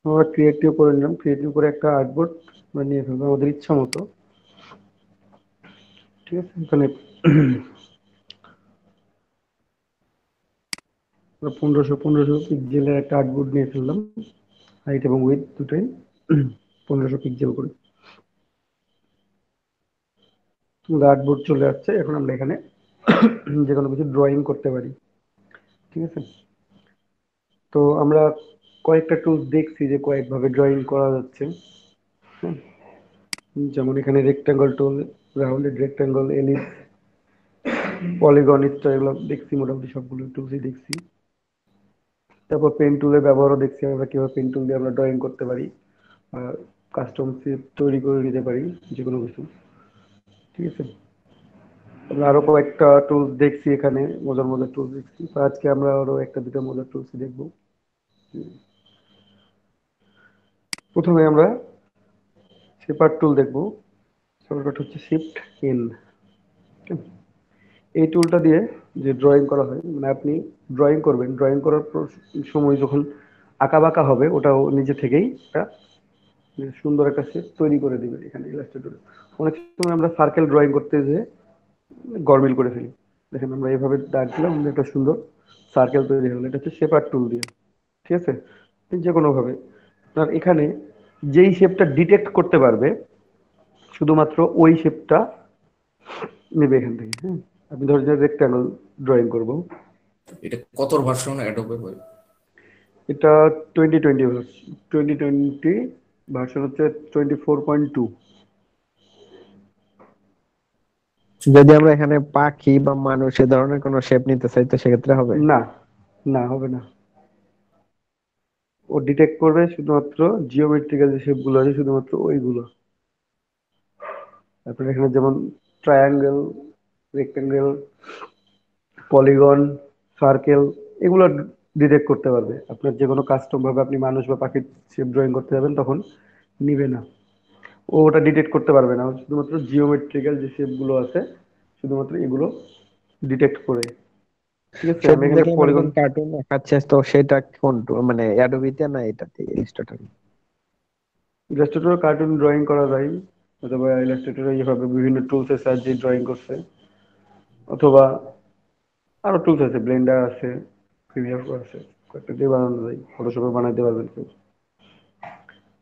আমরা ক্রিয়েটিভ করে নিলাম, ক্রিয়েটিভ করে একটা আর্টবোর্ড আমরা নিয়ে ফেলবো আমাদের ইচ্ছা মতো। ঠিক আছে, এখানে 1500 একটা আর্টবোর্ড নিয়ে ফেললাম, হাইট এবং উইথ দুটোই 1500 করে। আর্টবোর্ড চলে আসছে, এখন আমরা এখানে যে কোনো কিছু ড্রয়িং করতে পারি। ঠিক আছে, তো আমরা কয়েকটা টুলস দেখছি যে কয়েকভাবে ড্রয়িং করা যাচ্ছে। হ্যাঁ, যেমন এখানে রেক্টাঙ্গল টুল, রাউন্ডেড রেক্টাঙ্গল, এলিপস, পলিগন ইত্যাদি এগুলো দেখছি, মোটামুটি সবগুলো টুলসই দেখছি। তারপর পেন টুলের ব্যবহারও দেখছি আমরা, কিভাবে পেন টুল দিয়ে আমরা ড্রয়িং করতে পারি, কাস্টম শেপ তৈরি করে নিতে পারি যে কোনো কিছু। ঠিক আছে, আমরা আরো কয়েকটা টুলস দেখছি এখানে, মজার মজার টুলস দেখছি, তো আজকে আমরা আরো একটা দুটো মজার টুলস দেখবো। প্রথমে আমরা শেপার টুল দেখবো। শর্টকাট হচ্ছে শিফট এন। এই টুলটা দিয়ে যে ড্রয়িং করা হয়, মানে আপনি ড্রয়িং করবেন, ড্রয়িং করার সময় যখন আঁকা বাঁকা হবে, ওটাও নিজে থেকেই একটা সুন্দর একটা শেপ তৈরি করে দিবে এখানে ইলাস্ট্রেটরে। অনেক সময় আমরা সার্কেল ড্রয়িং করতে যে গরমিল করে ফেলি, দেখেন আমরা এইভাবে দাগ দিলাম, আমাদের একটা সুন্দর সার্কেল তৈরি হলো, এটা হচ্ছে শেপার টুল দিয়ে। ঠিক আছে, যে কোনো ভাবে আপনার এখানে যেই শেপটা ডিটেক্ট করতে পারবে, শুধুমাত্র ওই শেপটা নেবে এখান থেকে। হ্যাঁ, আমি ধর যে রেক্টাঙ্গল ড্রয়িং করব, এটা কতর ভার্সন অ্যাডোবে বই? এটা 2020 2020 ভার্সন হচ্ছে 24.2। যদি আমরা এখানে পাখি বা মানুষ এ ধরনের কোনো শেপ নিতে চাই তো সেক্ষেত্রে হবে? না, না হবে না। ও ডিটেক্ট করবে শুধুমাত্র জিওমেট্রিক্যাল যে শেপ গুলো আছে, শুধুমাত্র ওইগুলো। আপনার এখানে যেমন ট্রায়াঙ্গেল, রেক্টাঙ্গেল, পলিগন, সার্কেল, এগুলো ডিটেক্ট করতে পারবে। আপনার যে কোনো কাস্টম ভাবে আপনি মানুষ বা পাখির শেপ ড্রয়িং করতে যাবেন, তখন নিবে না, ও ওটা ডিটেক্ট করতে পারবে না। ও শুধুমাত্র জিওমেট্রিক্যাল যে শেপ গুলো আছে, শুধুমাত্র এগুলো ডিটেক্ট করে। ঠিক আছে, আমি সেদিন এখানে দেখলাম পলিগন, একজন কার্টুন দেখাচ্ছে, তো সেটা কোন মানে অ্যাডোবিতে না এটাতে ইলিস্ট্রেটর? ইলাস্ট্রেটর কার্টুন ড্রয়িং করা যায়, অথবা ইলাস্ট্রেটর এইভাবে বিভিন্ন টুলসের সাহায্যে ড্রয়িং করছে, অথবা আরো টুলস আছে, ব্লেন্ডার আছে, প্রিমিয়ার প্রো আছে, কয়েকটা দিয়ে বানানো যায়, ফটোশপে বানাইতে পারবেন কেউ।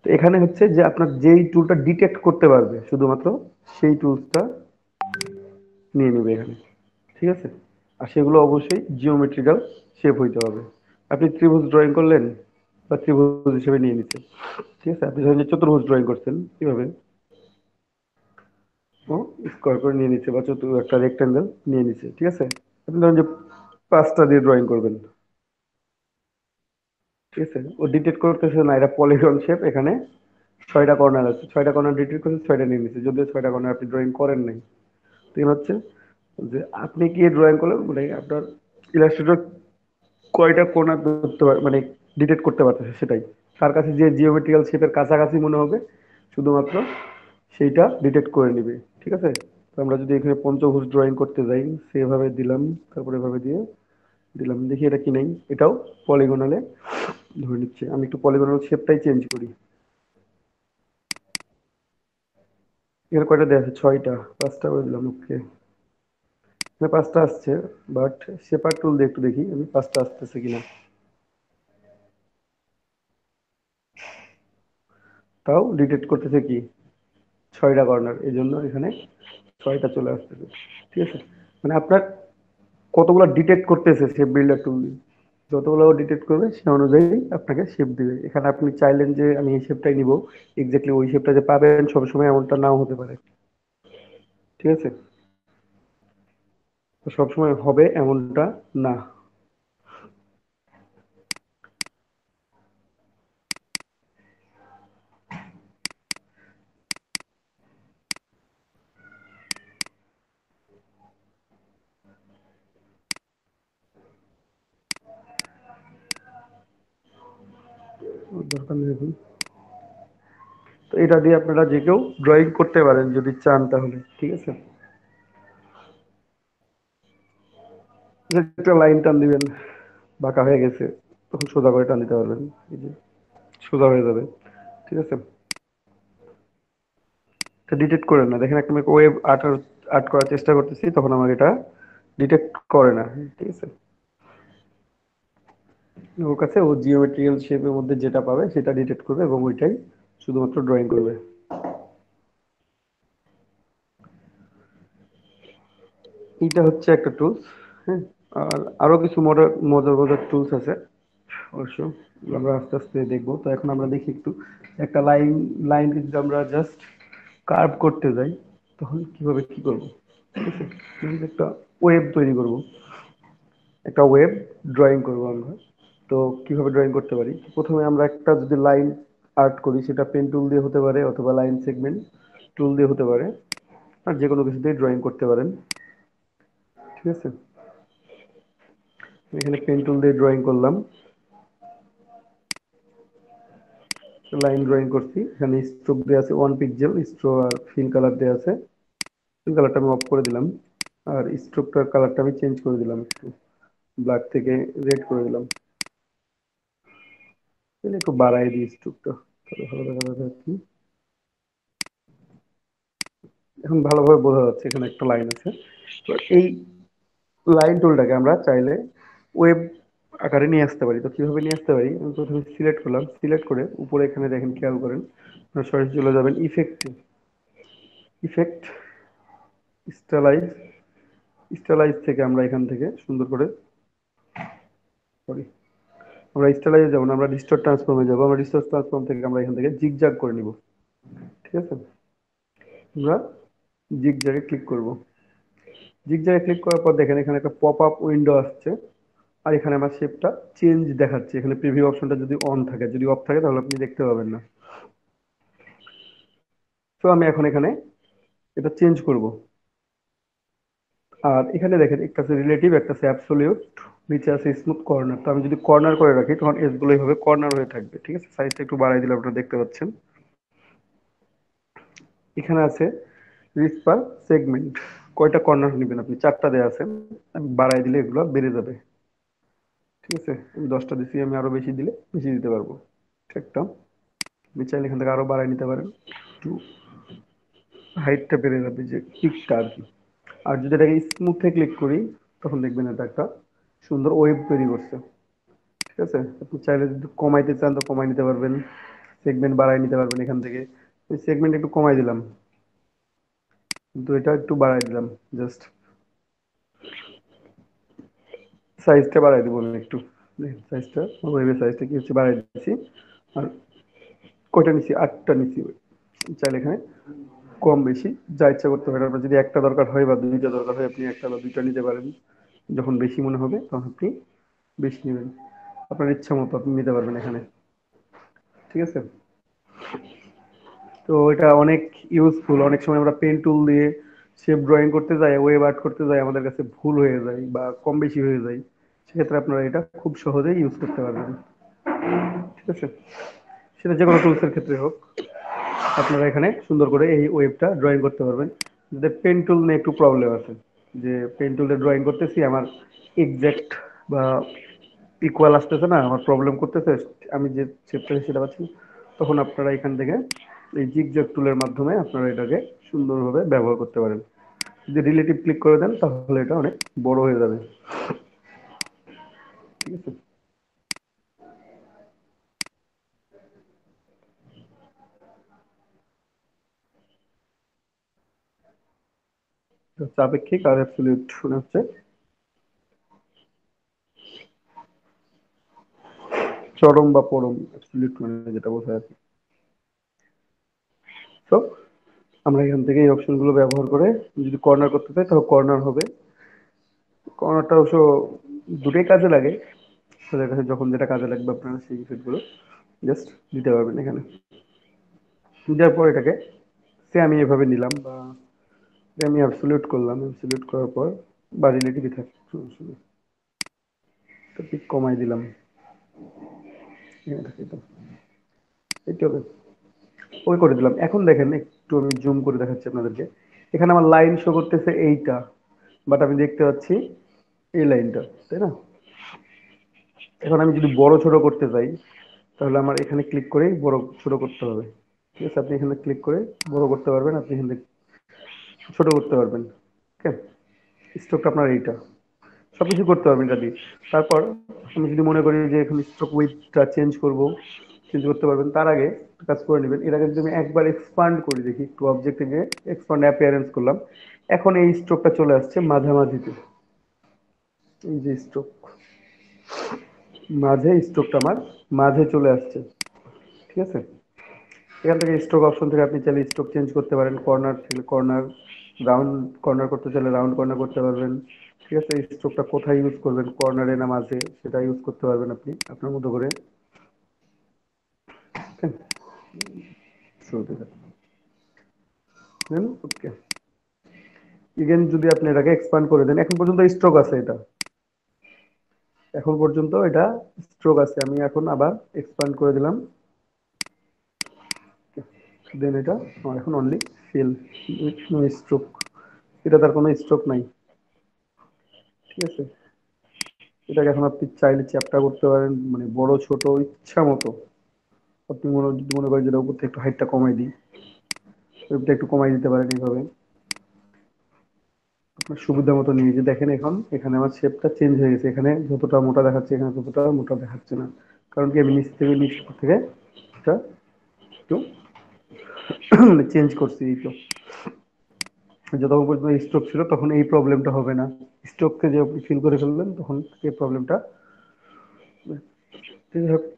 তো এখানে হচ্ছে যে আপনার যেই টুলটা ডিটেক্ট করতে পারবে, শুধুমাত্র সেই টুলসটা নিয়ে নেবে এখানে। ঠিক আছে, আর সেগুলো অবশ্যই জিওমেট্রিক্যাল শেপ হইতে হবে। আপনি ত্রিভুজ ড্রয়িং করলেন, বা ত্রিভুজ হিসেবে নিয়ে নিচ্ছে। ঠিক আছে, আপনি ধরেন যে চতুর্ভুজ ড্রয়িং করছেন, কিভাবে ও স্কোয়ার করে নিয়ে নিচ্ছে, বা একটা রেক্টাঙ্গেল নিয়ে নিচ্ছে। ঠিক আছে, আপনি ধরেন যে 5টা দিয়ে ড্রয়িং করবেন। ঠিক আছে, ও ডিটেক্ট করতেছে না এটা পলিগন শেপ, এখানে 6টা কর্নার আছে, 6টা কর্নার ডিটেক্ট করছে, 6টা নিয়ে নিচ্ছে, যদিও 6টা কর্নার আপনি ড্রয়িং করেন নাই। ঠিক হচ্ছে যে আপনি কি ড্রয়িং করলেন, মানে আপনার ইলাস্ট্রেটর কয়টা কোণা ধরতে পারে, মানে ডিটেক্ট করতে পারতেছে, সেটাই তার কাছে যে জিওমেট্রিক্যাল শেপের কাছাকাছি মনে হবে, শুধুমাত্র সেইটা ডিটেক্ট করে নিবে। ঠিক আছে, তো আমরা যদি এখানে পঞ্চভুজ ড্রয়িং করতে যাই, সেভাবে দিলাম, তারপরে এভাবে দিয়ে দিলাম, দেখি এটা কি নাই, এটাও পলিগনালে ধরে নিচ্ছে। আমি একটু পলিগনাল শেপটাই চেঞ্জ করি। এখানে কয়টা দেওয়া আছে, 6টা, 5টা করে দিলাম, ওকে। এখানে 5টা আসছে, বাট শেপার টুল দিয়ে একটু দেখি আমি 5টা আসতেছে কিনা। তাও ডিটেক্ট করতেছে কি, 6টা কর্নার, এই জন্য এখানে 6টা চলে আসতেছে। ঠিক আছে, মানে আপনার কতগুলো ডিটেক্ট করতেছে শেপ বিল্ডার টুল, যতগুলো ডিটেক্ট করবে সে অনুযায়ী আপনাকে শেপ দিবে। এখানে আপনি চাইলেন যে আমি এই শেপটাই নিব, এক্স্যাক্টলি ওই শেপটা যে পাবেন সবসময় এমনটা নাও হতে পারে। ঠিক আছে, তো সবসময় হবে এমনটা না। দরকার নেই এখন। তো এটা দিয়ে আপনারা যে কেউ ড্রয়িং করতে পারেন যদি চান তাহলে। ঠিক আছে, একটা লাইন টান দিবেন, বাঁকা হয়ে গেছে, তখন সোজা করে টান দিতে পারবেন, এই যে সোজা হয়ে যাবে। ঠিক আছে, এটা ডিটেক্ট করে না। দেখেন একটা আমি ওয়েব আর্ট আর্ট করার চেষ্টা করতেছি, তখন আমার এটা ডিটেক্ট করে না। ঠিক আছে, ওর কাছে ও জিওমেট্রিক্যাল শেপের মধ্যে যেটা পাবে সেটা ডিটেক্ট করবে এবং ওইটাই শুধুমাত্র ড্রয়িং করবে। এইটা হচ্ছে একটা টুলস। হ্যাঁ, আর আরো কিছু মজার মজার মজার টুলস আছে অবশ্য, আমরা আস্তে আস্তে দেখবো। তো এখন আমরা দেখি একটু একটা লাইন যদি আমরা জাস্ট কার্ভ করতে যাই তখন কিভাবে কি করবো। ঠিক আছে, আমি একটা ওয়েব তৈরি করব, একটা ওয়েব ড্রয়িং করব আমরা। তো কিভাবে ড্রয়িং করতে পারি, প্রথমে আমরা একটা যদি লাইন আর্ট করি সেটা পেন টুল দিয়ে হতে পারে অথবা লাইন সেগমেন্ট টুল দিয়ে হতে পারে, আর যে কোনো কিছু দিয়ে ড্রয়িং করতে পারেন। ঠিক আছে, এখানে পেন টুল দিয়ে ড্রয়িং করলাম, লাইন ড্রয়িং করছি। এখানে স্ট্রোক দেওয়া আছে 1 পিক্সেল, স্ট্রোক আর ফিল কালার দেওয়া আছে। ফিল কালারটা আমি অফ করে দিলাম, আর স্ট্রোকটার কালারটা আমি চেঞ্জ করে দিলাম, একটু ব্ল্যাক থেকে রেড করে দিলাম। তাহলে একটু বাড়াই দিই স্ট্রোকটা, তাহলে ভালো দেখা যাচ্ছে। এখন ভালোভাবে বোঝা যাচ্ছে এখানে একটা লাইন আছে। তো এই লাইন টুলটাকে আমরা চাইলে ওয়েব আকারে নিয়ে আসতে পারি। তো কিভাবে নিয়ে আসতে পারি, আমি প্রথমে সিলেক্ট করলাম, সিলেক্ট করে উপরে এখানে দেখেন, খেয়াল করেন, আপনারা সরাসরি চলে যাবেন ইফেক্টে, ইফেক্ট, স্টাইলাইজ, স্টাইলাইজ থেকে আমরা এখান থেকে সুন্দর করে, সরি, আমরা স্টাইলাইজে যাবো না, আমরা ডিস্টর্ট ট্রান্সফর্মে যাবো। আমরা ডিস্টর্ট ট্রান্সফর্ম থেকে আমরা এখান থেকে জিগজ্যাগ করে নিব। ঠিক আছে, আমরা জিগজ্যাগে ক্লিক করব। জিগজ্যাগে ক্লিক করার পর দেখেন এখানে একটা পপ আপ উইন্ডো আসছে, আর এখানে আমার শেপটা চেঞ্জ দেখাচ্ছে। এখানে প্রিভিউ অপশনটা যদি অন থাকে, যদি অফ থাকে তাহলে আপনি দেখতে পাবেন না। তো আমি এখন এখানে এটা চেঞ্জ করব। আর এখানে দেখেন একটা আছে রিলেটিভ, একটা আছে অ্যাবসলিউট, নিচে আছে স্মুথ কর্নার। তো আমি যদি কর্নার করে রাখি তখন এস গুলো এইভাবে কর্নার হয়ে থাকবে। ঠিক আছে, সাইজটা একটু বাড়াই দিলে আপনারা দেখতে পাচ্ছেন। এখানে আছে রিচ পার সেগমেন্ট, কয়টা কর্নার নেবেন আপনি, 4টা দেওয়া আছে। আমি বাড়াই দিলে এগুলো বেড়ে যাবে। ঠিক আছে, আমি 10টা দিচ্ছি, আমি আরো বেশি দিলে বেশি দিতে পারবো। একটা, আপনি চাইলে এখান থেকে আরো বাড়াই নিতে পারেন, একটু হাইটটা বেড়ে যাবে, যে পিকটা আর কি। আর যদি এটাকে স্মুথে ক্লিক করি তখন দেখবেন এটা একটা সুন্দর ওয়েব তৈরি করছে। ঠিক আছে, আপনি চাইলে যদি কমাইতে চান তো কমাই নিতে পারবেন, সেগমেন্ট বাড়াই নিতে পারবেন এখান থেকে। সেগমেন্ট একটু কমাই দিলাম, কিন্তু এটা একটু বাড়াই দিলাম, জাস্ট সাইজটা বাড়াই দেবো আমি একটু। সাইজটা, ওয়েবের সাইজটা কি হচ্ছে বাড়াই দিচ্ছি। আর কয়টা নিচ্ছি, 8টা নিচ্ছি। চাইলে এখানে কম বেশি যা ইচ্ছা করতে পারেন। আপনার যদি একটা দরকার হয় বা 2টা দরকার হয়, আপনি একটা বা 2টা নিতে পারেন। যখন বেশি মনে হবে তখন আপনি বেশি নেবেন, আপনার ইচ্ছা মতো আপনি নিতে পারবেন এখানে। ঠিক আছে, তো এটা অনেক ইউজফুল। অনেক সময় আমরা পেন টুল দিয়ে শেপ ড্রয়িং করতে যাই, ওয়েব আর্ট করতে যাই, আমাদের কাছে ভুল হয়ে যায় বা কম বেশি হয়ে যায়, সেক্ষেত্রে আপনারা এটা খুব সহজেই ইউজ করতে পারবেন। ঠিক আছে, সেটা যে কোনো টুলসের ক্ষেত্রে হোক, আপনারা এখানে সুন্দর করে এই ওয়েবটা ড্রয়িং করতে পারবেন। যদি পেন টুল নিয়ে একটু প্রবলেম আছে, যে পেন টুলে ড্রয়িং করতেছি আমার এক্সাক্ট বা ইকুয়াল আসতেছে না, আমার প্রবলেম করতেছে, আমি যে শেপটা সেটা পাচ্ছি, তখন আপনারা এখান থেকে এই জিগজ্যাগ টুলের মাধ্যমে আপনারা এটাকে সুন্দরভাবে ব্যবহার করতে পারেন। যদি রিলেটিভ ক্লিক করে দেন তাহলে এটা অনেক বড় হয়ে যাবে। ঠিক আছে, এটা হচ্ছে আপেক্ষিক, আর অ্যাবসলিউট মানে হচ্ছে চরম বা পরম, অ্যাবসলিউট মানে যেটা বোঝায় আর কি। তো আমরা এখান থেকে এই অপশনগুলো ব্যবহার করে যদি কর্নার করতে চাই তাহলে কর্নার হবে। কর্নারটা অবশ্য দুটোই কাজে লাগে, তাদের কাছে যখন যেটা কাজে লাগবে আপনারা সেই ইফেক্টগুলো জাস্ট দিতে পারবেন এখানে। দেওয়ার পর এটাকে সে আমি এভাবে নিলাম, বা আমি অ্যাবসলিউট করলাম, অ্যাবসলিউট করার পর বা রিলেটিভই থাকে, সমস্যা নেই। তো ঠিক কমাই দিলাম, এখানে থাকে তো এইটা হবে, ওই করে দিলাম। এখন দেখেন একটু আমি জুম করে দেখাচ্ছি আপনাদেরকে। এখানে আমার লাইন শো করতেছে এইটা, বাট আমি দেখতে পাচ্ছি এই লাইনটা, তাই না? এখন আমি যদি বড় ছোট করতে চাই তাহলে আমার এখানে ক্লিক করেই বড় ছোট করতে হবে। ঠিক আছে, আপনি এখানে ক্লিক করে বড় করতে পারবেন, আপনি এখানে ছোট করতে পারবেন। ওকে, স্ট্রোকটা আপনার এইটা, সবকিছু করতে পারবেন এটা দিয়ে। তারপর আমি যদি মনে করি যে এখানে স্ট্রোক উইথটা চেঞ্জ করব, চেঞ্জ করতে পারবেন। তার আগে একটা কাজ করে নেবেন, এর আগে যদি আমি একবার এক্সপান্ড করি, দেখি একটু অবজেক্টে গিয়ে এক্সপান্ড অ্যাপিয়ারেন্স করলাম, এখন এই স্ট্রোকটা চলে আসছে মাঝামাঝিতে। এই যে স্ট্রোক, মাঝে স্ট্রোকটা আমার মাঝে চলে আসছে। ঠিক আছে, এখান থেকে স্ট্রোক অপশন থেকে আপনি চাইলে স্ট্রোক চেঞ্জ করতে পারেন, কর্নার থেকে কর্নার, রাউন্ড কর্নার করতে চাইলে রাউন্ড কর্নার করতে পারবেন। ঠিক আছে, স্ট্রোকটা কোথায় ইউজ করবেন, কর্নারে না মাঝে, সেটা ইউজ করতে পারবেন আপনি আপনার মতো করে। শুরুতে ওকে, ইগেন যদি আপনি এটাকে এক্সপান্ড করে দেন, এখন পর্যন্ত স্ট্রোক আছে এটা, এখন পর্যন্ত এটা স্ট্রোক আছে। আমি এখন আবার এক্সপান্ড করে দিলাম, দেন এটা আমার এখন only fill with no stroke, এটা তার কোনো স্ট্রোক নাই। ঠিক আছে, এটাকে এখন আপনি চাইলে চ্যাপ্টা করতে পারেন, মানে বড় ছোট ইচ্ছা মতো। আপনি যদি মনে করেন যেটা উপর থেকে একটু হাইটটা কমাই দিই, ওইটা একটু কমাই দিতে পারেন এইভাবে আপনার সুবিধা মতো নিয়ে। যে দেখেন এখন এখানে আমার শেপটা চেঞ্জ হয়ে গেছে, এখানে যতটা মোটা দেখাচ্ছে এখানে ততটা মোটা দেখাচ্ছে না, কারণ কি আমি নিচ থেকে এটা একটু চেঞ্জ করছি। এই তো যতক্ষণ পর্যন্ত স্ট্রোক ছিল তখন এই প্রবলেমটা হবে না, স্ট্রোককে যে আপনি ফিল করে ফেললেন তখন এই প্রবলেমটা।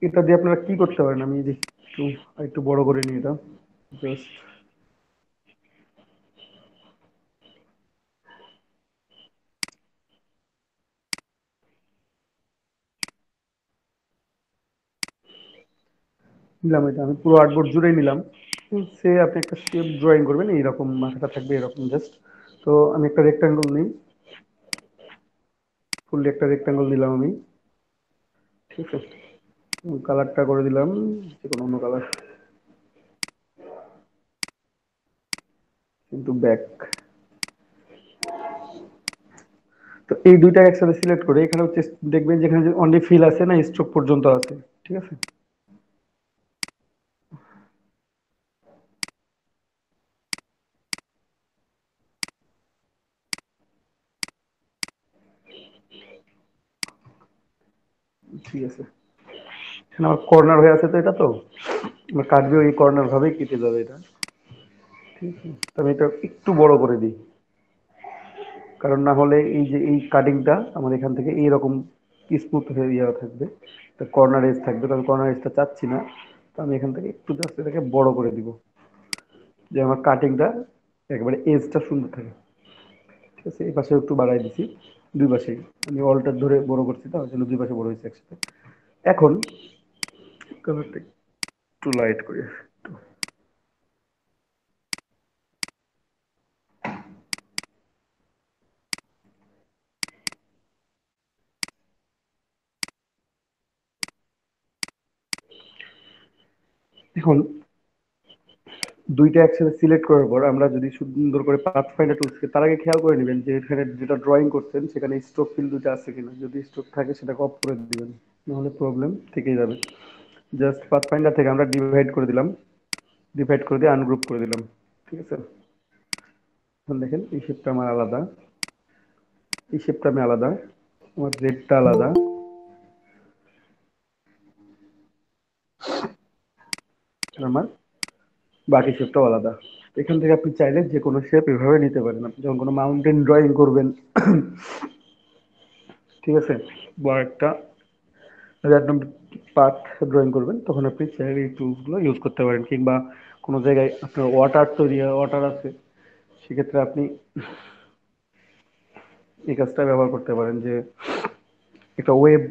এটা দিয়ে আপনারা কি করতে পারেন, আমি দেখি একটু একটু বড় করে নিই এটা, জাস্ট নিলাম, এটা আমি পুরো আর্টবোর্ড জুড়েই নিলাম। সে আপনি একটা শেপ ড্রয়িং করবেন, এইরকম মাথাটা থাকবে এরকম জাস্ট। তো আমি একটা রেক্টাঙ্গল নিই, ফুললি একটা রেক্টাঙ্গল নিলাম আমি। ঠিক আছে, কালারটা করে দিলাম যে কোনো অন্য কালার, কিন্তু ব্যাক। তো এই দুইটা একসাথে সিলেক্ট করে এখানে হচ্ছে দেখবেন যেখানে অনলি ফিল আছে না, স্ট্রোক পর্যন্ত আছে। ঠিক আছে, ঠিক আছে, এখানে আমার কর্নার হয়ে আছে, তো এটা তো আমার কাটবে ওই কর্নার ভাবেই কেটে যাবে এটা। ঠিক আছে, তো আমি এটা একটু বড় করে দিই, কারণ না হলে এই যে এই কাটিংটা আমার এখান থেকে এইরকম স্মুথ হয়ে ইয়ে থাকবে, কর্নার এজ থাকবে, তবে কর্নার এজটা চাচ্ছি না। তো আমি এখান থেকে একটু জাস্ট এটাকে বড় করে দিব, যে আমার কাটিংটা একেবারে এজটা সুন্দর থাকে। ঠিক আছে, এই পাশে একটু বাড়াই দিছি, দুই পাশেই আমি অলটা ধরে বড় করছি, তার জন্য দুই পাশে বড় হয়েছে একসাথে। এখন কালারটা একটু লাইট করি। এখন দুইটা একসাথে সিলেক্ট করার পর আমরা যদি সুন্দর করে পাথ ফাইন্ডার টুলস, তার আগে খেয়াল করে নেবেন যে এখানে যেটা ড্রয়িং করছেন সেখানে স্ট্রোক ফিল দুটো আছে কিনা, যদি স্ট্রোক থাকে সেটাকে অফ করে দিবেন, নাহলে প্রবলেম থেকেই যাবে। জাস্ট পাথ ফাইন্ডার থেকে আমরা ডিভাইড করে দিলাম, ডিভাইড করে দিয়ে আনগ্রুপ করে দিলাম। ঠিক আছে, এখন দেখেন এই শেপটা আমার আলাদা, এই শেপটা আমি আলাদা, আমার রেডটা আলাদা, আর আমার বাকি শেপটাও আলাদা। এখান থেকে আপনি চাইলে যে কোনো শেপ এভাবে নিতে পারেন। আপনি যখন কোনো মাউন্টেন ড্রয়িং করবেন, ঠিক আছে, বা একটা র্যান্ডম পাথ ড্রয়িং করবেন, তখন আপনি চাইলে এই টুলসগুলো ইউজ করতে পারেন। কিংবা কোনো জায়গায় আপনার ওয়াটার তৈরি ওয়াটার আছে, সেক্ষেত্রে আপনি এই কাজটা ব্যবহার করতে পারেন, যে একটা ওয়েব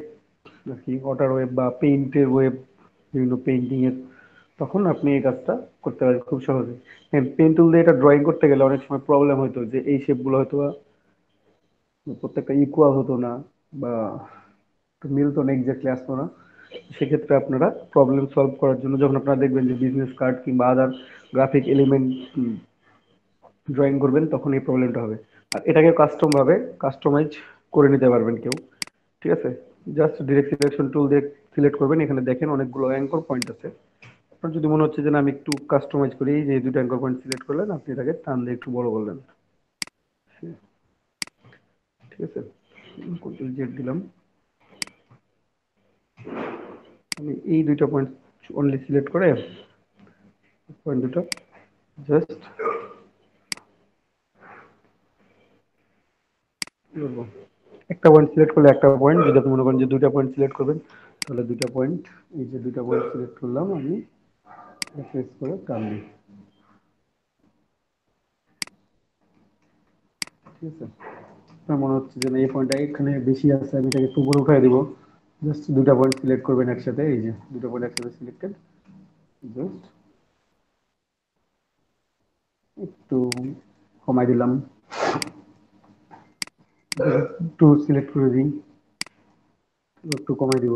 আর কি, ওয়াটার ওয়েব বা পেইন্টের ওয়েব, বিভিন্ন পেইন্টিং এর, তখন আপনি এই কাজটা করতে পারেন খুব সহজে। হ্যাঁ, পেন টুল দিয়ে এটা ড্রয়িং করতে গেলে অনেক সময় প্রবলেম হতো, যে এই শেপগুলো হয়তো বা প্রত্যেকটা ইকুয়াল হতো না, বা মিলতো না, এক্স্যাক্টলি আসতো না। সেক্ষেত্রে আপনারা প্রবলেম সলভ করার জন্য যখন আপনারা দেখবেন যে বিজনেস কার্ড কিংবা আদার গ্রাফিক এলিমেন্ট ড্রয়িং করবেন, তখন এই প্রবলেমটা হবে। আর এটাকে কাস্টম ভাবে কাস্টমাইজ করে নিতে পারবেন কেউ। ঠিক আছে, জাস্ট ডিরেক্ট সিলেকশন টুল দিয়ে সিলেক্ট করবেন। এখানে দেখেন অনেকগুলো অ্যাঙ্কর পয়েন্ট আছে। আপনার যদি মনে হচ্ছে যে না আমি একটু কাস্টমাইজ করি, এই যে দুটো অ্যাঙ্কর পয়েন্ট সিলেক্ট করলেন, আপনি এটাকে টান দিয়ে একটু বড় করলেন, ঠিক আছে। কন্ট্রোল জেড দিলাম। আমি এই দুইটা পয়েন্ট অনলি সিলেক্ট করে পয়েন্ট দুটো জাস্ট কি বলবো, একটা পয়েন্ট সিলেক্ট করলে একটা পয়েন্ট, যদি আপনি মনে করেন যে দুইটা পয়েন্ট সিলেক্ট করবেন তাহলে দুইটা পয়েন্ট, এই যে দুইটা পয়েন্ট সিলেক্ট করলাম আমি, প্রেস করে টান দিই, ঠিক আছে। আপনার মনে হচ্ছে যে না এই পয়েন্টটা এখানে বেশি আছে, আমি এটাকে একটু উপরে উঠাই দিব, জাস্ট দুইটা পয়েন্ট সিলেক্ট করবেন একসাথে, এই যে দুটো পয়েন্ট একসাথে সিলেক্টেড, জাস্ট একটু কমাই দিলাম, একটু সিলেক্ট করে দিই, একটু কমাই দিব।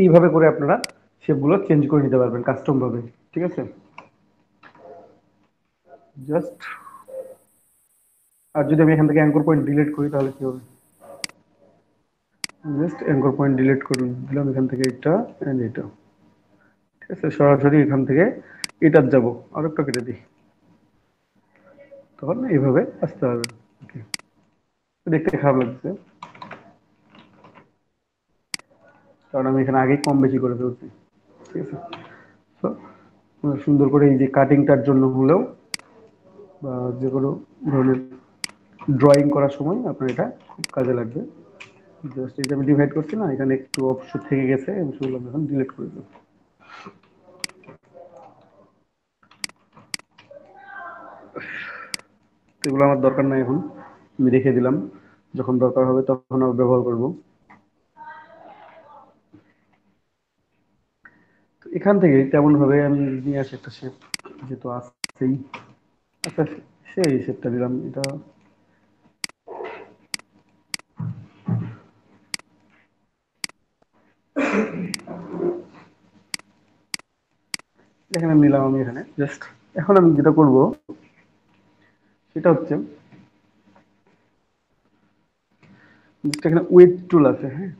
এইভাবে করে আপনারা শেপগুলো চেঞ্জ করে নিতে পারবেন কাস্টম ভাবে, ঠিক আছে। জাস্ট, আর যদি আমি এখান থেকে অ্যাঙ্কর পয়েন্ট ডিলিট করি তাহলে কি হবে, জাস্ট অ্যাঙ্কর পয়েন্ট ডিলিট করে দিলাম এখান থেকে, এটা এন্ড এটা, ঠিক আছে। সরাসরি এখান থেকে এটার যাব, আর একটা কেটে দিই, তখন এইভাবে আসতে পারবেন। ওকে, দেখতে খারাপ লাগছে কারণ আমি এখানে আগেই কম বেশি করে ফেলছি, ঠিক আছে। তো সুন্দর করে এই যে কাটিংটার জন্য হলেও বা যে কোনো ধরনের ড্রয়িং করার সময় আপনার এটা খুব কাজে লাগবে। জাস্ট এটা আমি ডিভাইড করছি না, এখানে একটু অপশন থেকে গেছে, আমি সেগুলো এখন ডিলিট করে দেবো। এগুলো আমার দরকার নাই, এখন আমি রেখে দিলাম, যখন দরকার হবে তখন আবার ব্যবহার করব। তো এখান থেকে তেমন ভাবে আমি নিয়ে আসি একটা শেপ, যেহেতু আসছেই, আচ্ছা সেই শেপটা দিলাম, এটা এখানে নিলাম আমি, এখানে জাস্ট এখন আমি যেটা করব সেটা হচ্ছে জাস্ট এখানে উইথ টুল আছে, হ্যাঁ,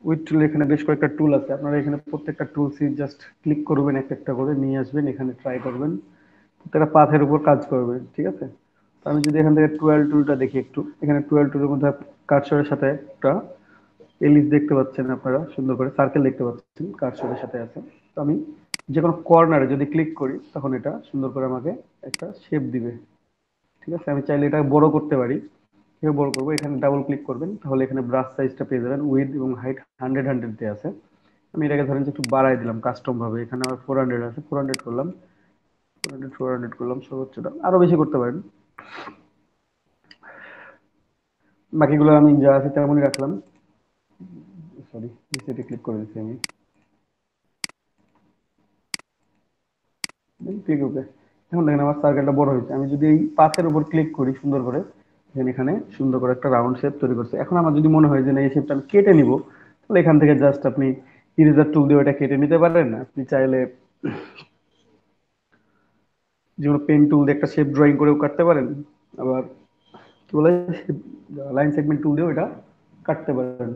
উইথ টুল এখানে বেশ কয়েকটা টুল আছে, আপনারা এখানে প্রত্যেকটা টুলসই জাস্ট ক্লিক করবেন, একটা একটা করে নিয়ে আসবেন, এখানে ট্রাই করবেন, প্রত্যেকটা পাথের উপর কাজ করবে, ঠিক আছে। তো আমি যদি এখান থেকে টুয়েলভ টুলটা দেখি একটু, এখানে টুয়েলভ টুলের মধ্যে কার্সরের সাথে একটা এলিপ দেখতে পাচ্ছেন, আপনারা সুন্দর করে সার্কেল দেখতে পাচ্ছেন কার্সরের সাথে আছে। তো আমি যে কোনো কর্নারে যদি ক্লিক করি তখন এটা সুন্দর করে আমাকে একটা শেপ দিবে, ঠিক আছে। আমি চাইলে এটা বড় করতে পারি, কিভাবে বড় করবো, এখানে ডাবল ক্লিক করবেন, তাহলে এখানে ব্রাশ সাইজটা পেয়ে যাবেন, উইথ এবং হাইট 100 দিয়ে আছে। আমি এটাকে ধরেন যে একটু বাড়াই দিলাম কাস্টম ভাবে, এখানে আমার 400 আছে, 400 করলাম, 400 করলাম, সর্বোচ্চটা আরো বেশি করতে পারেন। বাকিগুলো আমি যা আছে তেমনই রাখলাম, সরি রিসেটে ক্লিক করে দিচ্ছি আমি, ঠিক ওকে। এখন দেখেন আমার সার্কেলটা বড় হয়েছে, আমি যদি এই পাথের উপর ক্লিক করি সুন্দর করে, দেখেন এখানে সুন্দর করে একটা রাউন্ড শেপ তৈরি করছে। এখন আমার যদি মনে হয় যে না এই শেপটা আমি কেটে নিব, তাহলে এখান থেকে জাস্ট আপনি ইরেজার টুল দিয়ে ওটা কেটে নিতে পারেন। আপনি চাইলে যেগুলো পেন টুল দিয়ে একটা শেপ ড্রয়িং করেও কাটতে পারেন, আবার কি বলে লাইন সেগমেন্ট টুল দিয়েও এটা কাটতে পারেন,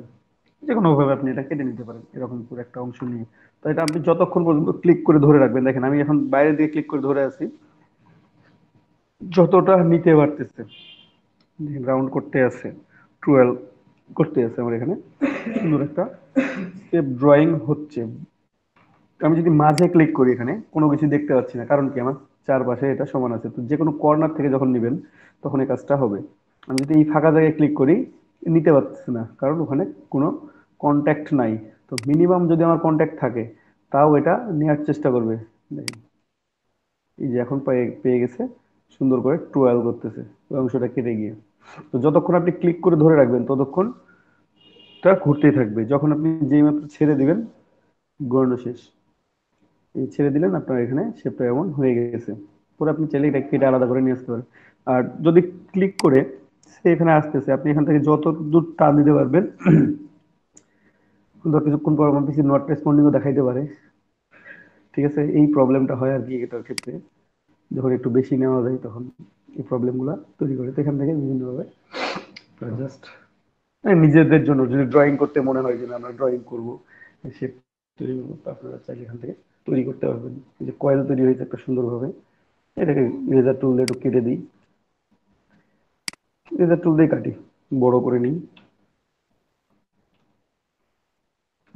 যে কোনো ভাবে আপনি এটা কেটে নিতে পারেন এরকম পুরো একটা অংশ নিয়ে। তো এটা আপনি যতক্ষণ পর্যন্ত ক্লিক করে ধরে রাখবেন, দেখেন আমি এখন বাইরে দিয়ে ক্লিক করে ধরে আছি, যতটা নিতে পারতেছে, রাউন্ড করতে আছে, টুয়েলভ করতে আছে আমার এখানে, সুন্দর একটা স্টেপ ড্রয়িং হচ্ছে। আমি যদি মাঝে ক্লিক করি এখানে কোনো কিছু দেখতে পাচ্ছি না, কারণ কি আমার চারপাশে এটা সমান আছে। তো যে কোনো কর্নার থেকে যখন নেবেন তখন এই কাজটা হবে। আমি যদি এই ফাঁকা জায়গায় ক্লিক করি, নিতে পারছি না, কারণ ওখানে কোনো কন্ট্যাক্ট নাই। তো মিনিমাম যদি আমার কন্ট্যাক্ট থাকে তাও এটা নেওয়ার চেষ্টা করবে, দেখেন এই যে এখন পেয়ে পেয়ে গেছে, সুন্দর করে টুয়েলভ করতেছে ওই অংশটা কেটে গিয়ে। তো যতক্ষণ আপনি ক্লিক করে ধরে রাখবেন ততক্ষণ টা ঘুরতেই থাকবে, যখন আপনি যেই মাত্র ছেড়ে দিবেন গড়ানো শেষ, এই ছেড়ে দিলেন আপনার এখানে শেপটা এমন হয়ে গেছে। পরে আপনি চাইলে এটা কেটে আলাদা করে নিয়ে আসতে পারেন। আর যদি ক্লিক করে সে এখানে আসতেছে, আপনি এখান থেকে যত দূর টান দিতে পারবেন, ধর কিছুক্ষণ পর আমার পিসি নট রেসপন্ডিংও দেখাইতে পারে, ঠিক আছে। এই প্রবলেমটা হয় আর কি এটার ক্ষেত্রে, যখন একটু বেশি নেওয়া যায় তখন। এই প্রবলেমগুলো তৈরি করে। তো এখান থেকে বিভিন্নভাবে জাস্ট নিজেদের জন্য যদি ড্রয়িং করতে মনে হয় যে না, আমরা ড্রয়িং করবো, শেপ তৈরি করবো, তো আপনারা চাইলে এখান থেকে তৈরি করতে পারবেন। এই যে কয়েল তৈরি হয়েছে একটা সুন্দরভাবে, এটাকে লেজার টুল দিয়ে একটু কেটে দিই, লেজার টুল দিয়ে কাটি, বড় করে নিই,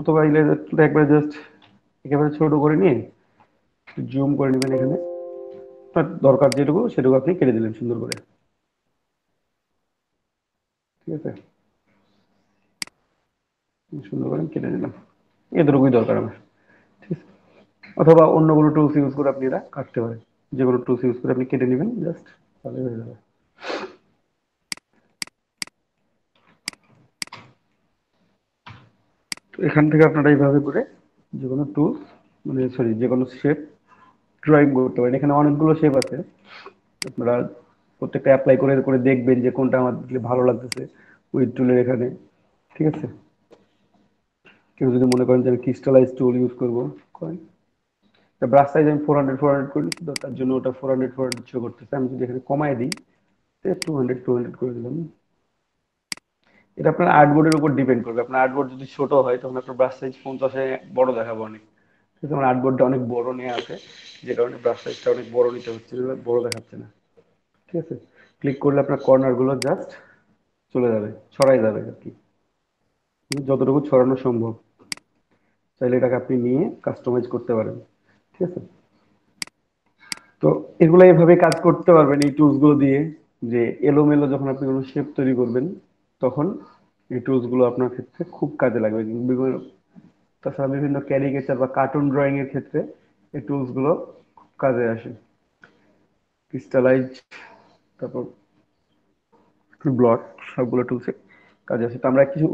অথবা এই লেজার টুলটা একবারে জাস্ট একেবারে ছোট করে নিয়ে জুম করে নেবেন। এখানে আপনার দরকার যেটুকু সেটুকু আপনি কেটে দিলেন সুন্দর করে, ঠিক আছে, সুন্দর করে কেটে দিলাম, এতটুকুই দরকার আমার, ঠিক আছে। অথবা অন্য কোনো টুলস ইউজ করে আপনি এটা কাটতে পারেন, যে কোনো টুলস ইউজ করে আপনি কেটে নেবেন জাস্ট, তাহলে হয়ে যাবে। তো এখান থেকে আপনারা এইভাবে করে যে কোনো টুলস, মানে সরি, যে কোনো শেপ ড্রয়িং করতে পারেন। এখানে অনেকগুলো শেপ আছে, আপনারা প্রত্যেকটা অ্যাপ্লাই করে করে দেখবেন যে কোনটা আমার ভালো লাগতেছে উইথ টুলের এখানে, ঠিক আছে। কেউ যদি মনে করেন যে আমি ক্রিস্টালাইজ টুল ইউজ করবো, করেন। ব্রাশ সাইজ আমি 400 করে নিচ্ছি, তো তার জন্য ওটা 400 শো করতেছে। আমি যদি এখানে কমায় দিই 200 করে দিলাম। এটা আপনার আর্টবোর্ডের উপর ডিপেন্ড করবে। আপনার আর্টবোর্ড যদি ছোট হয় তখন আপনার ব্রাশ সাইজ 50-এ বড় দেখাবো অনেক, ঠিক আছে। আমার আর্টবোর্ডটা অনেক বড় নেওয়া আছে, যে কারণে ব্রাশ সাইজটা অনেক বড় নিতে হচ্ছে, বড় দেখাচ্ছে না, ঠিক আছে। ক্লিক করলে আপনার কর্নার গুলো জাস্ট চলে যাবে, ছড়াই যাবে আর কি, যতটুকু ছড়ানো সম্ভব। চাইলে এটাকে আপনি নিয়ে কাস্টমাইজ করতে পারেন, ঠিক আছে। তো এগুলো এইভাবে কাজ করতে পারবেন এই টুলস গুলো দিয়ে, যে এলোমেলো যখন আপনি কোনো শেপ তৈরি করবেন তখন এই টুলস গুলো আপনার ক্ষেত্রে খুব কাজে লাগবে। তাছাড়া বিভিন্ন ক্যারিকেচার বা কার্টুন ড্রয়িং এর ক্ষেত্রে এই টুলস গুলো খুব কাজে আসে। ক্রিস্টালাইজ, তারপর ব্লক, সবগুলো টুলস কাজে আসে। তো আমরা কিছু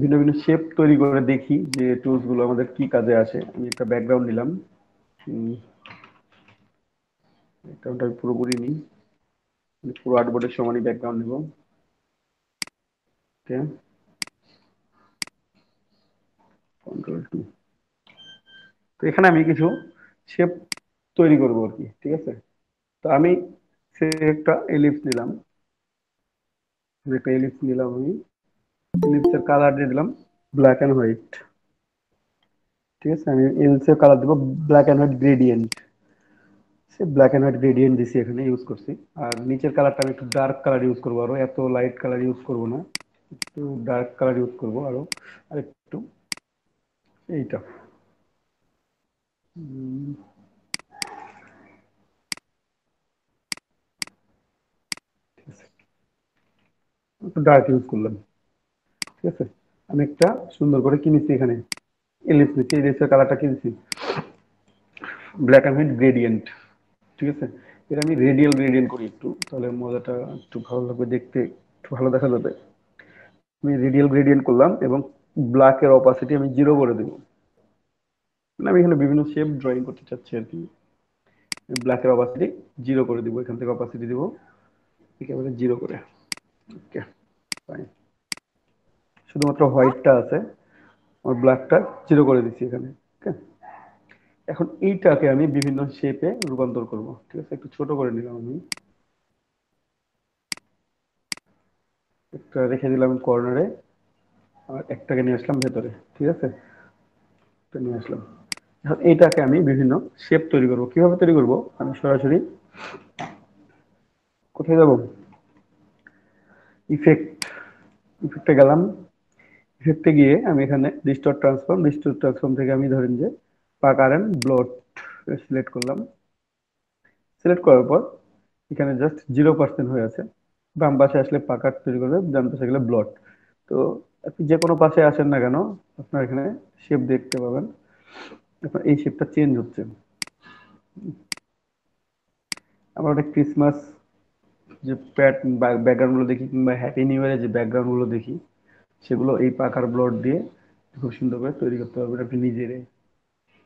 ভিন্ন ভিন্ন শেপ তৈরি করে দেখি যে টুলস গুলো আমাদের কি কাজে আসে। আমি একটা ব্যাকগ্রাউন্ড নিলাম, ব্যাকগ্রাউন্ডটা আমি পুরোপুরি নিই, পুরো আর্টবোর্ডের সমানই ব্যাকগ্রাউন্ড নিব, ওকে, Ctrl+2। তো এখানে আমি কিছু শেপ তৈরি করবো আর কি, ঠিক আছে। তো আমি সে একটা এলিপস নিলাম, আমি এলিপসের কালার দিয়ে দিলাম ব্ল্যাক এন্ড হোয়াইট, ঠিক আছে। আমি এলিপসের কালার দেবো ব্ল্যাক এন্ড হোয়াইট গ্রেডিয়েন্ট, সে ব্ল্যাক এন্ড হোয়াইট গ্রেডিয়েন্ট দিছি এখানে ইউজ করছি। আর নিচের কালারটা আমি একটু ডার্ক কালার ইউজ করবো, আরো এত লাইট কালার ইউজ করবো না, একটু ডার্ক কালার ইউজ করবো আরো, আর একটু এইটা একটু ডার্ক ইউজ করলাম, ঠিক আছে। আমি একটা সুন্দর করে কিনেছি এখানে এলিপস নিচ্ছি, এলিপসের কালারটা কিনেছি ব্ল্যাক এন্ড হোয়াইট গ্রেডিয়েন্ট, ঠিক আছে। এটা আমি রেডিয়াল গ্রেডিয়েন্ট করি একটু, তাহলে মজাটা একটু ভালো লাগবে দেখতে, একটু ভালো দেখা যাবে। আমি রেডিয়াল গ্রেডিয়েন্ট করলাম এবং ব্ল্যাকের অপাসিটি আমি 0 করে দেবো। মানে আমি এখানে বিভিন্ন শেপ ড্রয়িং করতে চাচ্ছি আর কি। ব্ল্যাকের অপাসিটি 0 করে দিব, এখান থেকে অপাসিটি দিব একেবারে 0 করে, ওকে ফাইন। শুধুমাত্র হোয়াইটটা আছে, আর ব্ল্যাকটা 0 করে দিচ্ছি এখানে, ওকে। এখন এইটাকে আমি বিভিন্ন শেপে রূপান্তর করব, ঠিক আছে। একটু ছোট করে নিলাম আমি, একটা রেখে দিলাম কর্নারে, আর একটাকে নিয়ে আসলাম ভেতরে, ঠিক আছে, এটা নিয়ে আসলাম। এখন এইটাকে আমি বিভিন্ন শেপ তৈরি করব। কিভাবে তৈরি করব, আমি সরাসরি কোথায় যাব, ইফেক্টে গেলাম। ইফেক্টে গিয়ে আমি এখানে ডিস্টর্ট ট্রান্সফর্ম থেকে আমি ধরেন যে পাকার এন্ড ব্লট সিলেক্ট করলাম। সিলেক্ট করার পর এখানে জাস্ট 0% হয়ে আছে। বাম পাশে আসলে পাকার তৈরি করবে, ডান পাশে গেলে ব্লট। তো আপনি যে কোনো পাশে আসেন না কেন, আপনার এখানে শেপ দেখতে পাবেন, আপনার এই শেপটা চেঞ্জ হচ্ছে। আমরা একটা ক্রিসমাস যে ব্যাকগ্রাউন্ড গুলো দেখি, কিংবা হ্যাপি নিউ ইয়ারের যে ব্যাকগ্রাউন্ড গুলো দেখি, সেগুলো এই পাকার ব্লট দিয়ে খুব সুন্দর করে তৈরি করতে পারবেন আপনি নিজেরাই,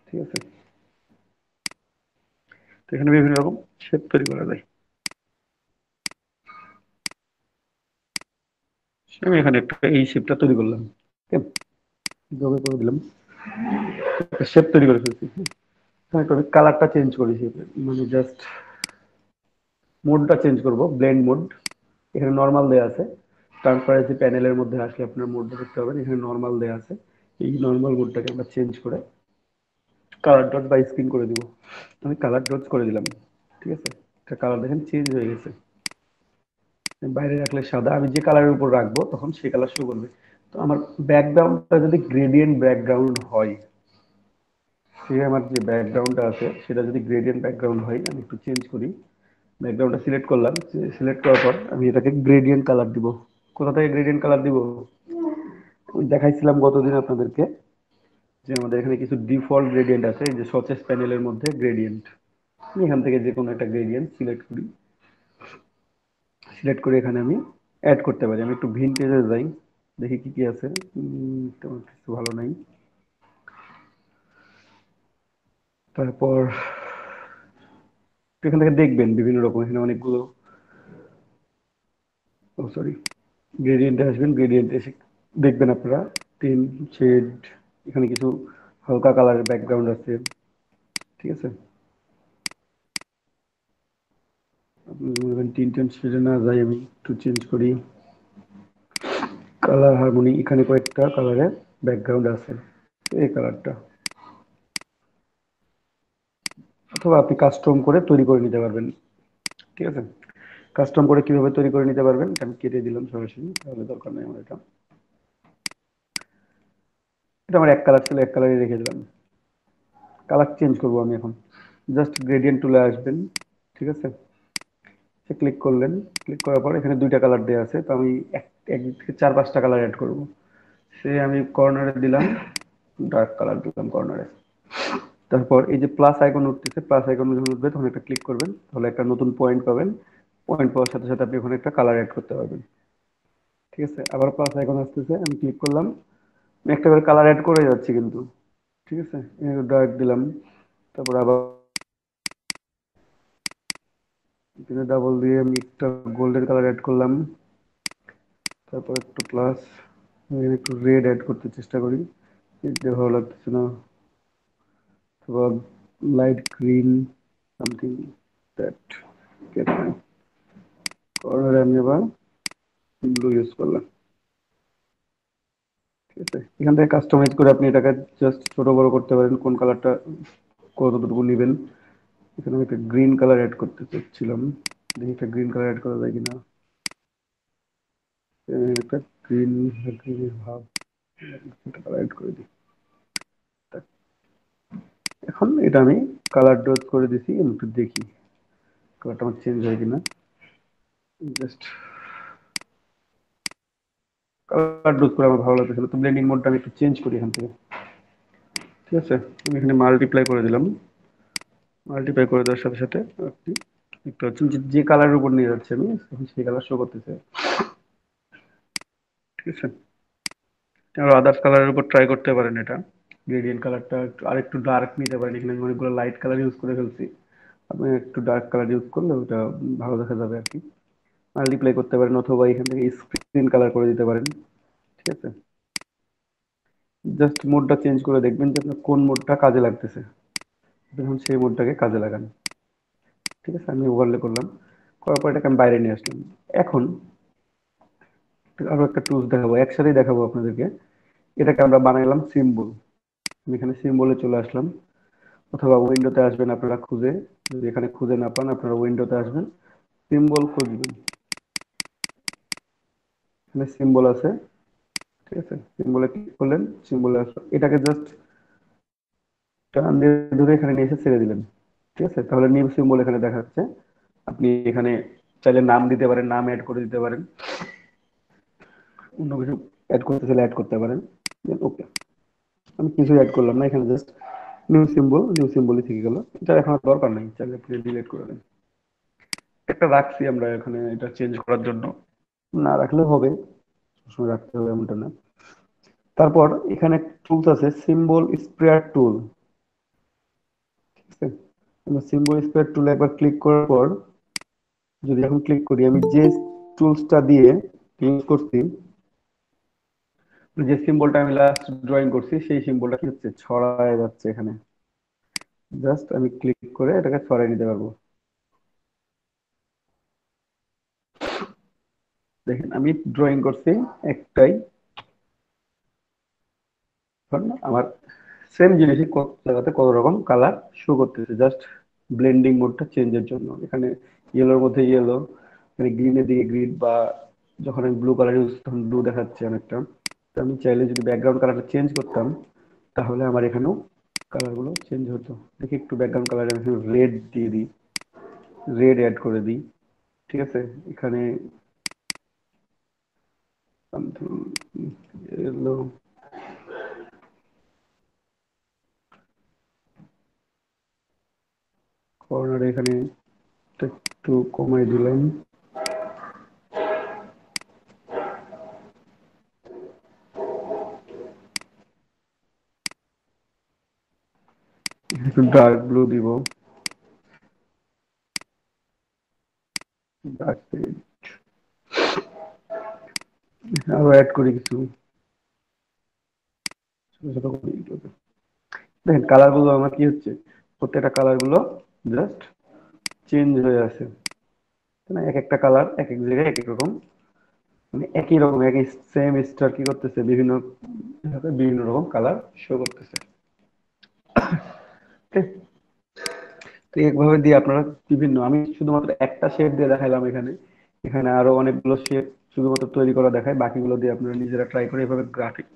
ঠিক আছে। তো এখানে বিভিন্ন রকম শেপ তৈরি করা যায়। আমি এখানে একটা এই শেপটা তৈরি করলাম, এইভাবে করে দিলাম, শেপ তৈরি করে ফেলছি। আমি কালারটা চেঞ্জ করি শেপের, মানে জাস্ট মোডটা চেঞ্জ করব, ব্লেন্ড মোড। এখানে নর্মাল দেয়া আছে, ট্রান্সপারেন্সি প্যানেলের মধ্যে আসলে আপনার মোডটা দেখতে পাবেন, এখানে নর্মাল দেয়া আছে। এই নর্মাল মোডটাকে আমরা চেঞ্জ করে কালার ডট বাই স্ক্রিন করে দিব। আমি কালার ডট করে দিলাম, ঠিক আছে। এটা কালার দেখেন চেঞ্জ হয়ে গেছে। বাইরে রাখলে সাদা, আমি যে কালারের উপর রাখবো তখন সেই কালার শো করবে। তো আমার ব্যাকগ্রাউন্ডটা যদি গ্রেডিয়েন্ট ব্যাকগ্রাউন্ড হয়, সে আমার যে ব্যাকগ্রাউন্ডটা আছে সেটা যদি গ্রেডিয়েন্ট ব্যাকগ্রাউন্ড হয়, আমি একটু চেঞ্জ করি। ব্যাকগ্রাউন্ডটা সিলেক্ট করলাম, সিলেক্ট করার পর আমি এটাকে গ্রেডিয়েন্ট কালার দিব। কোথা থেকে গ্রেডিয়েন্ট কালার দিব? আমি দেখাইছিলাম গতদিন আপনাদেরকে যে আমাদের এখানে কিছু ডিফল্ট গ্রেডিয়েন্ট আছে, এই যে সচেস প্যানেলের মধ্যে গ্রেডিয়েন্ট। আমি এখান থেকে যে কোনো একটা গ্রেডিয়েন্ট সিলেক্ট করি, সিলেক্ট করে এখানে আমি অ্যাড করতে পারি। আমি একটু ভিনটেজে যাই, দেখি কি কি আছে। তেমন কিছু ভালো নাই। তারপর এখান থেকে দেখবেন বিভিন্ন রকম, এখানে অনেকগুলো, ও সরি, গ্রেডিয়েন্টে আসবেন, গ্রেডিয়েন্টে এসে দেখবেন আপনারা টিন শেড, এখানে কিছু হালকা কালারের ব্যাকগ্রাউন্ড আছে, ঠিক আছে। আপনি মনে করেন টিন টেন শেডে না যাই, আমি একটু চেঞ্জ করি কালার হারমোনি। এখানে কয়েকটা কালারের ব্যাকগ্রাউন্ড আছে, এই কালারটা, অথবা আপনি কাস্টম করে তৈরি করে নিতে পারবেন, ঠিক আছে। কাস্টম করে কিভাবে তৈরি করে নিতে পারবেন, আমি কেটে দিলাম সরাসরি, তাহলে দরকার নেই আমার। এটা এটা আমার এক কালার ছিল, এক কালারই রেখে দিলাম। কালার চেঞ্জ করবো আমি এখন, জাস্ট গ্রেডিয়েন্ট টুলে আসবেন, ঠিক আছে। সে ক্লিক করলেন, ক্লিক করার পর এখানে দুইটা কালার দেওয়া আছে, তো আমি এক থেকে চার পাঁচটা কালার অ্যাড করব। সে আমি কর্নারে দিলাম, ডার্ক কালার দিলাম কর্নারে। তারপর এই যে প্লাস আইকন উঠতেছে, প্লাস আইকন যখন উঠবে তখন একটা ক্লিক করবেন, তাহলে একটা নতুন পয়েন্ট পাবেন। পয়েন্ট পাওয়ার সাথে সাথে আপনি ওখানে একটা কালার অ্যাড করতে পারবেন, ঠিক আছে। আবার প্লাস আইকন আসতেছে, আমি ক্লিক করলাম, আমি একটা করে কালার অ্যাড করে যাচ্ছি কিন্তু, ঠিক আছে। ডার্ক দিলাম, তারপর আবার এখানে ডাবল দিয়ে আমি একটা গোল্ডেন কালার অ্যাড করলাম, তারপর একটু প্লাস, এখানে একটু রেড অ্যাড করতে চেষ্টা করি, এটা ভালো লাগতেছে না, তারপর লাইট গ্রিন সামথিং দ্যাট, কর্নারে আমি আবার ব্লু ইউজ করলাম, ঠিক আছে। এখান থেকে কাস্টমাইজ করে আপনি এটাকে জাস্ট ছোট বড় করতে পারেন, কোন কালারটা কতটুকু নেবেন। এখানে আমি একটা গ্রিন কালার অ্যাড করতে চাচ্ছিলাম, দেখি একটা গ্রিন কালার অ্যাড করা যায় কিনা। একটা গ্রিন, গ্রিনের ভাব একটা কালার অ্যাড করে দিই। এখন এটা আমি কালার ডোজ করে দিছি, আমি একটু দেখি কালারটা আমার চেঞ্জ হয় কিনা। জাস্ট কালার ডোজ করে আমার ভালো লাগতেছিল, তো ব্লেন্ডিং মোডটা আমি একটু চেঞ্জ করি এখান থেকে, ঠিক আছে। আমি এখানে মাল্টিপ্লাই করে দিলাম, মাল্টিপ্লাই করে দেওয়ার সাথে সাথে আপনি একটু হচ্ছে যে কালারের উপর নিয়ে যাচ্ছে আমি, এখন সেই কালার শো করতেছে, ঠিক আছে। আর আদার্স কালারের উপর ট্রাই করতে পারেন এটা। গ্রেডিয়েন্ট কালারটা একটু আরেকটু ডার্ক নিতে পারেন, এখানে আমি অনেকগুলো লাইট কালার ইউজ করে ফেলছি, আপনি একটু ডার্ক কালার ইউজ করলে ওটা ভালো দেখা যাবে আর কি। মাল্টিপ্লাই করতে পারেন, অথবা এখান থেকে স্ক্রিন কালার করে দিতে পারেন, ঠিক আছে। জাস্ট মোডটা চেঞ্জ করে দেখবেন যে আপনার কোন মোডটা কাজে লাগতেছে, দেখুন সেই মোডটাকে কাজে লাগান, ঠিক আছে। আমি ওভারলে করলাম, করার পর এটাকে আমি বাইরে নিয়ে আসলাম। এখন আরো একটা টুলস দেখাবো, একসাথেই দেখাবো আপনাদেরকে। এটাকে আমরা বানাইলাম সিম্বল, আমি এখানে সিম্বলে চলে আসলাম, অথবা উইন্ডোতে আসবেন আপনারা খুঁজে, যদি এখানে খুঁজে না পান আপনারা উইন্ডোতে আসবেন, সিম্বল খুঁজবেন, এখানে সিম্বল আছে, ঠিক আছে। সিম্বলে ক্লিক করলেন, সিম্বলে আসলো, এটাকে জাস্ট টান দিয়ে ধরে এখানে নিয়ে এসে ছেড়ে দিলেন, ঠিক আছে। তাহলে নিউ সিম্বল এখানে দেখা যাচ্ছে। আপনি এখানে চাইলে নাম দিতে পারেন, নাম অ্যাড করে দিতে পারেন, অন্য কিছু অ্যাড করতে চাইলে অ্যাড করতে পারেন। ওকে, আমি কিছু অ্যাড করলাম না, এখানে জাস্ট নিউ সিম্বল, নিউ সিম্বলই থেকে গেল, এটা এখন আর দরকার নেই, চাইলে আপনি ডিলিট করে দেন। একটা রাখছি আমরা এখানে এটা চেঞ্জ করার জন্য, না রাখলেও হবে, সবসময় রাখতে হবে এমনটা না। তারপর এখানে টুলস আছে সিম্বল স্প্রেয়ার টুল, ঠিক আছে। আমরা সিম্বল স্প্রেয়ার টুলে একবার ক্লিক করার পর, যদি এখন ক্লিক করি, আমি যে টুলসটা দিয়ে ইউজ করছি, যে সিম্বলটা আমি লাস্ট ড্রয়িং করছি, সেই সিম্বলটা কি হচ্ছে, ছড়ায় যাচ্ছে এখানে। জাস্ট আমি ক্লিক করে এটাকে ছড়াই নিতে পারবো, দেখেন আমি ড্রয়িং করছি একটাই, আমার সেম জিনিসই কত জায়গাতে কত রকম কালার শো করতেছে, জাস্ট ব্লেন্ডিং মোডটা চেঞ্জের জন্য। এখানে ইয়েলোর মধ্যে ইয়েলো, এখানে গ্রিনের দিকে গ্রিন, বা যখন আমি ব্লু কালার ইউজ তখন ব্লু দেখাচ্ছে অনেকটা। তো আমি চাইলে যদি ব্যাকগ্রাউন্ড কালারটা চেঞ্জ করতাম তাহলে আমার এখানেও কালার গুলো চেঞ্জ হতো। দেখি একটু ব্যাকগ্রাউন্ড কালার আমি রেড দিয়ে দিই, রেড অ্যাড করে দিই, ঠিক আছে। এখানে ইয়েলো, কর্নার এখানে একটু কমাই দিলাম, একটু ডার্ক ব্লু দিব, ডার্ক আরো অ্যাড করি কিছু ছোট ছোট করে। দেখেন কালার গুলো আমার কি হচ্ছে, প্রত্যেকটা কালার গুলো জাস্ট চেঞ্জ হয়ে আছে, তাই না? এক একটা কালার এক এক জায়গায় এক এক রকম, মানে একই রকম একই সেম স্টার কি করতেছে বিভিন্ন বিভিন্ন রকম কালার শো করতেছে। ঠিক? তো একভাবে দিয়ে আপনারা বিভিন্ন, আমি শুধুমাত্র একটা শেপ দিয়ে দেখাইলাম এখানে, এখানে আরো অনেকগুলো শেপ শুধুমাত্র তৈরি করা দেখায়, বাকিগুলো দিয়ে আপনারা নিজেরা ট্রাই করে এভাবে গ্রাফিক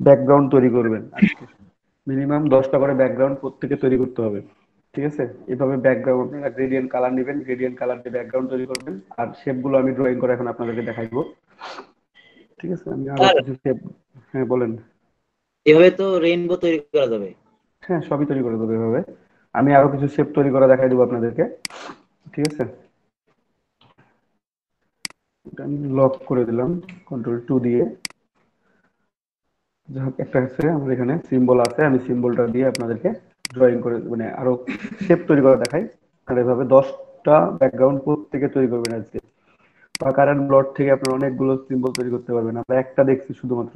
ব্যাকগ্রাউন্ড তৈরি করবেন। আজকে মিনিমাম 10টা করে ব্যাকগ্রাউন্ড প্রত্যেকে তৈরি করতে হবে, ঠিক আছে। এভাবে ব্যাকগ্রাউন্ড আপনারা গ্রেডিয়েন্ট কালার নেবেন, গ্রেডিয়েন্ট কালার দিয়ে ব্যাকগ্রাউন্ড তৈরি করবেন, আর শেপগুলো আমি ড্রয়িং করে এখন আপনাদেরকে দেখাইবো, ঠিক আছে। আমি আরো স্যার কিছু শেপ, হ্যাঁ বলেন। এভাবে তো রেইনবো তৈরি করা যাবে। হ্যাঁ সবই তৈরি করে দেবো এভাবে, আমি আরো কিছু শেপ তৈরি করে দেখাই দেবো আপনাদেরকে, ঠিক আছে। এটা আমি লক করে দিলাম Ctrl+2 দিয়ে। যাই হোক, একটা আছে আমার এখানে সিম্বল আছে, আমি সিম্বলটা দিয়ে আপনাদেরকে ড্রয়িং করে মানে আরো শেপ তৈরি করে দেখাই। আর এভাবে 10টা ব্যাকগ্রাউন্ড প্রত্যেকে তৈরি করবেন আজকে, বা কারেন্ট ব্লট থেকে আপনারা অনেকগুলো সিম্বল তৈরি করতে পারবেন। আমরা একটা দেখছি শুধুমাত্র,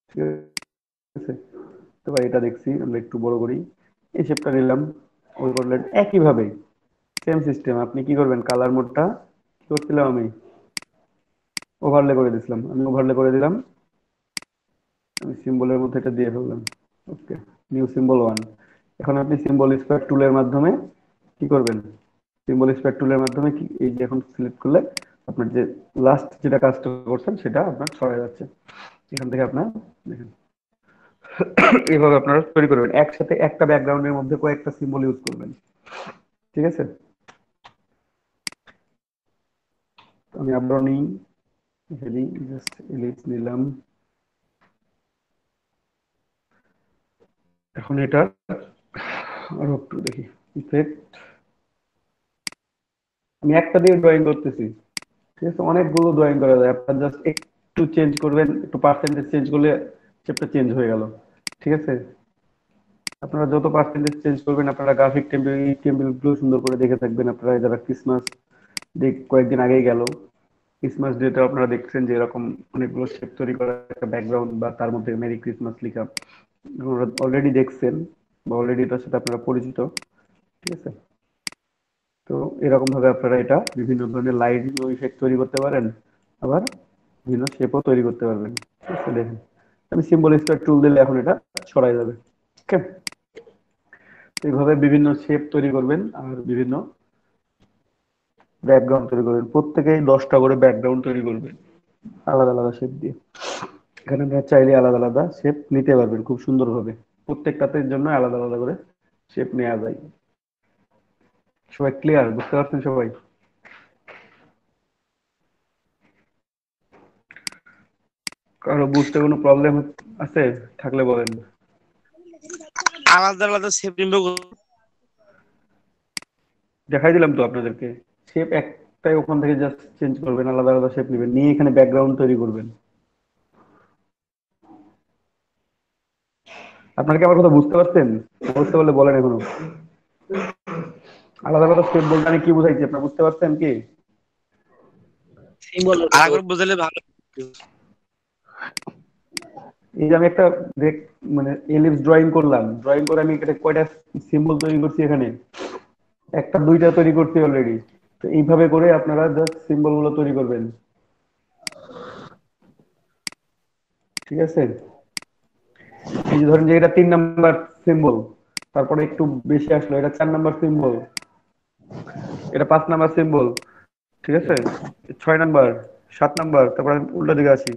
ঠিক আছে। তো ভাই এটা দেখছি, আমরা একটু বড় করি, এই শেপটা নিলাম, ওই করলেন একইভাবে সেম সিস্টেম। আপনি কি করবেন, কালার মোডটা কি করছিলাম আমি ওভারলে করে দিছিলাম, আমি ওভারলে করে দিলাম, আমি সিম্বলের মধ্যে এটা দিয়ে ফেললাম। ওকে, নিউ সিম্বল 1। এখন আপনি সিম্বল স্কয়ার টুলের মাধ্যমে কি করবেন, সিম্বল স্কয়ার টুলের মাধ্যমে কি এই যে এখন সিলেক্ট করলে আপনার যে লাস্ট যেটা কাজটা করছেন সেটা আপনার ছড়ায় যাচ্ছে। এখান থেকে আপনার দেখেন এইভাবে আপনারা তৈরি করবেন, একসাথে একটা ব্যাকগ্রাউন্ডের মধ্যে কয়েকটা সিম্বল ইউজ করবেন, ঠিক আছে। আমি আবারও নিই, জাস্ট এলিপস নিলাম। এখন এটা আরো একটু দেখি ইফেক্ট, আমি একটা দিয়ে ড্রয়িং করতেছি, ঠিক আছে। অনেকগুলো ড্রয়িং করা যায়, আপনার জাস্ট একটু চেঞ্জ করবেন, একটু পার্সেন্টেজ চেঞ্জ করলে শেপটা চেঞ্জ হয়ে গেল, ঠিক আছে। আপনারা যত পার্সেন্টেজ চেঞ্জ করবেন আপনারা গ্রাফিক টেম্পল গুলো সুন্দর করে দেখে থাকবেন। আপনারা যারা ক্রিসমাস দেখ কয়েকদিন আগেই গেল, ক্রিসমাস ডেতে আপনারা দেখছেন যে এরকম অনেকগুলো শেপ তৈরি করা একটা ব্যাকগ্রাউন্ড, বা তার মধ্যে মেরি ক্রিসমাস লেখা অলরেডি দেখছেন, বা অলরেডি এটার সাথে আপনারা পরিচিত, ঠিক আছে। তো এরকম ভাবে আপনারা এটা বিভিন্ন ধরনের লাইট ইফেক্ট তৈরি করতে পারেন, আবার বিভিন্ন শেপও তৈরি করতে পারবেন, ঠিক আছে। দেখেন আমি সিম্বল স্কয়ার টুল দিলে এখন এটা ছড়াই যাবে, ওকে। এইভাবে বিভিন্ন শেপ তৈরি করবেন আর বিভিন্ন ব্যাকগ্রাউন্ড তৈরি করবেন, প্রত্যেকেই 10টা করে ব্যাকগ্রাউন্ড তৈরি করবেন আলাদা আলাদা শেপ দিয়ে। এখানে আপনারা চাইলে আলাদা আলাদা শেপ নিতে পারবেন খুব সুন্দরভাবে, প্রত্যেকটাতে জন্য আলাদা আলাদা করে শেপ নেওয়া যায়। সবাই ক্লিয়ার, বুঝতে পারছেন সবাই? কারো বুঝতে কোনো প্রবলেম আছে থাকলে বলেন। আলাদা আলাদা শেপ নিব। দেখাই দিলাম তো আপনাদেরকে, শেপ একটাই ওখান থেকে জাস্ট চেঞ্জ করবেন, আলাদা আলাদা শেপ নেবেন, নিয়ে এখানে ব্যাকগ্রাউন্ড তৈরি করবেন। আপনারা কি আমার কথা বুঝতে পারছেন? বুঝতে পারলে বলেন এখনো। আলাদা আলাদা শেপ বলতে আমি কি বুঝাইছি, আপনারা বুঝতে পারছেন কি? সিম্বল আরেকবার বোঝালে ভালো। এই যে আমি একটা মানে এলিপস ড্রয়িং করলাম, ড্রয়িং করে আমি এটা কয়টা সিম্বল তৈরি করছি, এখানে একটা দুইটা তৈরি করছি অলরেডি। তো এইভাবে করে আপনারা জাস্ট সিম্বল গুলো তৈরি করবেন, ঠিক আছে? এই যে ধরেন যে এটা 3 নাম্বার সিম্বল, তারপরে একটু বেশি আসলো, এটা 4 নাম্বার সিম্বল, এটা 5 নাম্বার সিম্বল, ঠিক আছে? 6 নাম্বার, 7 নাম্বার, তারপর আমি উল্টো দিকে আসি।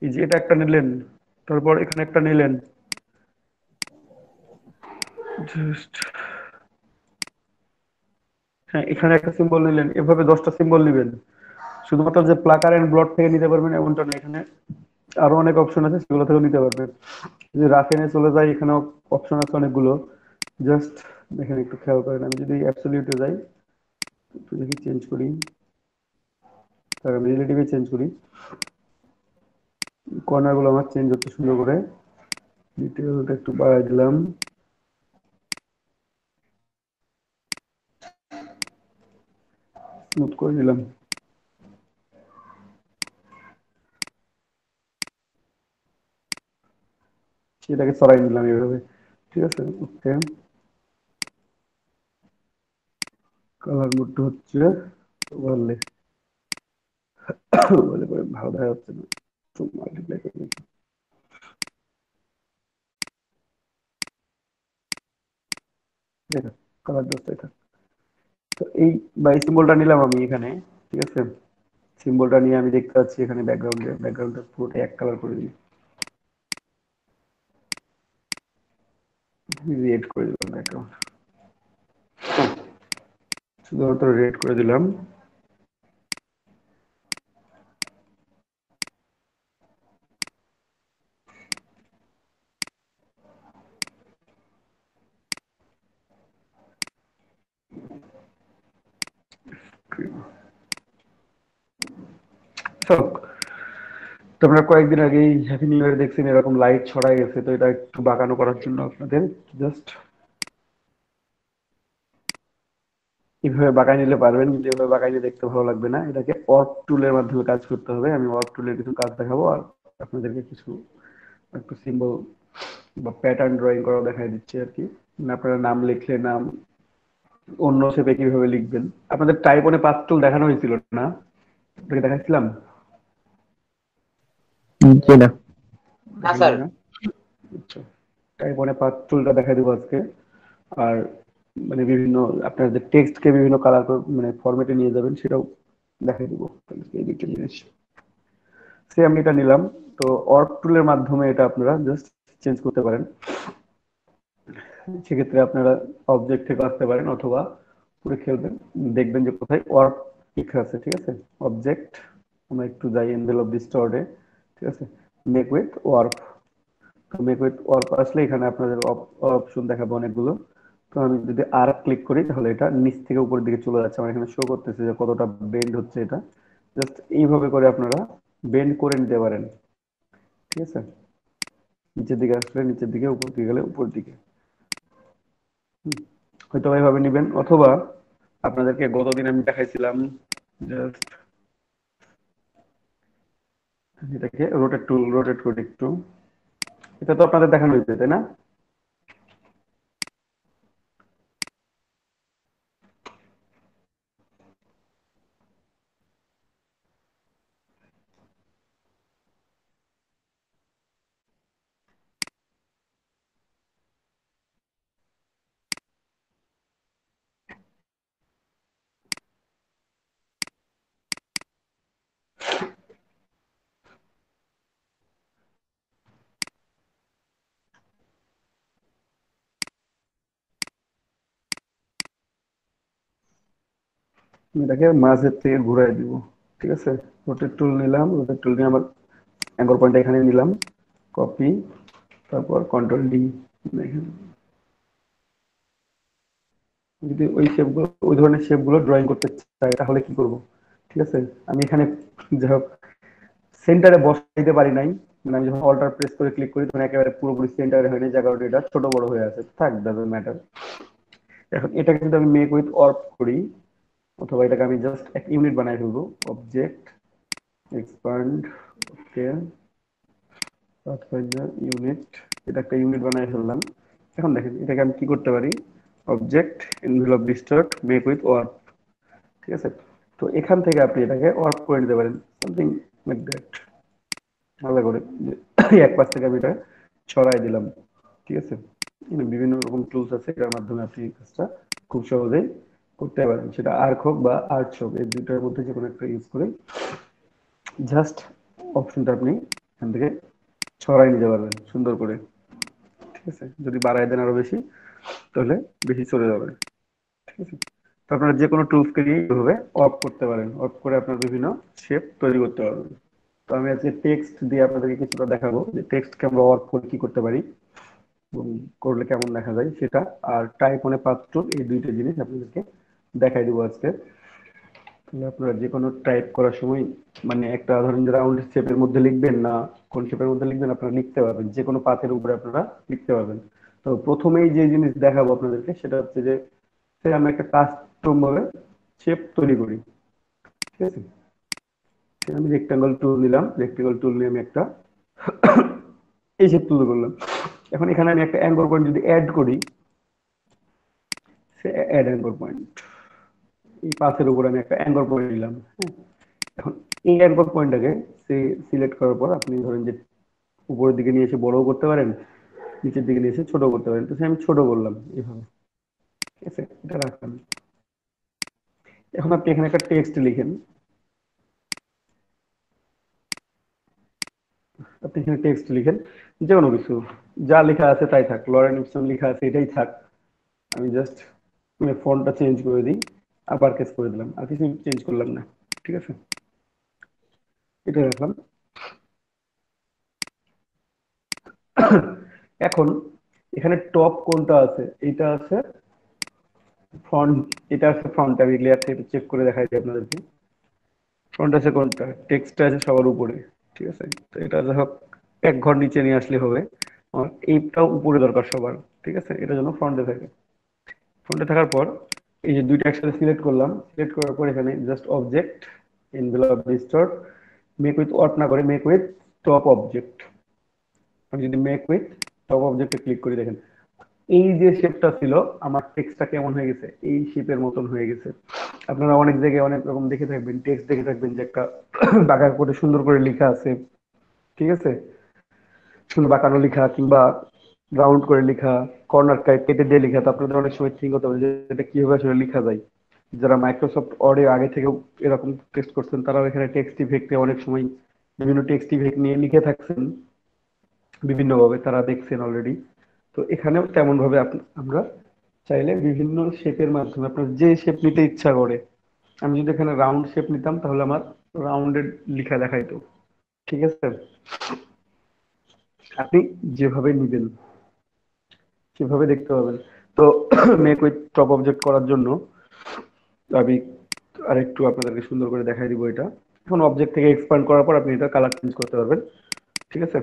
এই যে এটা একটা নিলেন, তারপর এখানে একটা নিলেন, জাস্ট হ্যাঁ এখানে একটা সিম্বল নিলেন, এভাবে 10টা সিম্বল নিবেন। শুধুমাত্র যে প্লাকার এন্ড ব্লট থেকে নিতে পারবেন এমনটা না, এখানে আরো অনেক অপশন আছে, সেগুলো থেকেও নিতে পারবেন। যদি রাফেনে চলে যাই, এখানেও অপশন আছে অনেকগুলো। জাস্ট দেখেন, একটু খেয়াল করেন, আমি যদি অ্যাবসলিউটে যাই, একটু দেখি চেঞ্জ করি, তার আমি রিলেটিভে চেঞ্জ করি, কর্নার গুলো আমার চেঞ্জ হচ্ছে সুন্দর করে। ডিটেলটা একটু বাড়াই দিলাম, স্মুথ করে দিলাম, সেটাকে সরাই নিলাম এইভাবে। ঠিক আছে, ওকে। কালার মোডটা হচ্ছে ওভারলে, বলে করে ভালো দেখা যাচ্ছে না, তো মাল্টিপ্লাই করে দিই। দেখো কালার দোষটা এটা। তো এই বাই সিম্বলটা নিলাম আমি এখানে, ঠিক আছে? সিম্বলটা নিয়ে আমি দেখতে পাচ্ছি এখানে ব্যাকগ্রাউন্ডটা পুরোটা এক কালার করে দিই, রেড করে দিলাম ব্যাকগ্রাউন্ড, শুধুমাত্র রেড করে দিলাম। So, তো আপনারা কয়েকদিন আগেই হ্যাপি নিউ ইয়ার দেখছেন, এরকম লাইট ছড়াই গেছে, তো এটা একটু বাঁকানো করার জন্য আপনাদের জাস্ট এইভাবে বাঁকাই নিলে পারবেন, কিন্তু এভাবে বাঁকাই নিলে দেখতে ভালো লাগবে না। এটাকে অর্ক টুলের মাধ্যমে কাজ করতে হবে। আমি অর্ক টুলের কিছু কাজ দেখাবো, আর আপনাদেরকে কিছু একটু সিম্বল বা প্যাটার্ন ড্রয়িং করাও দেখাই দিচ্ছি আর কি। মানে আপনারা নাম লিখলে নাম অন্য শেপে কিভাবে লিখবেন। আপনাদের টাইপনে পাঁচ টুল দেখানো হয়েছিল না? আপনাকে দেখাচ্ছিলাম? জি না। না দেখেন স্যার। নাই না? আচ্ছা, টাইপনে পাঁচ টুলটা দেখাই দেবো আজকে। আর মানে বিভিন্ন আপনার যে টেক্সটকে বিভিন্ন কালার মানে ফরম্যাটে নিয়ে যাবেন, সেটাও দেখাই দিব। তাহলে এই দুইটা জিনিস সেম এটা নিলাম। তো অর্ক টুলের মাধ্যমে এটা আপনারা জাস্ট চেঞ্জ করতে পারেন। সেক্ষেত্রে আপনারা অবজেক্ট থেকে আসতে পারেন, অথবা পুরো খেলবেন, দেখবেন যে কোথায় ওয়ার্প লেখা আছে। ঠিক আছে, অবজেক্ট, আমরা একটু যাই এনভেলপ ডিস্টর্টে, ঠিক আছে, মেক উইথ ওয়ার্প। তো মেক উইথ ওয়ার্প আসলে এখানে আপনাদের অপশন দেখাবে অনেকগুলো। তো আমি যদি আর ক্লিক করি, তাহলে এটা নিচ থেকে উপরের দিকে চলে যাচ্ছে, আমার এখানে শো করতেছে যে কতটা বেন্ড হচ্ছে। এটা জাস্ট এইভাবে করে আপনারা বেন্ড করে নিতে পারেন। ঠিক আছে, নিচের দিকে আসলে নিচের দিকে, উপর দিকে গেলে উপর দিকে, হয়তো এইভাবে নিবেন। অথবা আপনাদেরকে গতদিন আমি দেখাইছিলাম, জাস্ট এটাকে রোটেট টুল, রোটেট করে একটু, এটা তো আপনাদের দেখানো হয়েছে তাই না? আমি এটাকে মাঝের থেকে ঘুরাই দিব। ঠিক আছে, রোটেট টুল নিলাম, রোটেট টুল নিয়ে আমার অ্যাঙ্গর পয়েন্ট এখানে নিলাম, কপি, তারপর কন্ট্রোল ডি। দেখেন, যদি ওই শেপগুলো, ওই ধরনের শেপগুলো ড্রয়িং করতে চাই, তাহলে কি করব? ঠিক আছে, আমি এখানে যাই হোক সেন্টারে বসাইতে পারি নাই, মানে আমি যখন অল্টার প্রেস করে ক্লিক করি, তখন একেবারে পুরোপুরি সেন্টারে হয়নি, যার কারণে এটা ছোট বড় হয়ে আছে। থাক, ডাজন্ট ম্যাটার। এখন এটাকে যদি আমি মেক উইথ অর্প করি, অথবা এটাকে আমি জাস্ট এক ইউনিট বানাই ফেলবো, অবজেক্ট এক্সপ্যান্ড, ওকে, পাথফাইন্ডার ইউনিট, এটা একটা ইউনিট বানাই ফেললাম। এখন দেখেন এটাকে আমি কি করতে পারি, object envelope distort make with warp. ঠিক আছে, তো এখান থেকে আপনি এটাকে ওয়ার্প করে নিতে পারেন, সামথিং লাইক দ্যাট। ভালো করে এক পাশ থেকে আমি এটা ছড়াই দিলাম। ঠিক আছে, বিভিন্ন রকম টুলস আছে, এটার মাধ্যমে আপনি এই কাজটা খুব সহজেই করতে পারেন। সেটা আর্ক হোক বা আর্চ হোক, এই দুইটার মধ্যে যে কোনো একটা ইউজ করে জাস্ট অপশনটা আপনি এখান থেকে ছড়াই নিতে পারবেন সুন্দর করে। ঠিক আছে, যদি বাড়ায় দেন আরো বেশি তাহলে বেশি চলে যাবে। ঠিক আছে, তো আপনারা যে কোনো টুলসকে দিয়ে এইভাবে অফ করতে পারেন, অফ করে আপনার বিভিন্ন শেপ তৈরি করতে পারবেন। তো আমি আজকে টেক্সট দিয়ে আপনাদেরকে কিছুটা দেখাবো যে টেক্সটকে আমরা অফ করে কি করতে পারি এবং করলে কেমন দেখা যায় সেটা। আর type on a path tool, এই দুইটা জিনিস আপনাদেরকে দেখাই দিব আজকে। তাহলে আপনারা যে কোনো টাইপ করার সময় মানে একটা ধরেন রাউন্ড শেপের মধ্যে লিখবেন না কোন শেপের মধ্যে লিখবেন, আপনারা লিখতে পারবেন যে কোনো পাথের উপরে আপনারা লিখতে পারবেন। তো প্রথমেই যে জিনিস দেখাবো আপনাদেরকে সেটা হচ্ছে যে আমি একটা কাস্টম ভাবে শেপ তৈরি করি। ঠিক আছে, আমি রেক্টাঙ্গল টুল নিলাম, রেক্টাঙ্গল টুল নিয়ে আমি একটা এই শেপ তৈরি করলাম। এখন এখানে আমি একটা অ্যাঙ্গর পয়েন্ট যদি অ্যাড করি, সে অ্যাড অ্যাঙ্গর পয়েন্ট, এই পাথের উপর আমি একটা অ্যাঙ্গর পয়েন্ট নিলাম। হ্যাঁ, এখন এই অ্যাঙ্গর পয়েন্টটাকে সিলেক্ট করার পর আপনি ধরেন যে উপরের দিকে নিয়ে এসে বড়ও করতে পারেন, নিচের দিকে নিয়ে এসে ছোট করতে পারেন। তো সে আমি ছোট করলাম এইভাবে। ঠিক আছে, এটা রাখলাম। এখন আপনি এখানে একটা টেক্সট লিখেন, আপনি এখানে টেক্সট লিখেন যে কোনো কিছু, যা লেখা আছে তাই থাক, লরেন ইপসন লেখা আছে এটাই থাক। আমি জাস্ট ফন্টটা চেঞ্জ করে দিই, আপার কেস করে দিলাম, আর কিছু চেঞ্জ করলাম না। ঠিক আছে, এটা রাখলাম। এখন এখানে টপ কোনটা আছে, এটা আছে ফ্রন্ট, এটা আছে ফ্রন্ট। আমি লেয়ার থেকে চেক করে দেখাই দিই আপনাদেরকে। ফ্রন্ট আছে কোনটা, টেক্সটটা আছে সবার উপরে। ঠিক আছে, তো এটা যা হোক এক ঘর নিচে নিয়ে আসলে হবে, আমার এইটাও উপরে দরকার সবার। ঠিক আছে, এটা যেন ফ্রন্টে থাকে। ফ্রন্টে থাকার পর এই যে দুইটা একসাথে সিলেক্ট করলাম, সিলেক্ট করার পর এখানে just object envelope distort, make with অট না করে মেক উইথ টপ অবজেক্ট। আমি যদি মেক উইথ টপ অবজেক্টে ক্লিক করি, দেখেন এই যে শেপটা ছিল আমার টেক্সটটা কেমন হয়ে গেছে, এই শেপের মতন হয়ে গেছে। আপনারা অনেক জায়গায় অনেক রকম দেখে থাকবেন, টেক্সট দেখে থাকবেন যে একটা বাঁকা করে সুন্দর করে লেখা আছে। ঠিক আছে, সুন্দর বাঁকানো লেখা কিংবা রাউন্ড করে লেখা, কর্নার কেটে দিয়ে লেখা। তো আপনাদের অনেক সময় থিঙ্ক হতে পারে যে এটা কিভাবে আসলে লেখা যায়। যারা মাইক্রোসফট ওয়ার্ডে আগে থেকে এরকম টেক্সট করছেন তারাও এখানে টেক্সট ইফেক্টে অনেক সময় বিভিন্ন টেক্সট ইফেক্ট নিয়ে লিখে থাকছেন বিভিন্নভাবে, তারা দেখছেন অলরেডি। তো এখানেও তেমন ভাবে আমরা চাইলে বিভিন্ন শেপের মাধ্যমে আপনার যে শেপ নিতে ইচ্ছা করে, আমি যদি এখানে রাউন্ড শেপ নিতাম তাহলে আমার রাউন্ডেড লেখা দেখাইতো। ঠিক আছে, আপনি যেভাবে নিবেন সেভাবে দেখতে পাবেন। তো মেক উইথ টপ অবজেক্ট করার জন্য আমি আরেকটু আপনাদেরকে সুন্দর করে দেখাই দিব এটা। এখন অবজেক্ট থেকে এক্সপ্যান্ড করার পর আপনি এটা কালার চেঞ্জ করতে পারবেন। ঠিক আছে,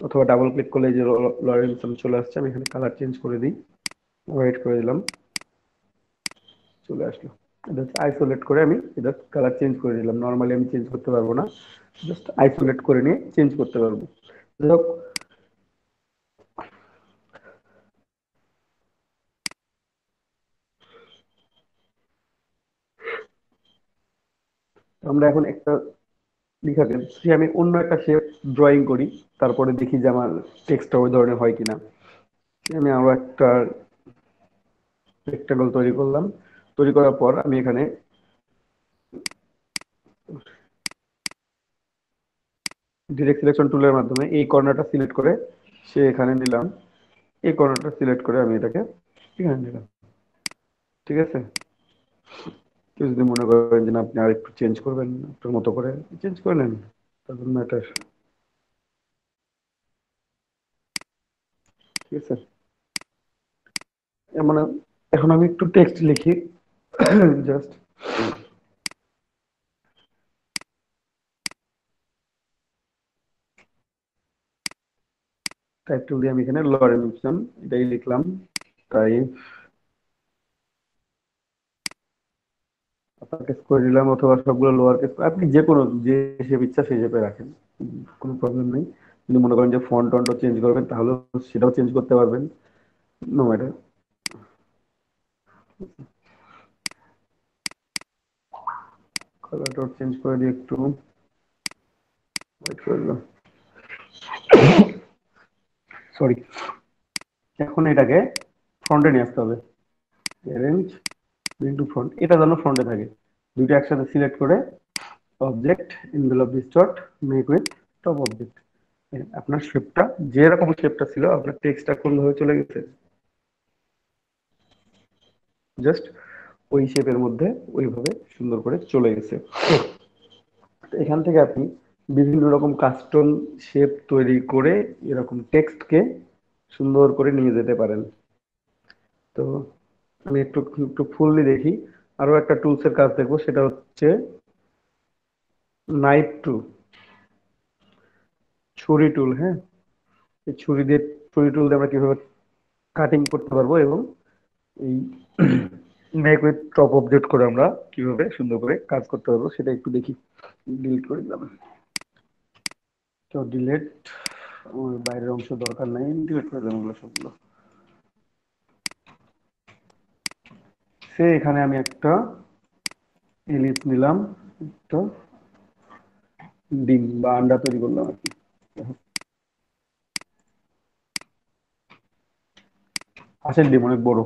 অথবা ডাবল ক্লিক করলে যে লরেন্স চলে আসছে, আমি এখানে কালার চেঞ্জ করে দিই, হোয়াইট করে দিলাম, চলে আসলো। এটা আইসোলেট করে আমি এটা কালার চেঞ্জ করে দিলাম। নর্মালি আমি চেঞ্জ করতে পারবো না, জাস্ট আইসোলেট করে নিয়ে চেঞ্জ করতে পারবো। যাই হোক, আমরা এখন একটা লিখাকে সে আমি অন্য একটা শেপ ড্রয়িং করি, তারপরে দেখি যে আমার টেক্সটটা ওই ধরনের হয় কিনা। আমি আরো একটা রেক্টাঙ্গল তৈরি করলাম, তৈরি করার পর আমি এখানে ডিরেক্ট সিলেকশন টুলের মাধ্যমে এই কর্নারটা সিলেক্ট করে সে এখানে নিলাম, এই কর্নারটা সিলেক্ট করে আমি এটাকে এখানে নিলাম। ঠিক আছে, কেউ যদি মনে করেন যে না আপনি আর একটু চেঞ্জ করবেন আপনার মতো করে, চেঞ্জ করে নেন, ডাজন্ট ম্যাটার। ঠিক আছে, মানে এখন আমি একটু টেক্সট লিখি, জাস্ট টাইপ টুল দিয়ে আমি এখানে লরেন ইপসন এটাই লিখলাম, টাইপ আপার কেস করে দিলাম অথবা সবগুলো লোয়ার কেস, আপনি যে কোনো যে হিসেবে ইচ্ছা সেই হিসেবে রাখেন, কোনো প্রবলেম নেই। যদি মনে করেন যে ফন্ট টন্ট চেঞ্জ করবেন তাহলে সেটাও চেঞ্জ করতে পারবেন, নো ম্যাটার। কালারটা চেঞ্জ করে দিয়ে একটু হোয়াইট করে দিলাম। সরি, এখন এটাকে ফ্রন্টে নিয়ে আসতে হবে। অ্যারেঞ্জ টু ফ্রন্ট, এটা যেন ফ্রন্টে থাকে। দুইটা একসাথে সিলেক্ট করে object envelope distort make with top object. আপনার শেপটা যেরকম শেপটা ছিল, আপনার টেক্সটটা কোনভাবে চলে গেছে, জাস্ট ওই শেপের মধ্যে ওইভাবে সুন্দর করে চলে গেছে। এখান থেকে আপনি বিভিন্ন রকম কাস্টম শেপ তৈরি করে এরকম টেক্সটকে সুন্দর করে নিয়ে যেতে পারেন। তো আমি একটু একটু ফুললি দেখি। আরো একটা টুলসের কাজ দেখবো, সেটা হচ্ছে নাইফ টুল, ছুরি টুল। হ্যাঁ, এই ছুরি টুল দিয়ে আমরা কিভাবে কাটিং করতে পারবো এবং এই মেক উইথ টপ অবজেক্ট করে আমরা কিভাবে সুন্দর করে কাজ করতে পারবো সেটা একটু দেখি। ডিলিট করে দিলাম। তো ডিলিট, বাইরের অংশ দরকার নাই, ডিলিট করে দিলাম ওগুলো সবগুলো। সে এখানে আমি একটা এলিপ নিলাম, একটা ডিম বা আন্ডা তৈরি করলাম আর কি। হাঁসের ডিম অনেক বড়।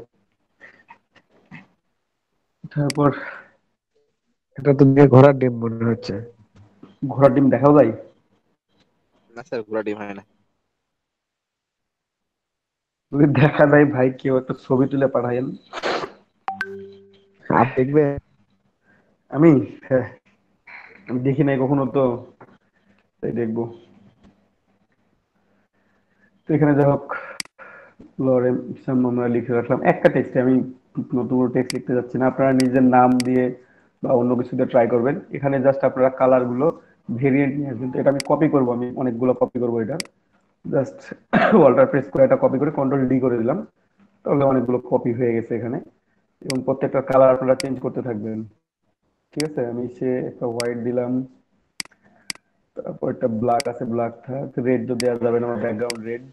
তারপর এটা তো দিয়ে ঘোড়ার ডিম মনে হচ্ছে। ঘোড়ার ডিম দেখাও যায়? না স্যার, ঘোড়া ডিম হয় না। যদি দেখা যায় ভাই, কেউ একটা ছবি তুলে পাঠাইন। আপ দেখবে? আমি, হ্যাঁ, আমি দেখি নাই কখনো, তো তাই দেখবো। তো এখানে যাই হোক, লরেন আমরা লিখে রাখলাম একটা টেক্সটে। আমি নতুন টেক্সট লিখতে যাচ্ছি না, আপনারা নিজের নাম দিয়ে বা অন্য কিছু দিয়ে ট্রাই করবেন। এখানে জাস্ট আপনারা কালার গুলো ভেরিয়েন্ট নিয়ে আসবেন। তো এটা আমি কপি করবো, আমি অনেকগুলো কপি করবো। এটা জাস্ট অল্টার প্রেস করে এটা কপি করে কন্ট্রোল ডি করে দিলাম, তাহলে অনেকগুলো কপি হয়ে গেছে এখানে। এবং প্রত্যেকটা কালার আপনারা চেঞ্জ করতে থাকবেন। ঠিক আছে, আমি সে একটা হোয়াইট দিলাম, তারপর একটা ব্ল্যাক আছে, ব্ল্যাক থাক, রেড তো দেওয়া যাবে না, আমার ব্যাকগ্রাউন্ড রেড।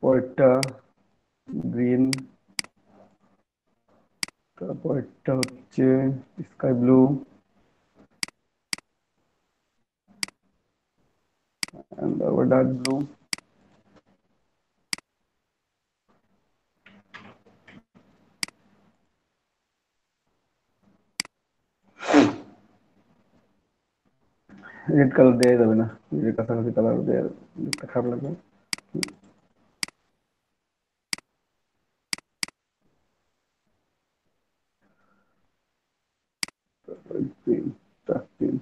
পরেরটা গ্রিন, তারপরেরটা হচ্ছে স্কাই ব্লু, তারপর ডার্ক ব্লু। রেড কালার দেওয়া যাবে না, এর কাছাকাছি কালার দেওয়া দেখতে খারাপ লাগবে। Green, dark green.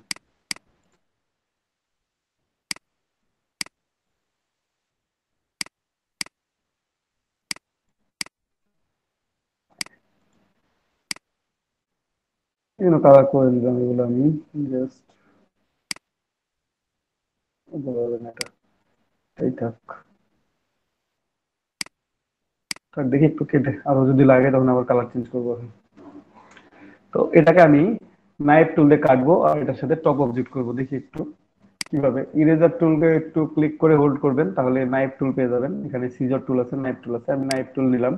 এগুলো কালার করে দিলাম, এগুলো আমি জাস্ট বলবে না, এটা এই থাক। তার দেখি একটু কেটে, আরো যদি লাগে তখন আবার কালার চেঞ্জ করবো। তো এটাকে আমি নাইফ টুল দিয়ে কাটবো আর এটার সাথে টপ অবজেক্ট করবো। দেখি একটু কিভাবে। ইরেজার টুলকে একটু ক্লিক করে হোল্ড করবেন, তাহলে নাইফ টুল পেয়ে যাবেন। এখানে সিজার টুল আছে, নাইফ টুল আছে, আমি নাইফ টুল নিলাম।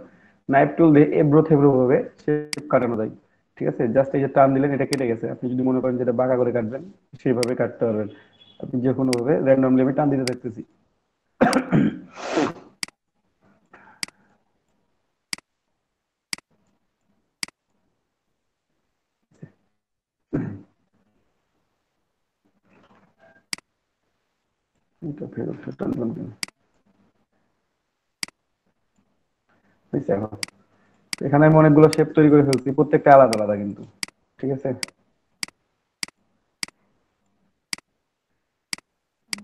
নাইফ টুল দিয়ে এবড়ো থেবড়ো ভাবে শেপ কাটানো যায়। ঠিক আছে, জাস্ট এই যে টান দিলেন এটা কেটে গেছে। আপনি যদি মনে করেন যেটা বাঁকা করে কাটবেন, সেইভাবে কাটতে পারবেন। আপনি যে কোনো ভাবে র্যান্ডমলি আমি টান দিতে থাকতেছি। এটা ফেরত টানলাম কেন? হয়েছে এখন। এখানে আমি অনেকগুলো শেপ তৈরি করে ফেলছি, প্রত্যেকটা আলাদা আলাদা কিন্তু। ঠিক আছে,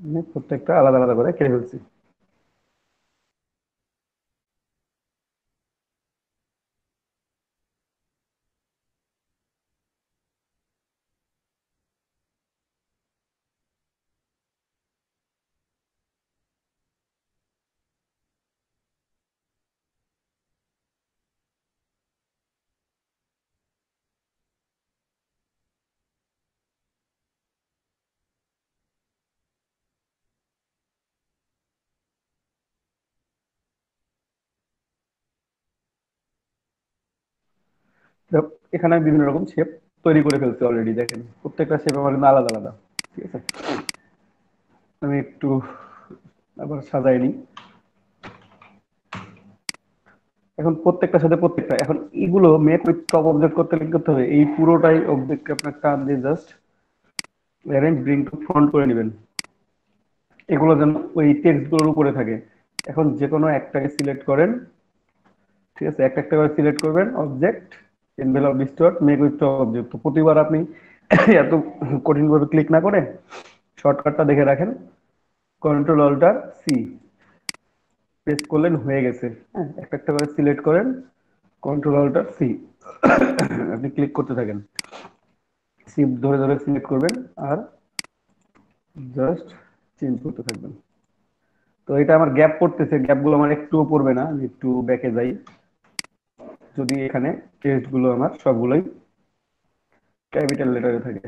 আমি প্রত্যেকটা আলাদা আলাদা করে কেটে ফেলছি। তো এখানে আমি বিভিন্ন রকম শেপ তৈরি করে ফেলছি অলরেডি। দেখেন প্রত্যেকটা শেপ আমার কিন্তু আলাদা আলাদা। ঠিক আছে, আমি একটু আবার সাজাই নিই। এখন প্রত্যেকটার সাথে প্রত্যেকটা, এখন এইগুলো মেক উইথ টপ অবজেক্ট করতে কি করতে হবে, এই পুরোটাই অবজেক্টকে আপনার টান দিয়ে just arrange bring to front করে নেবেন, এগুলো যেন ওই টেক্সট গুলোর উপরে থাকে। এখন যে কোনো একটাকে সিলেক্ট করেন, ঠিক আছে, একটা একটা করে সিলেক্ট করবেন, object envelope distort make with top object. তো প্রতিবার আপনি এত কঠিনভাবে ক্লিক না করে শর্টকাটটা দেখে রাখেন, কন্ট্রোল অল্টার সি প্রেস করলেন, হয়ে গেছে। হ্যাঁ, একটা একটা করে সিলেক্ট করেন, কন্ট্রোল অল্টার সি আপনি ক্লিক করতে থাকেন, শিফট ধরে ধরে সিলেক্ট করবেন আর জাস্ট চেঞ্জ করতে থাকবেন। তো এটা আমার গ্যাপ পড়তেছে, গ্যাপগুলো আমার একটুও পড়বে না, আমি একটু ব্যাকে যাই। যদি এখানে টেক্সট গুলো আমার সবগুলোই ক্যাপিটাল লেটারে থাকে,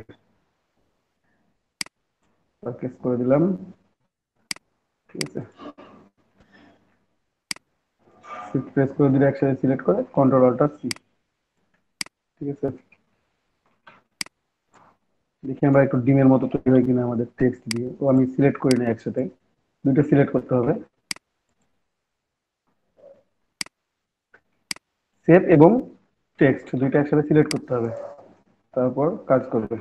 প্রেস করে দিলাম, ঠিক আছে, শিফট প্রেস করে দিলে একসাথে সিলেক্ট করে কন্ট্রোল অল্টার সি, ঠিক আছে। দেখি আমরা একটু ডিমের মতো তৈরি হয় কিনা আমাদের টেক্সট দিয়ে। তো আমি সিলেক্ট করি না একসাথে, দুটো সিলেক্ট করতে হবে, সেভ এবং টেক্সট দুইটা একসাথে সিলেক্ট করতে হবে, তারপর কাজ করবে।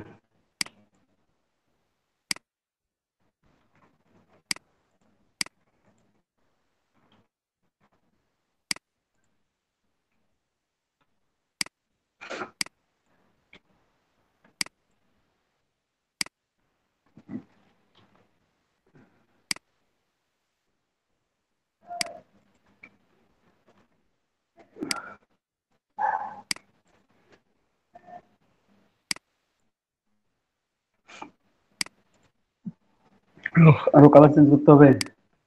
আরো কালার চেঞ্জ করতে হবে,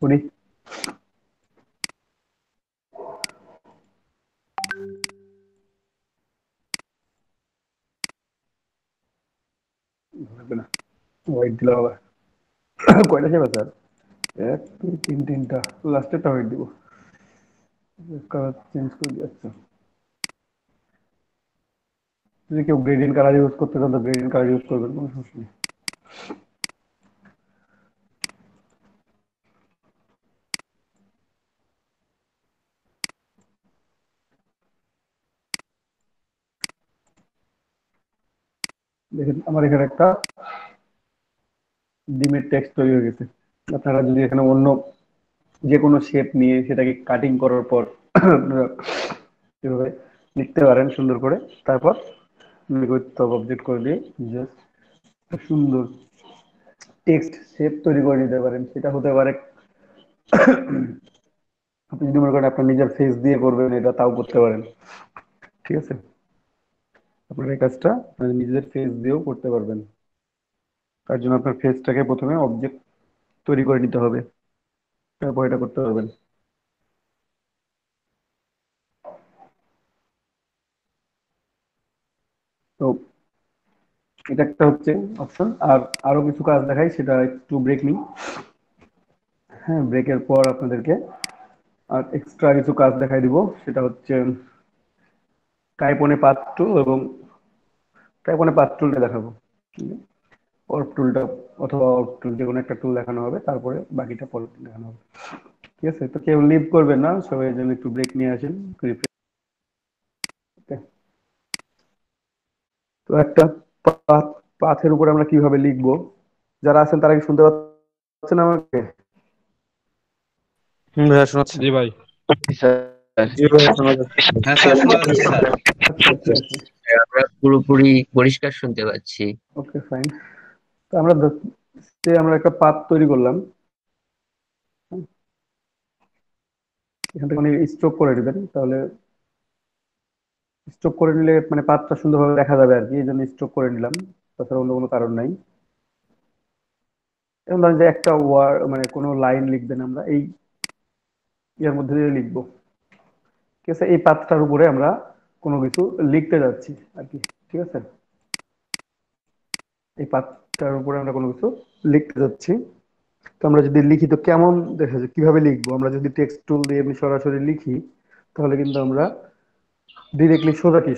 করি। লাগবে না, হোয়াইট দিলে হবে। কয়টা শেপ আছে আর? এক দুই তিন, তিনটা, লাস্টেরটা হোয়াইট দিব, কালার চেঞ্জ করে দিয়ে। আচ্ছা, যদি কেউ গ্রেডিয়েন্ট কালার ইউজ করতে চান তো গ্রেডিয়েন্ট কালার ইউজ করবেন, কোনো সমস্যা নেই। দেখেন আমার এখানে একটা ডিমের টেক্সট তৈরি হয়ে গেছে। আপনারা যদি এখানে অন্য যে কোনো শেপ নিয়ে সেটাকে কাটিং করার পর আপনারা এভাবে লিখতে পারেন সুন্দর করে, তারপর অবজেক্ট করে দিয়ে জাস্ট সুন্দর টেক্সট শেপ তৈরি করে নিতে পারেন। সেটা হতে পারে আপনি যদি মনে করেন আপনার নিজের ফেস দিয়ে করবেন এটা, তাও করতে পারেন, ঠিক আছে। আপনার এই কাজটা নিজের ফেস দিয়েও করতে পারবেন। তার জন্য আপনার ফেসটাকে প্রথমে অবজেক্ট তৈরি করে নিতে হবে, তারপর এটা করতে পারবেন। তো এটা একটা হচ্ছে অপশন। আর আরো কিছু কাজ দেখাই, সেটা একটু ব্রেক নিই। হ্যাঁ, ব্রেকের পর আপনাদেরকে আর এক্সট্রা কিছু কাজ দেখাই দিব, সেটা হচ্ছে টাইপনে পাথ টুল এবং টাইপনে পাথ টুলটা দেখাবো, অর্ক টুলটা অথবা অর্ক টুল যে কোনো একটা টুল দেখানো হবে, তারপরে বাকিটা পরে দেখানো হবে, ঠিক আছে। তো কেউ লিভ করবেন না, সবাই যেন একটু ব্রেক নিয়ে আসেন। Okay? তো একটা পাথের উপরে আমরা কিভাবে লিখবো, যারা আছেন তারা কি শুনতে পাচ্ছেন আমাকে? ভাইয়া শোনাচ্ছি। জি ভাই। জি ভাইয়া শোনা যাচ্ছে। হ্যাঁ স্যার, শোনা যাচ্ছে স্যার। আচ্ছা আচ্ছা আচ্ছা, আমরা পুরোপুরি পরিষ্কার শুনতে পাচ্ছি। Okay fine. তো আমরা আমরা একটা পাথ তৈরি করলাম, এখান থেকে স্ট্রোক করে দিবেন, তাহলে স্ট্রোক করে নিলে মানে পাথটা সুন্দরভাবে দেখা যাবে আর কি, এই জন্য স্ট্রোক করে নিলাম, তাছাড়া অন্য কোনো কারণ নাই। এবং ধরেন যে একটা ওয়ার্ড মানে কোনো লাইন লিখবেন, আমরা এই ইয়ার মধ্যে দিয়ে লিখবো, ঠিক আছে। এই পাথটার উপরে আমরা কোনো কিছু লিখতে যাচ্ছি আর কি, ঠিক আছে। এই পাথটার উপরে আমরা কোনো কিছু লিখতে যাচ্ছি। তো আমরা যদি লিখি তো কেমন দেখা যায়, কিভাবে লিখবো? আমরা যদি টেক্সট টুল দিয়ে এমনি সরাসরি লিখি, তাহলে কিন্তু আমরা ডিরেক্টলি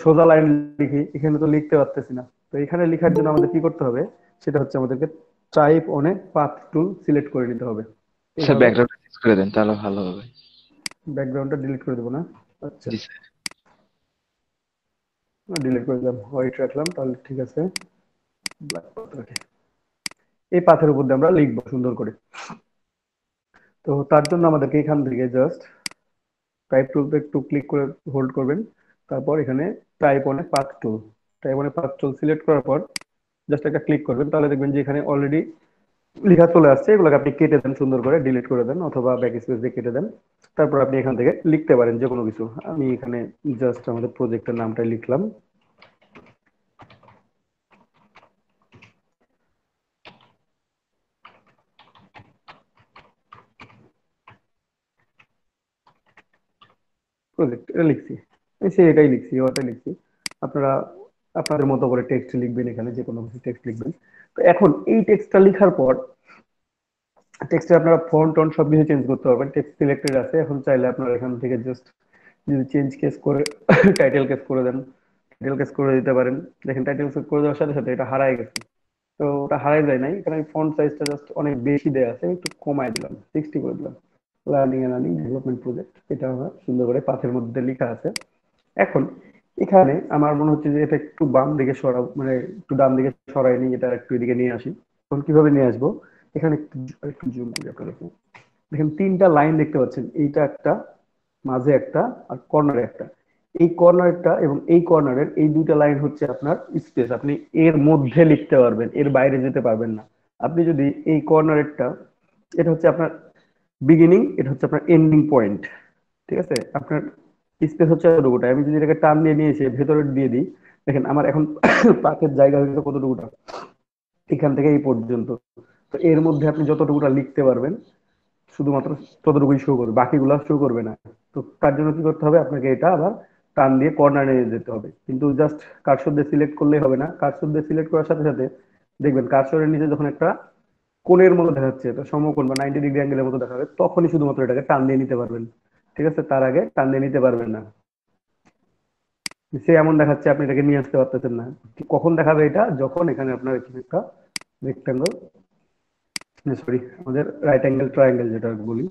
সোজা লাইন লিখি, এখানে তো লিখতে পারতেছি না। তো এখানে লেখার জন্য আমাদের কি করতে হবে, সেটা হচ্ছে আমাদেরকে টাইপ অনে পাথ টুল সিলেক্ট করে নিতে হবে। স্যার এইভাবে ব্যাকগ্রাউন্ড চেঞ্জ করে দেন তাহলে ভালো হবে। ব্যাকগ্রাউন্ডটা ডিলিট করে দেবো না? আচ্ছা, জি স্যার। ডিলিট করে দিলাম, হোয়াইট রাখলাম, তাহলে ঠিক আছে। ব্ল্যাক পাথ রাখি। এই পাথের উপর দিয়ে আমরা লিখবো সুন্দর করে। তো তার জন্য আমাদেরকে এখান থেকে জাস্ট টাইপ টুলতে একটু ক্লিক করে হোল্ড করবেন, তারপর এখানে টাইপ অনে পাথ টুল, টাইপ অনে পাথ টুল সিলেক্ট করার পর জাস্ট একটা ক্লিক করবেন, তাহলে দেখবেন যে এখানে অলরেডি লেখা চলে আসছে। এগুলোকে আপনি কেটে দেন, সুন্দর করে ডিলিট করে দেন, অথবা ব্যাক স্পেস দিয়ে কেটে দেন। তারপর আপনি এখান থেকে লিখতে পারেন যে কোনো কিছু। আমি এখানে জাস্ট আমাদের প্রজেক্টের নামটাই লিখলাম। প্রজেক্ট এটা লিখছি, আমি সে এটাই লিখছি, ওটাই লিখছি। আপনারা আপনাদের মতো করে টেক্সট লিখবেন, এখানে যে কোনো কিছু টেক্সট লিখবেন। তো এখন এই টেক্সটটা লেখার পর টেক্সটে আপনারা ফন্ট টন্ট সবকিছু চেঞ্জ করতে পারবেন। টেক্সট সিলেক্টেড আছে, এখন চাইলে আপনারা এখান থেকে জাস্ট যদি চেঞ্জ কেস করে টাইটেল কেস করে দেন, টাইটেল কেস করে দিতে পারেন। দেখেন টাইটেল কেস করে দেওয়ার সাথে সাথে এটা হারায় গেছে। তো ওটা হারাই যায় নাই, কারণ ফন্ট সাইজটা জাস্ট অনেক বেশি দেয়া আছে, একটু কমায় দিলাম, 60 করে দিলাম। Learning and learning development project, এটা আমার সুন্দর করে পাথের মধ্যে লেখা আছে। এখন এখানে আমার মনে হচ্ছে যে এটা একটু বাম দিকে সরাবো, মানে একটু ডান দিকে সরাই নিই, এটা একটু এদিকে নিয়ে আসি। তখন কিভাবে নিয়ে আসবো, এখানে একটু একটু জুম করি আপনাদেরকে। দেখেন তিনটা লাইন দেখতে পাচ্ছেন, এইটা একটা, মাঝে একটা, আর কর্নারে একটা। এই কর্নারটা এবং এই কর্নারের এই দুইটা লাইন হচ্ছে আপনার স্পেস, আপনি এর মধ্যে লিখতে পারবেন, এর বাইরে যেতে পারবেন না। আপনি যদি এই কর্নারেরটা, এটা হচ্ছে আপনার বিগিনিং, এটা হচ্ছে আপনার এন্ডিং পয়েন্ট, ঠিক আছে? আপনার স্পেস হচ্ছে এতটুকুটা, আমি যদি এটাকে টান দিয়ে নিয়ে এসে ভেতরে দিয়ে দিই, দেখেন আমার এখন পাকের জায়গা হচ্ছে কতটুকুটা, এখান থেকে এই পর্যন্ত। তো এর মধ্যে আপনি যতটুকুটা লিখতে পারবেন শুধুমাত্র ততটুকুই শো করবে, বাকিগুলো শো করবে না। তো তার জন্য কি করতে হবে, আপনাকে এটা আবার টান দিয়ে কর্নারে নিয়ে যেতে হবে। কিন্তু জাস্ট কার্সর দিয়ে সিলেক্ট করলেই হবে না, কার্সর দিয়ে সিলেক্ট করার সাথে সাথে দেখবেন কার্সরের নিচে যখন একটা কোণের মতো দেখা যাচ্ছে, এটা সমকোণ বা 90 ডিগ্রি অ্যাঙ্গেলের মতো দেখা যাবে, তখনই শুধুমাত্র এটাকে টান দিয়ে নিতে পারবেন, ঠিক আছে? তার আগে টান দিয়ে নিতে পারবেন না। সে এমন দেখাচ্ছে, আপনি এটাকে নিয়ে আসতে পারতেছেন না। কখন দেখাবে এটা, যখন এখানে আপনার এখানে একটা রেক্টাঙ্গল, সরি আমাদের রাইট অ্যাঙ্গেল ট্রায়াঙ্গেল যেটা বলি,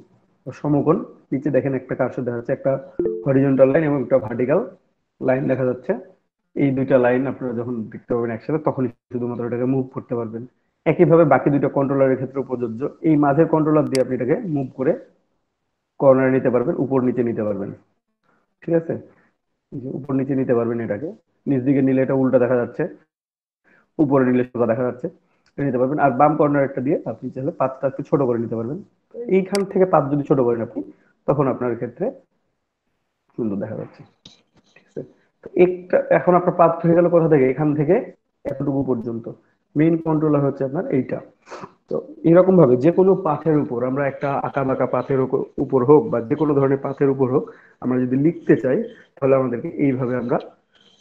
সমকোণ, নিচে দেখেন একটা কার্সর দেখা যাচ্ছে, একটা হরিজন্টাল লাইন এবং একটা ভার্টিক্যাল লাইন দেখা যাচ্ছে। এই দুইটা লাইন আপনারা যখন দেখতে পাবেন একসাথে, তখনই শুধুমাত্র এটাকে মুভ করতে পারবেন। একইভাবে বাকি দুইটা কন্ট্রোলারের ক্ষেত্রে প্রযোজ্য। এই মাঝের কন্ট্রোলার দিয়ে আপনি এটাকে মুভ করে কর্নারে নিতে পারবেন, উপর নিচে নিতে পারবেন, ঠিক আছে? এই যে উপর নিচে নিতে পারবেন, এটাকে নিচ দিকে নিলে এটা উল্টা দেখা যাচ্ছে, উপরে নিলে সোজা দেখা যাচ্ছে, এটা নিতে পারবেন। আর বাম কর্নারটা দিয়ে আপনি চাইলে পাতটা একটু ছোট করে নিতে পারবেন। তো এইখান থেকে পাত যদি ছোট করেন আপনি, তখন আপনার ক্ষেত্রে সুন্দর দেখা যাচ্ছে, ঠিক আছে? তো একটা এখন আপনার পাত হয়ে গেল কোথা থেকে, এখান থেকে এতটুকু পর্যন্ত। মেইন কন্ট্রোলার হচ্ছে আপনার এইটা। তো এরকম ভাবে যে কোনো পাথের উপর আমরা একটা আঁকা বাঁকা পাথের উপর হোক বা যে কোনো ধরনের পাথের উপর হোক, আমরা যদি লিখতে চাই, তাহলে আমাদেরকে এইভাবে আমরা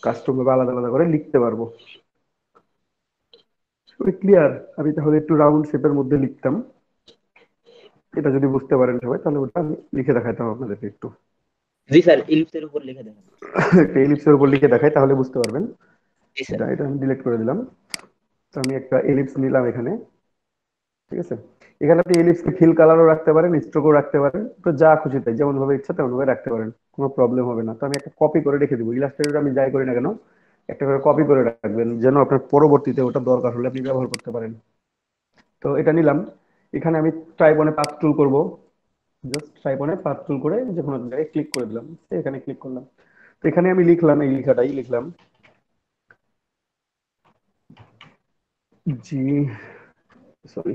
কাস্টম ভাবে আলাদা আলাদা করে লিখতে পারবো। ক্লিয়ার? আমি তাহলে একটু রাউন্ড শেপের মধ্যে লিখতাম, এটা যদি বুঝতে পারেন সবাই, তাহলে ওটা আমি লিখে দেখাইতাম আপনাদেরকে একটু। জি স্যার, ইলিপসের উপর লিখে দেখান। একটা এলিপসের উপর লিখে দেখাই, তাহলে বুঝতে পারবেন। জি স্যার। এটা এটা আমি ডিলিট করে দিলাম। তো আমি একটা এলিপস নিলাম এখানে, ঠিক আছে? এখানে আপনি এলিপসকে ফিল কালারও রাখতে পারেন, স্ট্রোকও রাখতে পারেন, তো যা খুশি তাই যেমন ভাবে ইচ্ছা তেমন ভাবে রাখতে পারেন, কোনো প্রবলেম হবে না। তো আমি একটা কপি করে রেখে দিব, ইলাস্ট্রেটর আমি যাই করি না কেন একটা করে কপি করে রাখবেন, যেন আপনার পরবর্তীতে ওটা দরকার হলে আপনি ব্যবহার করতে পারেন। তো এটা নিলাম, এখানে আমি ট্রাইবনে পাথ টুল করব, জাস্ট ট্রাইবনে পাথ টুল করে যে কোনো জায়গায় ক্লিক করে দিলাম, এখানে ক্লিক করলাম। তো এখানে আমি লিখলাম, এই লেখাটাই লিখলাম, জি সরি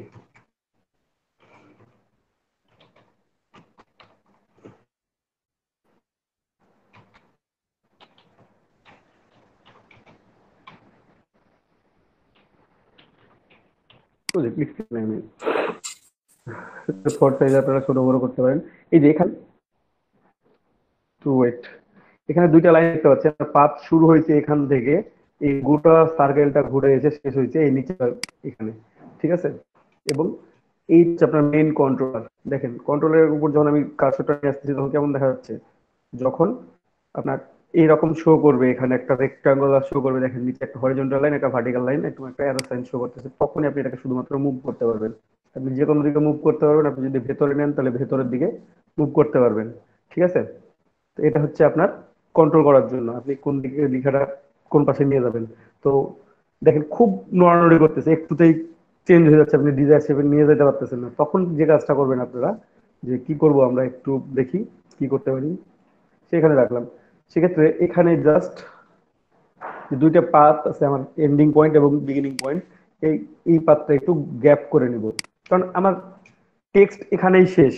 প্রজেক্ট লিখছি না আমি, ফন্ট সাইজ আপনারা ছোট বড় করতে পারেন। এই যে এখানে টু ওয়েট, এখানে দুইটা লাইন দেখতে পাচ্ছেন, পাথ শুরু হয়েছে এখান থেকে, এই গোটা সার্কেলটা ঘুরে এসে শেষ হয়েছে এই নিচে এখানে, ঠিক আছে? এবং এই হচ্ছে আপনার মেইন কন্ট্রোলার। দেখেন কন্ট্রোলের উপর যখন আমি কার্সরটা নিয়ে আসতেছি, তখন কেমন দেখা যাচ্ছে, যখন আপনার এইরকম শো করবে, এখানে একটা রেক্টাঙ্গুলার শো করবে, দেখেন নিচে একটা হরিজন্টাল লাইন, একটা ভার্টিক্যাল লাইন, একটা অ্যারো সাইন শো করতেছে, তখনই আপনি এটাকে শুধুমাত্র মুভ করতে পারবেন। আপনি যে কোনো দিকে মুভ করতে পারবেন, আপনি যদি ভেতরে নেন তাহলে ভেতরের দিকে মুভ করতে পারবেন। ঠিক আছে, তো এটা হচ্ছে আপনার কন্ট্রোল করার জন্য আপনি কোন দিকে লেখাটা কোন পাশে নিয়ে যাবেন। তো দেখেন খুব নড়ানড়ি করতেছে, একটুতেই চেঞ্জ হয়ে যাচ্ছে, আপনি ডিজায়ার শেপে নিয়ে যেতে পারতেছেন না। তখন যে কাজটা করবেন আপনারা, যে কি করব আমরা একটু দেখি কি করতে পারি, সেখানে রাখলাম। সেক্ষেত্রে এখানে জাস্ট দুইটা পাথ আছে আমার, এন্ডিং পয়েন্ট এবং বিগিনিং পয়েন্ট, এই এই পাথটা একটু গ্যাপ করে নিব, কারণ আমার টেক্সট এখানেই শেষ।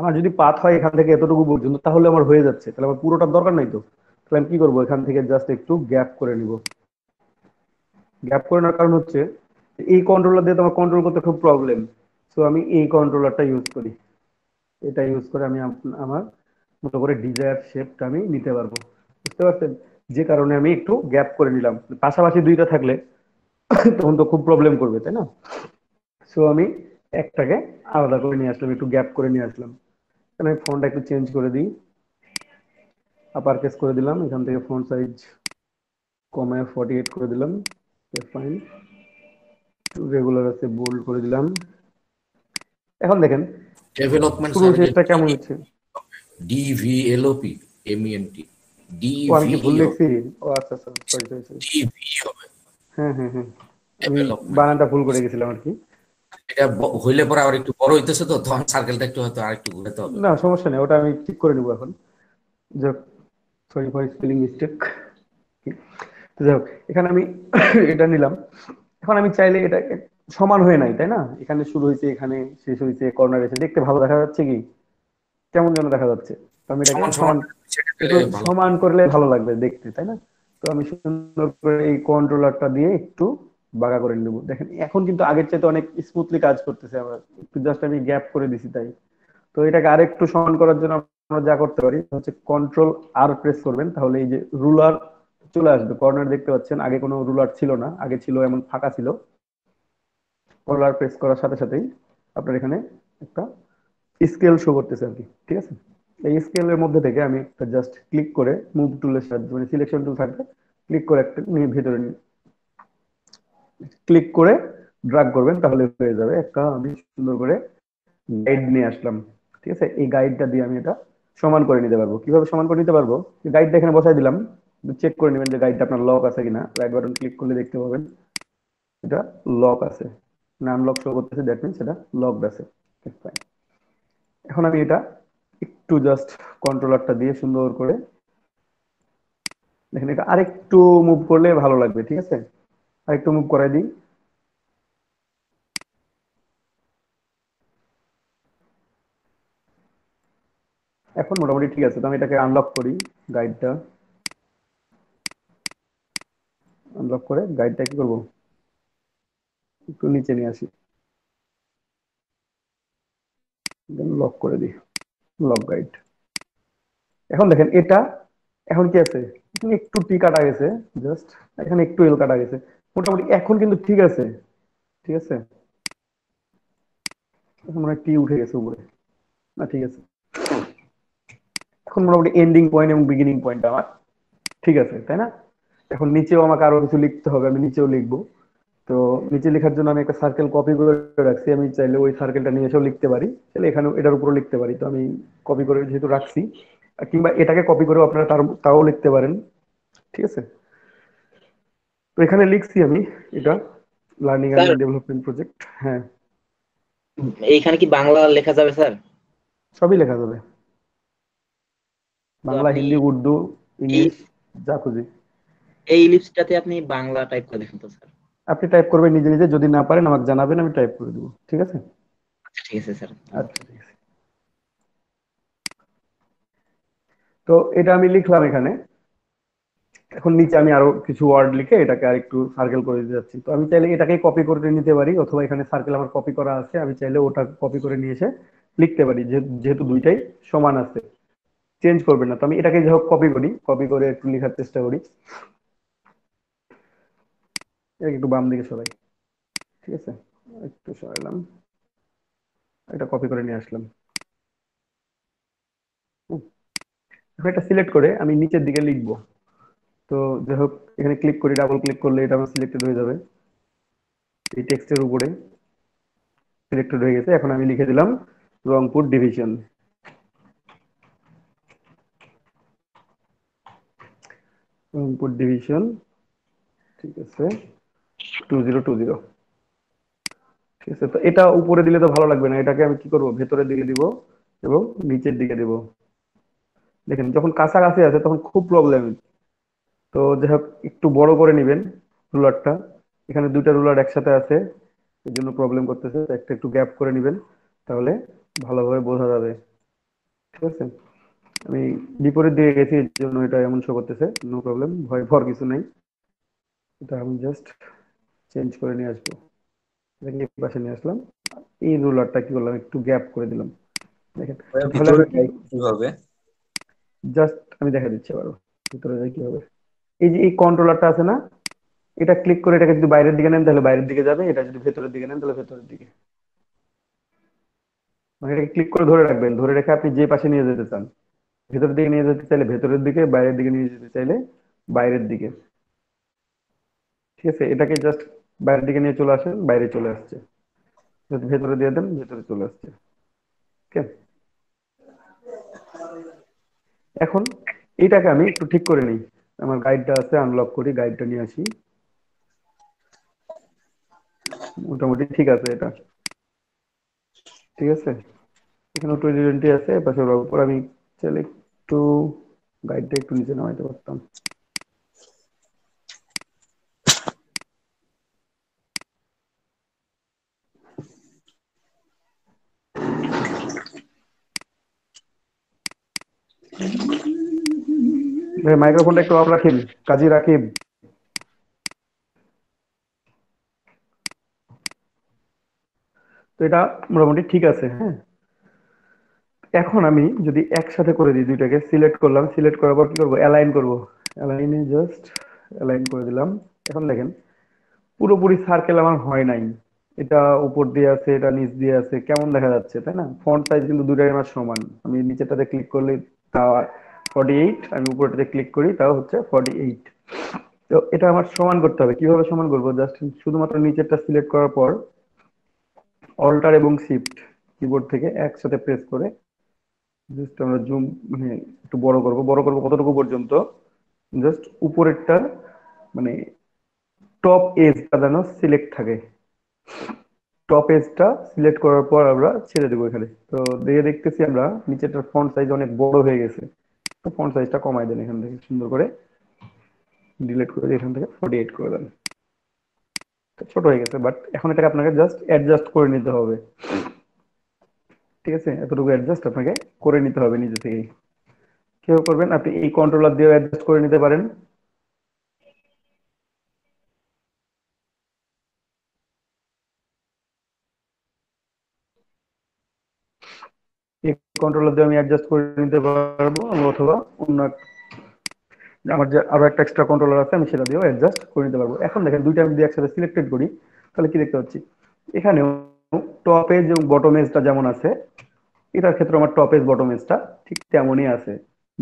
আমার যদি পাথ হয় এখান থেকে এতটুকু পর্যন্ত তাহলে আমার হয়ে যাচ্ছে, তাহলে আমার পুরোটার দরকার নাই। তো তাহলে আমি কি করবো, এখান থেকে জাস্ট একটু গ্যাপ করে নিব। গ্যাপ করে নেওয়ার কারণ হচ্ছে এই কন্ট্রোলার দিয়ে তো আমার কন্ট্রোল করতে খুব প্রবলেম। সো আমি এই কন্ট্রোলারটা ইউজ করি, এটা ইউজ করে আমি আমার মতো করে ডিজায়ার শেপটা আমি নিতে পারবো। বুঝতে পারছেন, যে কারণে আমি একটু গ্যাপ করে নিলাম। পাশাপাশি দুইটা থাকলে তখন তো খুব প্রবলেম করবে, তাই না? সো আমি একটাকে আলাদা করে নিয়ে আসলাম, একটু গ্যাপ করে নিয়ে আসলাম। আমি ফন্টটা একটু চেঞ্জ করে দিই, আপার কেস করে দিলাম, এখান থেকে ফন্ট সাইজ কমায় 48 করে দিলাম, ফাইন। রেগুলার আছে বোল্ড করে দিলাম। এখন দেখেন ডেভেলপমেন্ট শুরু স্যার, যে শেষটা কেমন হচ্ছে। DVLOP, MENT, ও আমি কি ভুল DVE হবে, লিখছি? ও আচ্ছা আচ্ছা, সরি সরি সরি। DVE হবে হ্যাঁ হ্যাঁ হ্যাঁ, আমি ডেভেলপমেন্ট। বানানটা ভুল করে গেছিলাম আর কি। এটা হইলে পরে আবার একটু বড় হইতেছে, তো তখন সার্কেলটা একটু হয়তো আরেকটু ঘুরাতে হবে। না সমস্যা নেই, ওটা আমি ঠিক করে নিবো এখন। যাক, সরি ফর স্পেলিং মিস্টেক। যাই হোক, এখানে আমি এটা নিলাম। এখন আমি চাইলে এটা সমান হয়ে নাই, তাই না? এখানে শুরু হয়েছে, এখানে শেষ হয়েছে, কর্নার এসে দেখতে ভালো দেখা যাচ্ছে কি কেমন যেন দেখা যাচ্ছে। তো আমি এটাকে সমান সমান সমান সেটা একটু পেলে ভালো। সমান করলে ভালো লাগবে দেখতে, তাই না? তো আমি সুন্দর করে এই কন্ট্রোলারটা দিয়ে একটু বাঁকা করে নেবো। দেখেন এখন কিন্তু আগের চাইতে অনেক স্মুথলি কাজ করতেছে, আমার একটু জাস্ট আমি গ্যাপ করে দিছি তাই। তো এটাকে আরেকটু সমান করার জন্য আমরা যা করতে পারি হচ্ছে কন্ট্রোল আর প্রেস করবেন, তাহলে এই যে রুলার চলে আসবে। কর্নার দেখতে পাচ্ছেন, আগে কোনো রুলার ছিল না, আগে ছিল এমন ফাঁকা ছিল। কন্ট্রোল আর প্রেস করার সাথে সাথেই আপনার এখানে একটা স্কেল শো করতেছে আর কি। ঠিক আছে, এই স্কেলের মধ্যে থেকে আমি একটা জাস্ট ক্লিক করে মুভ টুলের সাহায্যে, মানে সিলেকশন টুল থাকবে, ক্লিক করে একটা নিয়ে ভেতরে ক্লিক করে ড্রাগ করবেন, তাহলে হয়ে যাবে একটা। আমি সুন্দর করে গাইড নিয়ে আসলাম। ঠিক আছে, এই গাইডটা দিয়ে আমি এটা সমান করে নিতে পারবো। কিভাবে সমান করে নিতে পারবো, গাইডটা এখানে বসাই দিলাম, চেক করে নেবেন যে গাইডটা আপনার লক আছে কিনা। রাইট বাটন ক্লিক করলে দেখতে পাবেন এটা লক আছে, নাম লক শো করতেছে, দ্যাট মিনস এটা লকড আছে। Fine. এখন আমি এটা একটু জাস্ট কন্ট্রোলারটা দিয়ে সুন্দর করে দেখেন, এটা আরেকটু মুভ করলে ভালো লাগবে। ঠিক আছে, আরেকটু মুভ করাই দিই। এখন মোটামুটি ঠিক আছে। তো আমি এটাকে আনলক করি, গাইডটা আনলক করে গাইডটা কি করবো, একটু নিচে নিয়ে আসি, লক করে দিই, লক গাইড। এখন দেখেন এটা এখন কি আছে, এখানে একটু টি কাটা গেছে, জাস্ট এখানে একটু এল কাটা গেছে। মোটামুটি এখন কিন্তু ঠিক আছে। ঠিক আছে, এখন মনে হয় টি উঠে গেছে উপরে, না ঠিক আছে। এখন মোটামুটি এন্ডিং পয়েন্ট এবং বিগিনিং পয়েন্ট আমার ঠিক আছে, তাই না? এখন নিচেও আমাকে আরো কিছু লিখতে হবে, আমি নিচেও লিখবো। তো নিচে লেখার জন্য আমি একটা সার্কেল কপি করে রাখছি, আমি চাইলে ওই সার্কেলটা নিয়ে এসেও লিখতে পারি, চাইলে এখানে এটার উপরও লিখতে পারি। তো আমি কপি করে যেহেতু রাখছি, কিংবা এটাকে কপি করেও আপনারা তাও লিখতে পারেন। ঠিক আছে, তো এখানে লিখছি আমি এটা learning sir and development project. হ্যাঁ, এইখানে কি বাংলা লেখা যাবে স্যার? সবই লেখা যাবে, তো বাংলা, আপনি হিন্দি, উর্দু, এই ইংলিশ, যা খুঁজি। এই ইলিপসটাতে আপনি বাংলা টাইপ করে দেখুন তো স্যার। আপনি টাইপ করবেন নিজে নিজে, যদি না পারেন আমাকে জানাবেন, আমি টাইপ করে দেবো। ঠিক আছে, আচ্ছা ঠিক আছে স্যার। আচ্ছা ঠিক আছে। তো এটা আমি লিখলাম এখানে। এখন নিচে আমি আরো কিছু ওয়ার্ড লিখে এটাকে আরেকটু সার্কেল করে দিতে যাচ্ছি। তো আমি চাইলে এটাকে কপি করে নিতে পারি, অথবা এখানে সার্কেল আমার কপি করা আছে, আমি চাইলে ওটা কপি করে নিয়ে এসে লিখতে পারি, যেহেতু দুইটাই সমান আছে, চেঞ্জ করবেন না। তো আমি এটাকে যাই হোক কপি করি, কপি করে একটু লেখার চেষ্টা করি। এটাকে একটু বাম দিকে সরাই। ঠিক আছে, একটু সরাইলাম, এটা কপি করে নিয়ে আসলাম। হুম, এখন এখন এটা সিলেক্ট করে আমি নিচের দিকে লিখবো। তো যাই হোক, এখানে ক্লিক করি, ডাবল ক্লিক করলে এটা আমার সিলেক্টেড হয়ে যাবে। এই টেক্সটের উপরে সিলেক্টেড হয়ে গেছে। এখন আমি লিখে দিলাম রংপুর ডিভিশন। রংপুর ডিভিশন, ঠিক আছে, 2020। ঠিক আছে, তো এটা উপরে দিলে তো ভালো লাগবে না, এটাকে আমি কি করব, ভেতরের দিকে দিব এবং নিচের দিকে দিব। দেখেন যখন কাছাকাছি আছে তখন খুব প্রবলেম। তো যাই হোক, একটু বড় করে নেবেন রুলারটা। এখানে দুইটা রুলার একসাথে আছে, এর জন্য প্রবলেম করতেছে। তো একটা একটু গ্যাপ করে নেবেন, তাহলে ভালোভাবে বোঝা যাবে। ঠিক আছে, আমি বিপরীত দিকে গেছি, এর জন্য এটা এমন শো করতেছে। নো প্রবলেম, ভয় পাওয়ার কিছু নাই। এটা আমি জাস্ট চেঞ্জ করে নিয়ে আসবো। এটাকে এই পাশে নিয়ে আসলাম, এই রুলারটা কি করলাম, একটু গ্যাপ করে দিলাম। দেখেন, ভাইয়া তাহলে ভিতরে আমি কি যাই কিভাবে? জাস্ট আমি দেখা দিচ্ছি আবারও ভিতরে যাই কি হবে। এই যে এই কন্ট্রোলারটা আছে না, এটা ক্লিক করে এটাকে যদি বাইরের দিকে নেন তাহলে বাইরের দিকে যাবে, এটা যদি ভেতরের দিকে নেন তাহলে ভেতরের দিকে। মানে এটাকে ক্লিক করে ধরে রাখবেন, ধরে রেখে আপনি যে পাশে নিয়ে যেতে চান, ভেতরের দিকে নিয়ে যেতে চাইলে ভেতরের দিকে, বাইরের দিকে নিয়ে যেতে চাইলে বাইরের দিকে। ঠিক আছে, এটাকে জাস্ট বাইরের দিকে নিয়ে চলে আসেন, বাইরে চলে আসছে। যদি ভেতরে দিয়ে দেন, ভেতরে চলে আসছে। ওকে, এখন এইটাকে আমি একটু ঠিক করে নিই। আমার গাইডটা আছে, আনলক করি, গাইডটা নিয়ে আসি। মোটামুটি ঠিক আছে এটা। ঠিক আছে, এখানে 2020 আছে, পাশে উপর আমি চাইলে একটু গাইডটা একটু নিচে নামাইতে পারতাম। মাইক্রোফোনটা একটু অফ রাখিন, কাজী রাকিব। তো এটা মোটামুটি ঠিক আছে। হ্যাঁ, এখন আমি যদি একসাথে করে দিই, দুইটাকে সিলেক্ট করলাম, সিলেক্ট করার পর কি করবো, অ্যালাইন করব। অ্যালাইনে জাস্ট অ্যালাইন করে দিলাম। এখন দেখেন পুরোপুরি সার্কেল আমার হয় নাই। এটা উপর দিয়ে আছে, এটা নিচ দিয়ে আছে, কেমন দেখা যাচ্ছে, তাই না? ফন্ট সাইজ কিন্তু দুটাই আমার সমান। আমি নিচেরটাতে ক্লিক করলে তাও 48, আমি উপরটাতে ক্লিক করি তাও হচ্ছে 48। তো এটা আমার সমান করতে হবে। কিভাবে সমান করবো, জাস্ট শুধুমাত্র নিচেরটা সিলেক্ট করার পর অল্টার এবং শিফট কিবোর্ড থেকে একসাথে প্রেস করে জাস্ট আমরা জুম, মানে একটু বড় করব। বড় করব কতটুকু পর্যন্ত, জাস্ট উপরেরটা, মানে টপ এজটা যেন সিলেক্ট থাকে। টপ এজটা সিলেক্ট করার পর আমরা ছেড়ে দেবো এখানে। তো দিয়ে দেখতেছি আমরা নিচেরটার ফন্ট সাইজ অনেক বড় হয়ে গেছে। তো ফন্ট সাইজটা কমাই দেন এখান থেকে, সুন্দর করে ডিলিট করে এখান থেকে 48 করে দেন। ছোট হয়ে গেছে, বাট এখন এটাকে আপনাকে জাস্ট অ্যাডজাস্ট করে নিতে হবে। ঠিক আছে, এতটুকু অ্যাডজাস্ট আপনাকে করে নিতে হবে নিজে থেকেই। কিভাবে করবেন, আপনি এই কন্ট্রোলার দিয়ে অ্যাডজাস্ট করে নিতে পারেন। এই কন্ট্রোলার দিয়ে আমি অ্যাডজাস্ট করে নিতে পারবো, অথবা অন্য আমার যে আরো একটা এক্সট্রা কন্ট্রোলার আছে আমি সেটা দিয়েও অ্যাডজাস্ট করে নিতে পারবো। এখন দেখেন দুইটা আমি যদি একসাথে সিলেক্টেড করি তাহলে কি দেখতে পাচ্ছি, এখানেও টপ এজ এবং বটম এজটা যেমন আছে, এটার ক্ষেত্রে আমার টপ এজ বটম এজটা ঠিক তেমনই আছে।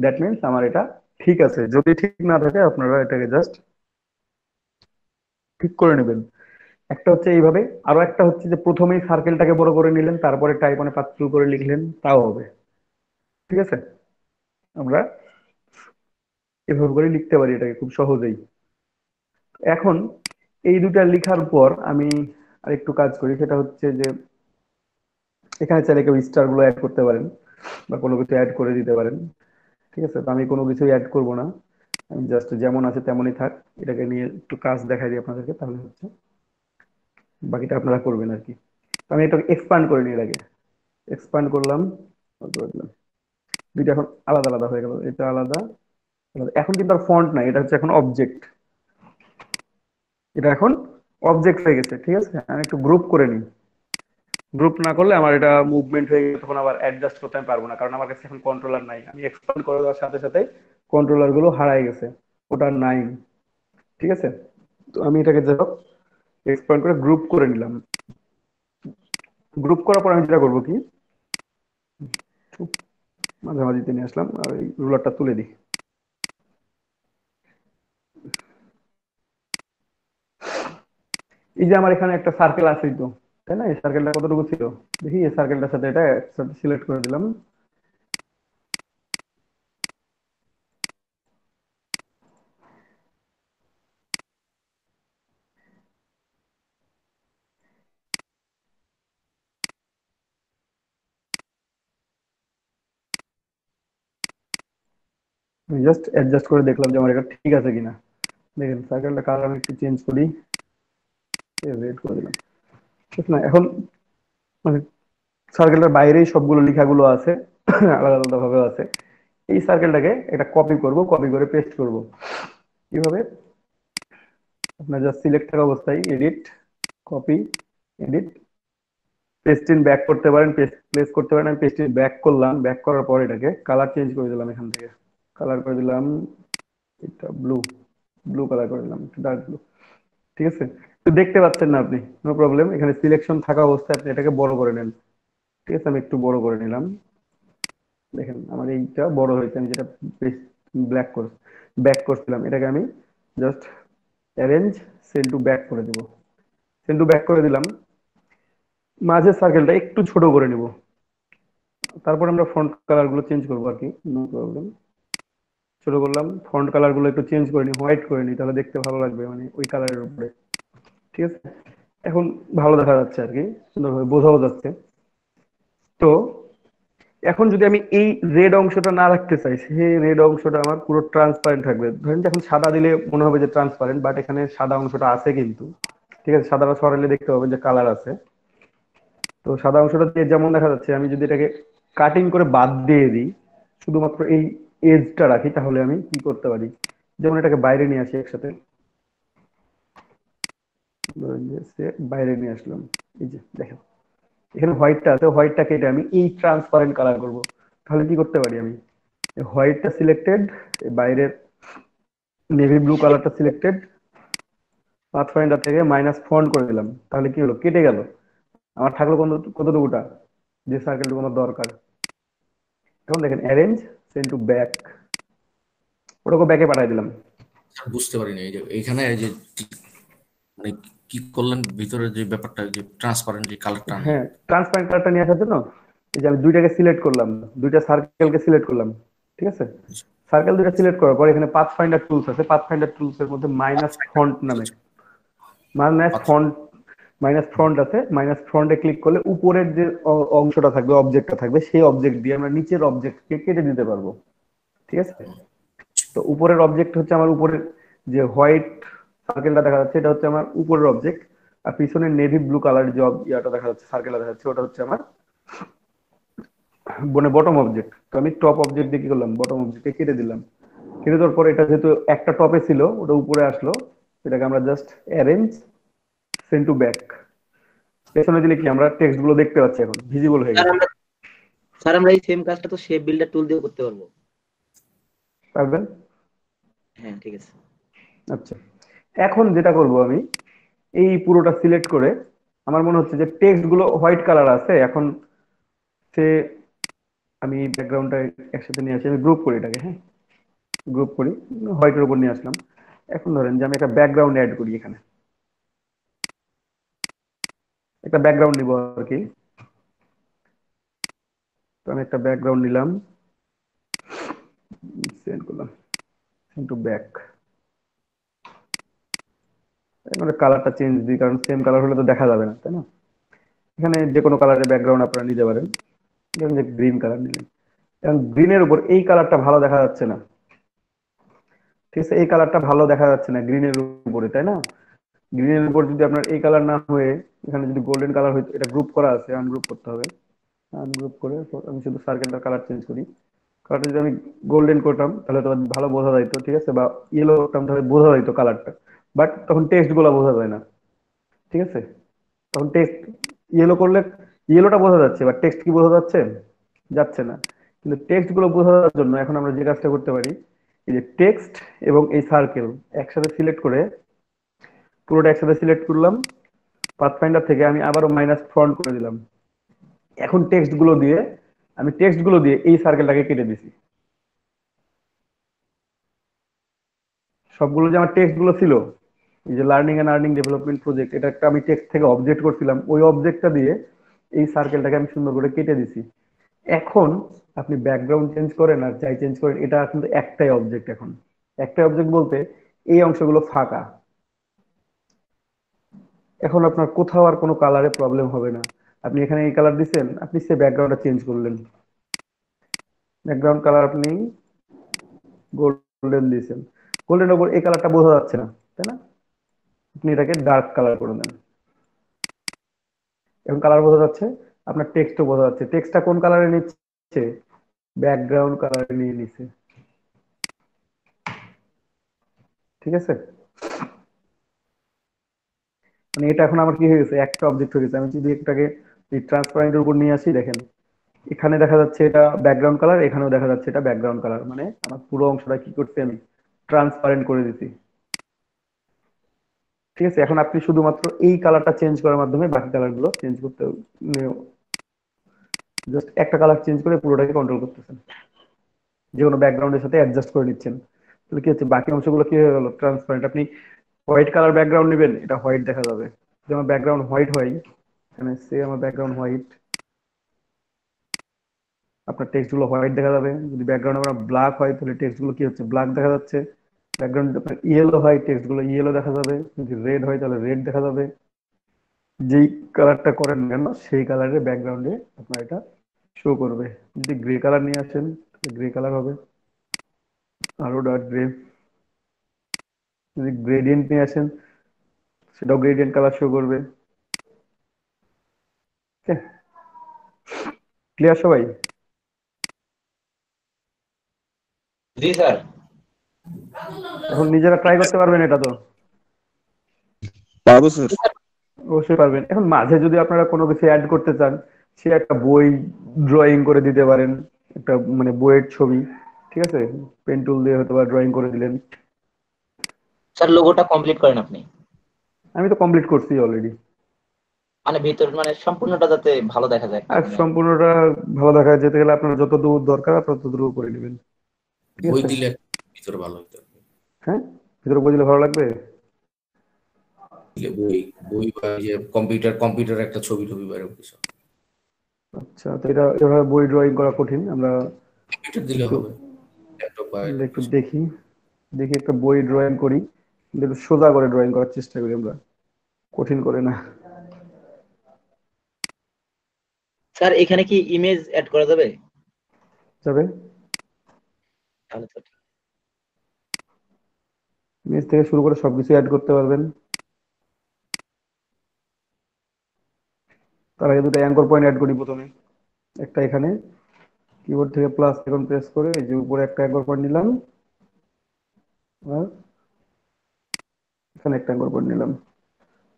দ্যাট মিনস আমার এটা ঠিক আছে। যদি ঠিক না থাকে আপনারা এটাকে জাস্ট ঠিক করে নেবেন। একটা হচ্ছে এইভাবে, আরো একটা হচ্ছে যে প্রথমেই সার্কেলটাকে বড় করে নিলেন, তারপরে টাইপ পাতলু করে লিখলেন, তাও হবে। ঠিক আছে, আমরা এভাবে করে লিখতে পারি এটাকে খুব সহজেই। এখন এই দুটা লেখার পর আমি আরেকটু কাজ করি, সেটা হচ্ছে যে এখানে চাইলে কেউ স্টার গুলো অ্যাড করতে পারেন বা কোনো কিছু অ্যাড করে দিতে পারেন। ঠিক আছে, তো আমি কোনো কিছুই অ্যাড করব না, আমি জাস্ট যেমন আছে তেমনই থাক। এটাকে নিয়ে একটু কাজ দেখাই দিই আপনাদেরকে, তাহলে হচ্ছে বাকিটা আপনারা করবেন আর কি। তো আমি এটাকে এক্সপান্ড করে নিই, এটাকে এক্সপান্ড করলাম, করে দিলাম। দুইটা এখন আলাদা আলাদা হয়ে গেল, এটা আলাদা আলাদা। এখন কিন্তু আর ফন্ট নাই, এটা হচ্ছে এখন অবজেক্ট। এটা এখন অবজেক্ট হয়ে গেছে। ঠিক আছে, আমি একটু গ্রুপ করে নিই। গ্রুপ না করলে আমার এটা মুভমেন্ট হয়ে গেলে তখন আবার অ্যাডজাস্ট করতে আমি পারবো না, কারণ আমার কাছে এখন কন্ট্রোলার নাই। আমি এক্সপান্ড করে দেওয়ার সাথে সাথে কন্ট্রোলার গুলো হারাই গেছে, ওটা নাই। ঠিক আছে, তো আমি এটাকে যাই এক্সপান্ড করে গ্রুপ করে নিলাম। গ্রুপ করার পর আমি যেটা করবো কি, মাঝামাঝিতে নিয়ে আসলাম আর এই রুলারটা তুলে দিই। এই যে আমার এখানে একটা সার্কেল আছে তো, তাই না? এই সার্কেলটা কতটুকু ছিল দেখি, এই সার্কেলটার সাথে এটা একসাথে সিলেক্ট করে দিলাম। জাস্ট অ্যাডজাস্ট করে দেখলাম যে আমার এটা ঠিক আছে কিনা। দেখেন সার্কেলটা কালার আমি একটু চেঞ্জ করি, রেড করে দিলাম, ঠিক না? এখন মানে সার্কেলটার বাইরেই সবগুলো লেখাগুলো আছে, আলাদা আলাদা ভাবে আছে। এই সার্কেলটাকে একটা কপি করব, কপি করে পেস্ট করব। কিভাবে? আপনার জাস্ট সিলেক্ট থাকা অবস্থায় edit, copy, edit, paste in back করতে পারেন, প্লেস করতে পারেন। আমি পেস্ট ইন ব্যাক করলাম, ব্যাক করার পর এটাকে কালার চেঞ্জ করে দিলাম, এখান থেকে কালার করে দিলাম এটা ব্লু, ব্লু কালার করে দিলাম, একটু ডার্ক ব্লু। ঠিক আছে? তো দেখতে পাচ্ছেন না আপনি? নো প্রবলেম, এখানে সিলেকশন থাকা অবস্থায় আপনি এটাকে বড় করে নেন। ঠিক আছে, আমি একটু বড় করে নিলাম। দেখেন আমার এইটা বড় হয়েছে, আমি যেটা ব্ল্যাক করে ব্যাক করছিলাম, এটাকে আমি just arrange send to back করে দেব। সেন্ড টু ব্যাক করে দিলাম। মাঝের সার্কেলটা একটু ছোট করে নিব, তারপর আমরা ফন্ট কালার গুলো চেঞ্জ করবো আর কি, নো প্রবলেম। ছোট করলাম, ফন্ট কালার গুলো একটু চেঞ্জ করে নিই, হোয়াইট করে নিই, তাহলে দেখতে ভালো লাগবে মানে ওই কালারের উপরে। ঠিক আছে, এখন ভালো দেখা যাচ্ছে আর কি, সুন্দরভাবে বোঝাও যাচ্ছে। তো এখন যদি আমি এই রেড অংশটা না রাখতে চাই, সেই রেড অংশটা আমার পুরো ট্রান্সপারেন্ট থাকবে। ধরেন যে এখন সাদা দিলে মনে হবে যে ট্রান্সপারেন্ট, বাট এখানে সাদা অংশটা আছে কিন্তু। ঠিক আছে, সাদাটা সরালে দেখতে হবে যে কালার আছে। তো সাদা অংশটা দিয়ে যেমন দেখা যাচ্ছে, আমি যদি এটাকে কাটিং করে বাদ দিয়ে দিই, শুধুমাত্র এই এজটা রাখি, তাহলে আমি কি করতে পারি? যেমন এটাকে বাইরে নিয়ে আসি একসাথে, ধরেন যে বাইরে নিয়ে আসলাম। এই যে দেখেন এখানে হোয়াইটটা আছে, হোয়াইটটা কেটে আমি এই ট্রান্সপারেন্ট কালার করব। তাহলে কি করতে পারি? আমি হোয়াইটটা সিলেক্টেড, বাইরের নেভি ব্লু কালারটা সিলেক্টেড, পাথ ফাইন্ডার থেকে মাইনাস ফন্ট করে দিলাম, তাহলে কি হলো? কেটে গেল। আমার থাকলো কতটুকুটা, যে সার্কেলটুকু আমার দরকার। এখন দেখেন অ্যারেঞ্জ সেন্ড টু ব্যাক, ওটাকে ব্যাকে পাঠিয়ে দিলাম। বুঝতে পারিনি এই যে এইখানে এই যে মানে কি করলেন ভিতরে যে ব্যাপারটা, যে ট্রান্সপারেন্ট যে কালারটা আনলেন। হ্যাঁ, ট্রান্সপারেন্ট কালারটা নিয়ে আসার জন্য এই যে আমি দুইটাকে সিলেক্ট করলাম, দুইটা সার্কেলকে সিলেক্ট করলাম। ঠিক আছে, সার্কেল দুইটা সিলেক্ট করার পর এখানে পাথ ফাইন্ডার টুলস আছে, পাথ ফাইন্ডার টুলস এর মধ্যে মাইনাস ফন্ট নামে মাইনাস ফন্ট মাইনাস ফ্রন্ট আছে, মাইনাস ফ্রন্টে ক্লিক করলে উপরের যে অংশটা থাকবে, অবজেক্টটা থাকবে, সেই অবজেক্ট দিয়ে আমরা নিচের অবজেক্টকে কেটে দিতে পারবো। ঠিক আছে, তো উপরের অবজেক্ট হচ্ছে আমার উপরের যে হোয়াইট সার্কেলটা দেখা যাচ্ছে, এটা হচ্ছে আমার উপরের অবজেক্ট। আর পিছনের নেভি ব্লু কালার যে ইয়াটা দেখা যাচ্ছে, সার্কেলটা দেখা যাচ্ছে, ওটা হচ্ছে আমার বটম অবজেক্ট। তো আমি টপ অবজেক্ট দিয়ে কি করলাম? বটম অবজেক্টকে কেটে দিলাম। কেটে দেওয়ার পর এটা যেহেতু একটা টপে ছিল, ওটা উপরে আসলো, এটাকে আমরা just arrange send to back. পেছনে দিলে কি আমরা টেক্সট গুলো দেখতে পাচ্ছি, এখন ভিজিবল হয়ে গেছে। আমরা এই সেম কাজটা তো শেপ বিল্ডার টুল দিয়ে করতে পারবো। পারবেন? হ্যাঁ ঠিক আছে। আচ্ছা, এখন যেটা করব আমি, এই পুরোটা সিলেক্ট করে, আমার মনে হচ্ছে যে টেক্সট গুলো হোয়াইট কালার আছে, এখন সে আমি ব্যাকগ্রাউন্ডটা একসাথে নিয়ে আসি, আমি গ্রুপ করি এটাকে, হ্যাঁ গ্রুপ করি, হোয়াইটের উপর নিয়ে আসলাম। এখন ধরেন যে আমি একটা ব্যাকগ্রাউন্ড অ্যাড করি, এখানে একটা ব্যাকগ্রাউন্ড নিব আর কি। তো আমি একটা ব্যাকগ্রাউন্ড নিলাম, সেন্ড করলাম সেন্ড টু ব্যাক। এখানে কালারটা চেঞ্জ দিই, কারণ সেম কালার হলে তো দেখা যাবে না, তাই না? এখানে যে কোনো কালারের ব্যাকগ্রাউন্ড আপনারা নিতে পারেন, যেমন যে গ্রিন কালার নিলেন। এখন গ্রিনের উপর এই কালারটা ভালো দেখা যাচ্ছে না। ঠিক আছে, এই কালারটা ভালো দেখা যাচ্ছে না গ্রিনের উপরে, তাই না? গ্রিনের উপর যদি আপনার এই কালার না হয়ে এখানে যদি গোল্ডেন কালার হইতো, এটা গ্রুপ করা আছে, আনগ্রুপ করতে হবে। আনগ্রুপ করে আমি শুধু সার্কেলটার কালার চেঞ্জ করি। কালারটা যদি আমি গোল্ডেন করতাম তাহলে তো ভালো বোঝা যাইতো, ঠিক আছে, বা ইয়েলো করতাম তাহলে বোঝা যাইতো কালারটা, বাট তখন টেক্সট গুলো বোঝা যায় না। ঠিক আছে, তখন টেক্সট ইয়েলো করলে ইয়েলোটা বোঝা যাচ্ছে, বাট টেক্সট কি বোঝা যাচ্ছে? যাচ্ছে না। কিন্তু টেক্সট গুলো বোঝার জন্য এখন আমরা যে কাজটা করতে পারি, এই যে টেক্সট এবং এই সার্কেল একসাথে সিলেক্ট করে, পুরোটা একসাথে সিলেক্ট করলাম, পাথফাইন্ডার থেকে আমি আবারও মাইনাস ফ্রন্ট করে দিলাম। এখন টেক্সট গুলো দিয়ে আমি টেক্সট গুলো দিয়ে এই সার্কেলটাকে কেটে দিছি। সবগুলো যে আমার টেক্সট গুলো ছিল, এই যে learning and earning development project, এটা একটা আমি টেক্সট থেকে অবজেক্ট করছিলাম, ওই অবজেক্টটা দিয়ে এই সার্কেলটাকে আমি সুন্দর করে কেটে দিছি। এখন আপনি ব্যাকগ্রাউন্ড চেঞ্জ করেন আর যাই চেঞ্জ করেন, এটা কিন্তু একটাই অবজেক্ট। এখন একটাই অবজেক্ট বলতে এই অংশগুলো ফাঁকা। এখন আপনার কোথাও আর কোনো কালারে প্রবলেম হবে না। আপনি এখানে এই কালার দিচ্ছেন, আপনি সে ব্যাকগ্রাউন্ডটা চেঞ্জ করলেন, ব্যাকগ্রাউন্ড কালার আপনি গোল্ডেন দিয়েছেন, গোল্ডেনের উপর এই কালারটা বোঝা যাচ্ছে না, তাই না? আপনি এটাকে ডার্ক কালার করে দেন, এখন কালার বোঝা যাচ্ছে, আপনার টেক্সটও বোঝা যাচ্ছে। টেক্সটটা কোন কালারে নিচ্ছে? ব্যাকগ্রাউন্ড কালারে নিয়ে নিচ্ছে। ঠিক আছে, মানে এটা এখন আমার কি হয়ে গেছে, একটা অবজেক্ট হয়ে গেছে। আমি যদি এটাকে ট্রান্সপারেন্টের উপর নিয়ে আসি, দেখেন এখানে দেখা যাচ্ছে এটা ব্যাকগ্রাউন্ড কালার, এখানেও দেখা যাচ্ছে এটা ব্যাকগ্রাউন্ড কালার, মানে আমার পুরো অংশটা কি করছি, আমি ট্রান্সপারেন্ট করে দিছি। ঠিক আছে, এখন আপনি শুধুমাত্র এই কালারটা চেঞ্জ করার মাধ্যমে বাকি কালারগুলো চেঞ্জ করতে, জাস্ট একটা কালার চেঞ্জ করে পুরোটাকে কন্ট্রোল করতেছেন, যে কোনো ব্যাকগ্রাউন্ডের সাথে অ্যাডজাস্ট করে নিচ্ছেন। তাহলে কি হচ্ছে, বাকি অংশগুলো কি হয়ে গেল, ট্রান্সপারেন্ট। আপনি হোয়াইট কালার ব্যাকগ্রাউন্ড নেবেন, এটা হোয়াইট দেখা যাবে। যদি আমার ব্যাকগ্রাউন্ড হোয়াইট হয়, এখানে সে আমার ব্যাকগ্রাউন্ড হোয়াইট, আপনার টেক্সট গুলো হোয়াইট দেখা যাবে। যদি ব্যাকগ্রাউন্ড আমার ব্ল্যাক হয়, তাহলে টেক্সট গুলো কি হচ্ছে, ব্ল্যাক দেখা যাচ্ছে। ব্যাকগ্রাউন্ড আপনার ইয়েলো হয়, টেক্সট গুলো ইয়েলো দেখা যাবে। যদি রেড হয়, তাহলে রেড দেখা যাবে। যেই কালারটা করেন কেন, সেই কালারের ব্যাকগ্রাউন্ডে আপনার এটা শো করবে। যদি গ্রে কালার নিয়ে আসেন, গ্রে কালার হবে, আরো ডার্ক গ্রে। যদি গ্রেডিয়েন্ট নিয়ে আসেন, সেটাও গ্রেডিয়েন্ট কালার শো করবে। ক্লিয়ার সবাই? জি স্যার। এখন নিজেরা ট্রাই করতে পারবেন এটা তো? পারবো স্যার। অবশ্যই পারবেন। এখন মাঝে যদি আপনারা কোনো কিছু অ্যাড করতে চান, সে একটা বই ড্রয়িং করে দিতে পারেন, একটা মানে বইয়ের ছবি। ঠিক আছে, পেন টুল দিয়ে হয়তো বা ড্রয়িং করে দিলেন। স্যার লোগোটা কমপ্লিট করেন আপনি, আমি তো কমপ্লিট করছি অলরেডি। মানে ভিতর মানে সম্পূর্ণটা যাতে ভালো দেখা যায় আর মানে। সম্পূর্ণটা ভালো দেখা যেতে গেলে আপনার যতদূর দরকার আপনার ততদূর করে নেবেন। ঠিক বই আছে, দিলে ভিতরে ভালো হতো। হ্যাঁ, ভিতরে বই দিলে ভালো লাগবে। দিলে বই বই বা ইয়ে কম্পিউটার একটা ছবি টবি বা এরকম কিছু আচ্ছা, তো এটা এভাবে বই ড্রয়িং করা কঠিন। আমরা কম্পিউটার দিলে একটু হবে, ল্যাপটপ বা এরকম একটু কিছু। দেখি, দেখি একটা বই ড্রয়িং করি, কিন্তু একটু সোজা করে ড্রয়িং করার চেষ্টা করি আমরা, কঠিন করে না। স্যার এখানে কি ইমেজ অ্যাড করা যাবে? যাবে, তাহলে তো ঠিক। নিচ থেকে শুরু করে সবকিছু অ্যাড করতে পারবেন। তার আগে দুটো অ্যাঙ্কর পয়েন্ট অ্যাড করি প্রথমে। একটা এখানে কিবোর্ড থেকে প্লাস এখন প্রেস করে এই যে উপরে একটা অ্যাঙ্কর পয়েন্ট নিলাম, আর এখানে একটা অ্যাঙ্কর পয়েন্ট নিলাম।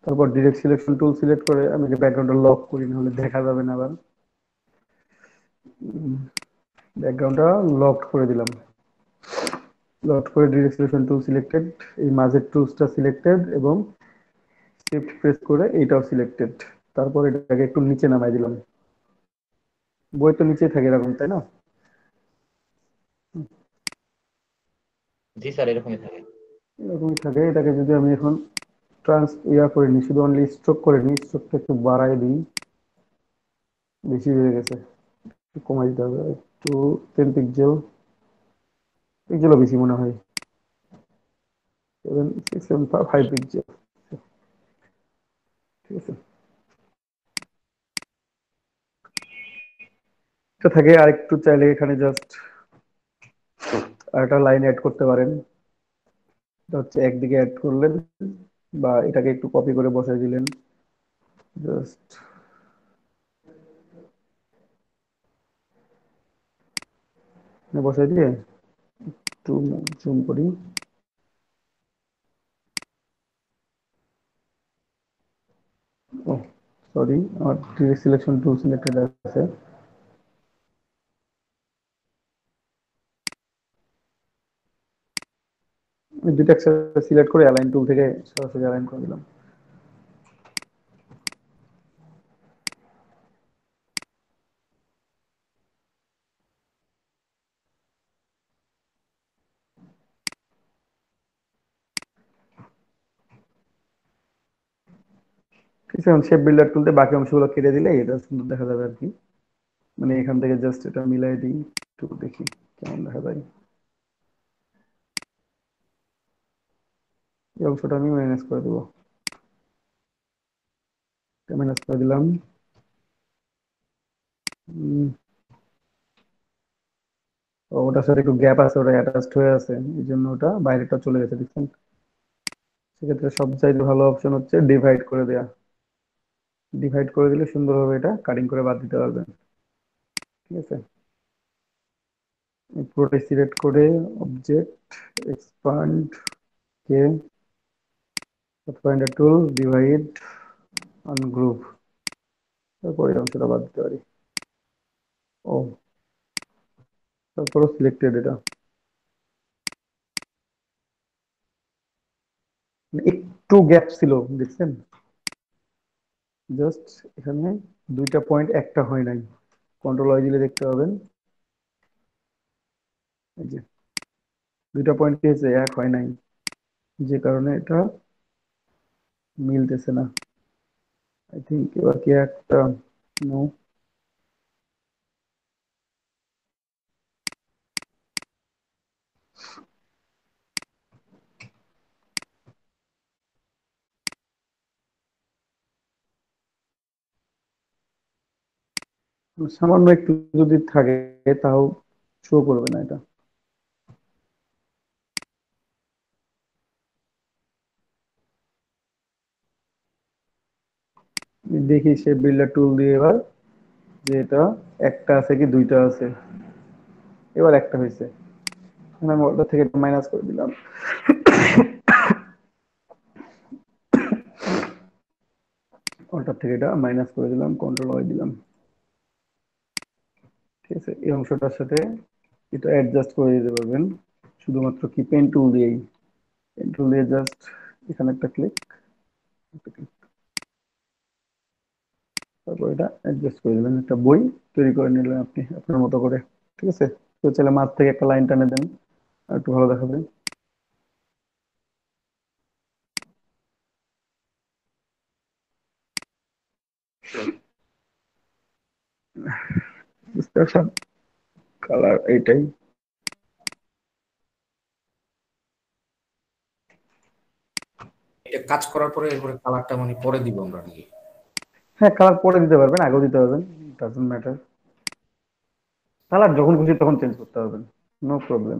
তারপর ডিরেক্ট সিলেকশন টুল সিলেক্ট করে আমি যে ব্যাকগ্রাউন্ডটা লক করি, নাহলে দেখা যাবে না। আবার ব্যাকগ্রাউন্ডটা লক করে দিলাম, লক করে ডিরেক্ট সিলেকশন টুল সিলেক্টেড, এই মাঝের টুলসটা সিলেক্টেড এবং শিফট প্রেস করে এইটাও সিলেক্টেড। তারপর এটাকে একটু নিচে নামাই দিলাম। বই তো নিচে থাকে এরকম, তাই না? জি স্যার এরকমই থাকে। এরকমই থাকে। এটাকে যদি আমি এখন করে নিই, শুধু অনলি স্ট্রোক করে নিই, স্ট্রোকটা একটু বাড়াই দিই, বেশি হয়ে গেছে, একটু কমাই দিতে হবে। একটু 10 পিক্সেল, পিক্সেলও বেশি মনে হয়, 7 6 7 5 পিক্সেল। ঠিক আছে, এটা থাকে। আর একটু চাইলে এখানে জাস্ট আরেকটা লাইন অ্যাড করতে পারেন। এটা হচ্ছে একদিকে অ্যাড করলেন, বা এটাকে একটু কপি করে বসাই দিলেন, জাস্ট বসাই দিয়ে একটু জুম করি। ও সরি, আমার সিলেকশন টুল সিলেক্টেড আছে। আমি দুইটা একসাথে সিলেক্ট করে অ্যালাইন টুল থেকে সরাসরি অ্যালাইন করে দিলাম। ঠিক আছে, এখন শেপ বিল্ডার টুলতে বাকি অংশগুলো কেটে দিলে এটা সুন্দর দেখা যাবে আর কি। মানে এখান থেকে জাস্ট এটা মিলাই দিই, একটু দেখি কেমন দেখা যায়। এই অংশটা আমি মাইনাস করে দেবো, মাইনাস করে দিলাম। ওটার সাথে একটু গ্যাপ আছে, ওটা অ্যাটাচড হয়ে আছে, এই জন্য ওটা বাইরেটা চলে গেছে, দেখছেন। সেক্ষেত্রে সবচাইতে ভালো অপশন হচ্ছে ডিভাইড করে দেয়া। ডিভাইড করে দিলে সুন্দরভাবে এটা কাটিং করে বাদ দিতে পারবেন। ঠিক আছে, পুরোটাই সিলেক্ট করে অবজেক্ট এক্সপান্ড কে পয়েন্টার টুল ডিভাইড আনগ্রুপ, তারপরে এই অংশটা বাদ দিতে পারি। ও, তারপরে সিলেক্টেড এটা একটু গ্যাপ ছিল, দেখছেন। জাস্ট এখানে দুইটা পয়েন্ট একটা হয় নাই, কন্ট্রোল আই দিলে দেখতে পাবেন এই যে দুইটা পয়েন্ট কি হয়েছে, এক হয় নাই, যে কারণে এটা মিলতেছে না। আই থিঙ্ক এবার কি একটা নো, সামান্য একটু যদি থাকে তাও শো করবে না এটা। দেখি সে বিল্ডার টুল দিয়ে এবার যে এটা একটা আছে কি দুইটা আছে, এবার একটা হয়েছে। আমি ওটা থেকে মাইনাস করে দিলাম, ওটার থেকে এটা মাইনাস করে দিলাম, কন্ট্রোল ওয়াই দিলাম। ঠিক আছে, এই অংশটার সাথে এটা অ্যাডজাস্ট করে দিতে পারবেন শুধুমাত্র কি পেন টুল দিয়েই। পেন টুল দিয়ে জাস্ট এখানে একটা ক্লিক, তারপর এটা অ্যাডজাস্ট করে দিলেন, একটা বই তৈরি করে নিলেন আপনি আপনার মতো করে। ঠিক আছে, তো চাইলে মাঝ থেকে একটা লাইন টানে দেন, আর একটু ভালো দেখাবে। বুঝতে পারছেন, কালার এইটাই। এটা কাজ করার পরে এরপরে কালারটা মানে পরে দিব আমরা নাকি? হ্যাঁ, কালার পরে দিতে পারবেন, আগেও দিতে পারবেন, ডাজন্ট ম্যাটার। কালার যখন খুশি তখন চেঞ্জ করতে পারবেন, নো প্রবলেম।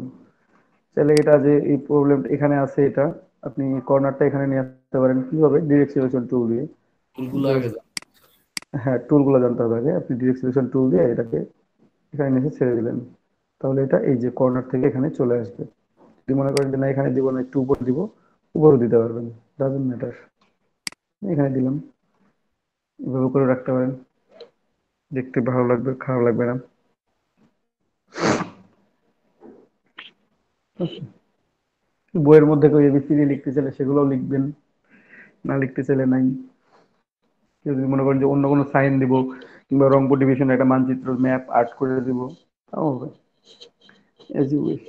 চাইলে এটা যে এই প্রবলেম এখানে আছে, এটা আপনি কর্নারটা এখানে নিয়ে আসতে পারেন কিভাবে, ডিরেক্ট সিলেকশন টুল দিয়ে। টুলগুলো আগে জাস্ট, হ্যাঁ, টুলগুলো জানতে হবে আগে। আপনি ডিরেক্ট সিলেকশন টুল দিয়ে এটাকে এখানে নিয়ে এসে ছেড়ে দিলেন, তাহলে এটা এই যে কর্নার থেকে এখানে চলে আসবে। যদি মনে করেন যে না এখানে দিব না, একটু উপরে দিব, উপরেও দিতে পারবেন, ডাজন্ট ম্যাটার। এখানে দিলাম, এভাবে করে রাখতে পারেন, দেখতে ভালো লাগবে, খারাপ লাগবে না। বইয়ের মধ্যে কেউ এবিসিডি লিখতে চাইলে সেগুলোও লিখবেন, না লিখতে চাইলে নাই। কেউ যদি মনে করেন যে অন্য কোনো সাইন দিব, কিংবা রংপুর ডিভিশনের একটা মানচিত্র ম্যাপ আর্ট করে দিব, তাও হবে, এজ ইউ উইশ।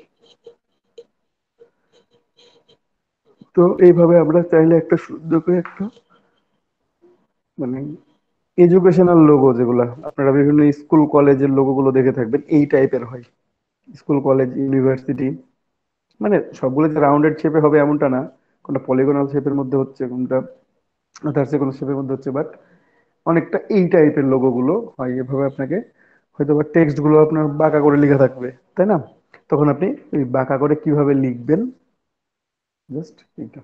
তো এইভাবে আমরা চাইলে একটা সুন্দর করে একটা মানে এডুকেশনাল লোগো, যেগুলা আপনারা বিভিন্ন স্কুল কলেজের লোগো গুলো দেখে থাকবেন, এই টাইপের হয়। স্কুল কলেজ ইউনিভার্সিটি, মানে সবগুলো যে রাউন্ডেড শেপে হবে এমনটা না, কোনটা পলিগনাল শেপের মধ্যে হচ্ছে, কোনটা আদার্স কোনো শেপের মধ্যে হচ্ছে, বাট অনেকটা এই টাইপের লোগো গুলো হয়। এভাবে আপনাকে হয়তো বা টেক্সট গুলো আপনার বাঁকা করে লেখা থাকবে, তাই না? তখন আপনি ওই বাঁকা করে কিভাবে লিখবেন, জাস্ট এইটা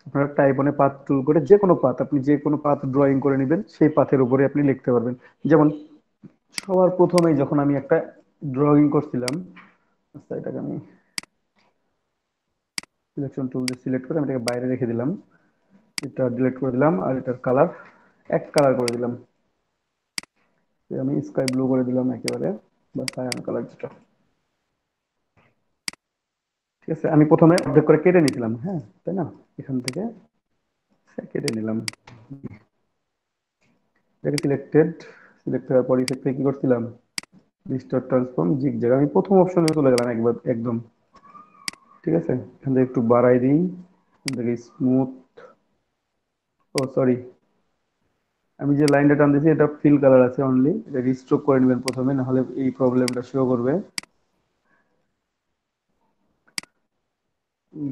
আপনারা টাইপনে পাথ টুল করে যে কোনো পাথ, আপনি যে কোনো পাথ ড্রয়িং করে নেবেন, সেই পাথের উপরে আপনি লিখতে পারবেন। যেমন সবার প্রথমেই যখন আমি একটা ড্রয়িং করছিলাম, আচ্ছা এটাকে আমি সিলেকশন টুল দিয়ে সিলেক্ট করে আমি এটাকে বাইরে রেখে দিলাম, এটা ডিলিট করে দিলাম, আর এটার কালার এক কালার করে দিলাম, আমি স্কাই ব্লু করে দিলাম একেবারে, বা সায়ান কালার যেটা। ঠিক আছে, আমি প্রথমে অর্ধেক করে কেটে নিয়েছিলাম, হ্যাঁ তাই না, এখান থেকে কেটে নিলাম, এটাকে সিলেক্টেড, সিলেক্ট হওয়ার পর ইফেক্টে কি করছিলাম, ডিস্টর্ট ট্রান্সফর্ম জিগজ্যাগ, আমি প্রথম অপশনে চলে গেলাম একবার একদম। ঠিক আছে, এখান থেকে একটু বাড়াই দিই, এখান থেকে স্মুথ, ও সরি, আমি যে লাইনটা টানতেছি এটা ফিল কালার আছে অনলি, এটা রিস্ট্রোক করে নেবেন প্রথমে, না হলে এই প্রবলেমটা শো করবে।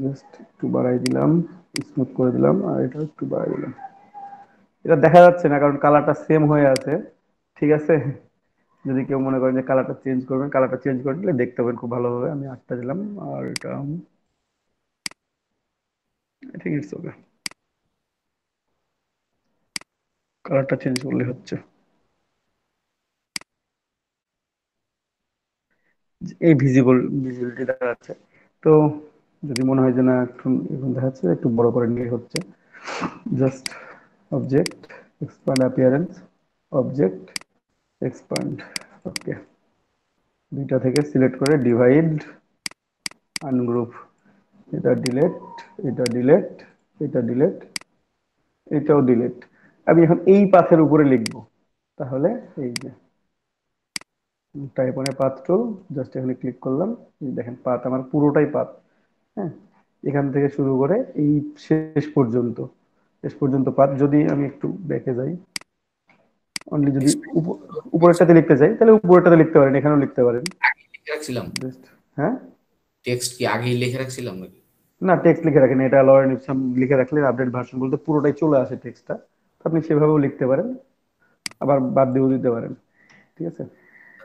জাস্ট একটু বাড়াই দিলাম, স্মুথ করে দিলাম, আর এটা একটু বাড়াই দিলাম। এটা দেখা যাচ্ছে না কারণ কালারটা সেম হয়ে আছে, ঠিক আছে। যদি কেউ মনে করেন যে কালারটা চেঞ্জ করবেন, কালারটা চেঞ্জ করে দিলে দেখতে পাবেন খুব ভালোভাবে। আমি 8টা দিলাম, আর এটা ঠিক ইটস ওকে, কালারটা চেঞ্জ করলে হচ্ছে। এই ভিজিবিলিটি দেখা যাচ্ছে। তো যদি মনে হয় যে না একটু এখন দেখা যাচ্ছে, একটু বড় করে নিয়ে হচ্ছে। Just object expand appearance, object expand, okay. দুইটা থেকে সিলেক্ট করে ডিভাইড, আনগ্রুপ, এটা ডিলেট, এটা ডিলেট, এটা ডিলেট, এটাও ডিলেট। আমি এখন এই পাথের উপরে লিখব, তাহলে এই যে টাইপ অনে পাথ টুল, জাস্ট এখানে ক্লিক করলাম, এই দেখেন পাথ আমার পুরোটাই পাথ। হ্যাঁ, এখান থেকে শুরু করে এই শেষ পর্যন্ত, শেষ পর্যন্ত পাথ। যদি আমি একটু ব্যাকে যাই, অনলি যদি উপরেরটাতে লিখতে চাই তাহলে উপরেরটাতে লিখতে পারেন, এখানেও লিখতে পারেন। লিখে রাখছিলাম জাস্ট, হ্যাঁ, টেক্সট কি আগেই লিখে রাখছিলাম নাকি? না টেক্সট লিখে রাখেন, এটা লরেন ইপসাম লিখে রাখলে আপডেট ভার্সন বলতে পুরোটাই চলে আসে টেক্সটটা। আপনি সেভাবেও লিখতে পারেন, আবার বাদ দিয়েও দিতে পারেন, ঠিক আছে।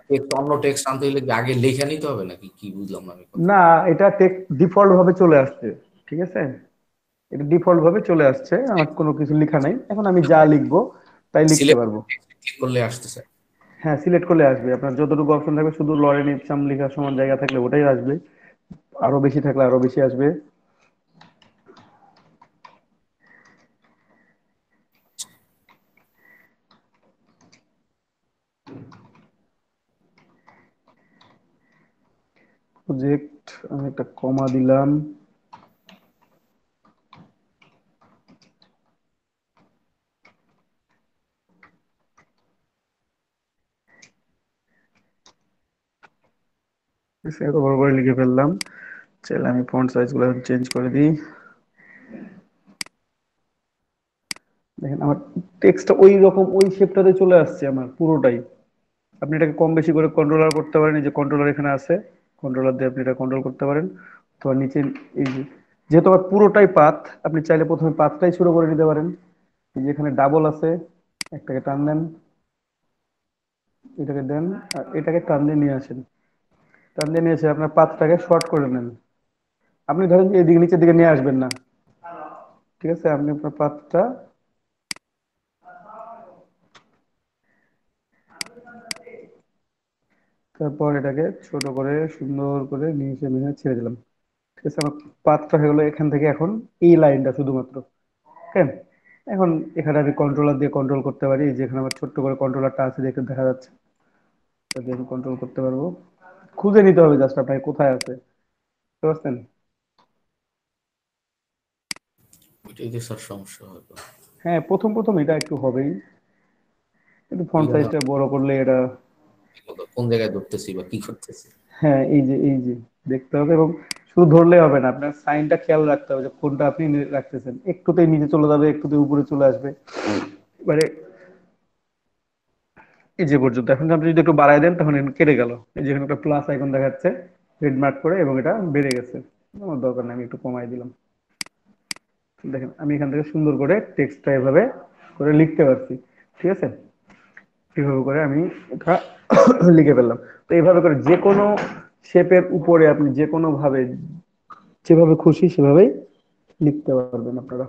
টেক্সট, অন্য টেক্সট আনতে হলে কি আগে লিখে নিতে হবে নাকি? কি বুঝলাম না আমি কথা। না, এটা টেক্সট ডিফল্ট ভাবে চলে আসছে, ঠিক আছে। এটা ডিফল্ট ভাবে চলে আসছে, আমার কোনো কিছু লেখা নাই, এখন আমি যা লিখবো তাই লিখতে সিলেক্ট পারবো। ক্লিক করলে আসতেছে। হ্যাঁ, সিলেক্ট করলে আসবে, আপনার যতটুকু অপশন থাকবে, শুধু লরেন ইপসাম লেখার সমান জায়গা থাকলে ওটাই আসবে, আরো বেশি থাকলে আরো বেশি আসবে। প্রজেক্ট, আমি একটা কমা দিলাম, এত বড় করে লিখে ফেললাম। চাইলে আমি ফন্ট সাইজ গুলো চেঞ্জ করে দিই। দেখেন আমার টেক্সটটা ওই রকম ওই শেপটাতে চলে আসছে আমার পুরোটাই। আপনি এটাকে কম বেশি করে কন্ট্রোলার করতে পারেন, এই যে কন্ট্রোলার এখানে আছে, কন্ট্রোলার দিয়ে আপনি এটা কন্ট্রোল করতে পারেন। তো নিচে এই যে, যেহেতু আমার পুরোটাই পাথ, আপনি চাইলে প্রথমে পাথটাই শুরু করে নিতে পারেন। এই যে এখানে ডাবল আছে, একটাকে টান দেন, এটাকে দেন, আর এটাকে টান দিয়ে নিয়ে আসেন। টান দিয়ে নিয়ে এসে আপনার পাথটাকে শর্ট করে নেন। আপনি ধরেন যে এদিকে নিচের দিকে নিয়ে আসবেন না, ঠিক আছে। আপনি আপনার পাথটা তারপর এটাকে ছোট করে সুন্দর করে নিচে নিয়ে ছেড়ে দিলাম, ঠিক আছে। আমার পাথটা হয়ে গেলো এখান থেকে, এখন এই লাইনটা শুধুমাত্র, ওকে। এখন এখানে আমি কন্ট্রোলার দিয়ে কন্ট্রোল করতে পারি, এই যে এখানে আমার ছোট্ট করে কন্ট্রোলারটা আছে দেখে দেখা যাচ্ছে, এটা দিয়ে আমি কন্ট্রোল করতে পারবো। খুঁজে নিতে হবে জাস্ট আপনাকে কোথায় আছে, বুঝতে পারছেন? ওইটাই তো স্যার সমস্যা হবে। হ্যাঁ, প্রথম প্রথম এটা একটু হবেই, কিন্তু এই ফন্ট জন্য সাইজটা বড় করলে এটা, কোন জায়গায় ধরতেছি বা কি করতেছি। হ্যাঁ এই যে দেখতে হবে, এবং শুধু ধরলে হবে না, আপনার সাইনটা খেয়াল রাখতে হবে যে কোনটা আপনি রাখতেছেন। একটুতেই নিচে চলে যাবে, একটুতেই উপরে চলে আসবে, এবারে এই যে পর্যন্ত। এখন আপনি যদি একটু বাড়ায় দেন তখন এটা কেটে গেল, এই যে এখানে একটা প্লাস আইকন দেখাচ্ছে রেড মার্ক করে, এবং এটা বেড়ে গেছে। আমার দরকার নেই, আমি একটু কমাই দিলাম। দেখেন আমি এখান থেকে সুন্দর করে টেক্সটটা এভাবে করে লিখতে পারছি, ঠিক আছে। এভাবে করে আমি এটা লিখে ফেললাম। তো এইভাবে করে যে কোনো শেপের উপরে আপনি যে কোনো ভাবে, যেভাবে খুশি সেভাবেই লিখতে পারবেন আপনারা,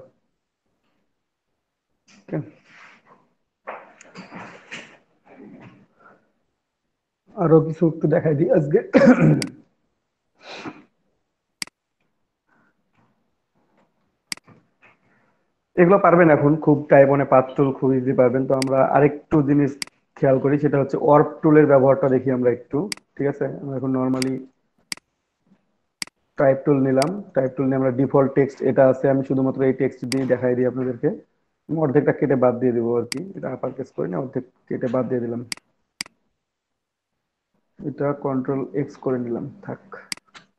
ঠিক আছে? আরো কিছু একটু দেখাই দিই আজকে। এগুলো পারবেন এখন, খুব টাইপ অনে পাথ টুল খুব ইজি পারবেন। তো আমরা আরেকটু জিনিস খেয়াল করি, সেটা হচ্ছে অর্প টুলের ব্যবহারটা দেখি আমরা একটু, ঠিক আছে। আমরা এখন নর্মালি টাইপ টুল নিলাম, টাইপ টুল নিয়ে আমরা ডিফল্ট টেক্সট এটা আছে, আমি শুধুমাত্র এই টেক্সট দিয়ে দেখাই দিই আপনাদেরকে। আমি অর্ধেকটা কেটে বাদ দিয়ে দিব আর কি, এটা আপার কেস করি না, অর্ধেক কেটে বাদ দিয়ে দিলাম। এটা কন্ট্রোল এক্স করে নিলাম, থাক,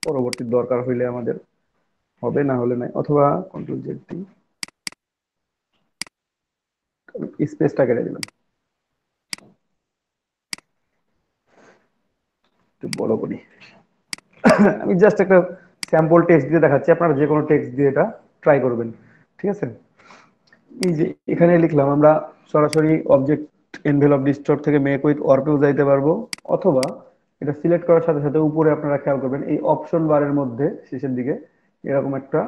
পরবর্তী দরকার হইলে আমাদের হবে, না হলে নাই, অথবা কন্ট্রোল জেড দিই, স্পেসটা কেটে দিলাম, একটু বড় করি। আমি জাস্ট একটা স্যাম্পল টেক্সট দিয়ে দেখাচ্ছি, আপনারা যে কোনো টেক্সট দিয়ে এটা ট্রাই করবেন, ঠিক আছে। এই যে এখানে লিখলাম, আমরা সরাসরি অবজেক্ট এনভেলপ ডিস্টর থেকে মেক উইথ অর্পেও যাইতে পারবো, অথবা এটা সিলেক্ট করার সাথে সাথে উপরে আপনারা খেয়াল করবেন এই অপশন বারের মধ্যে শেষের দিকে এরকম একটা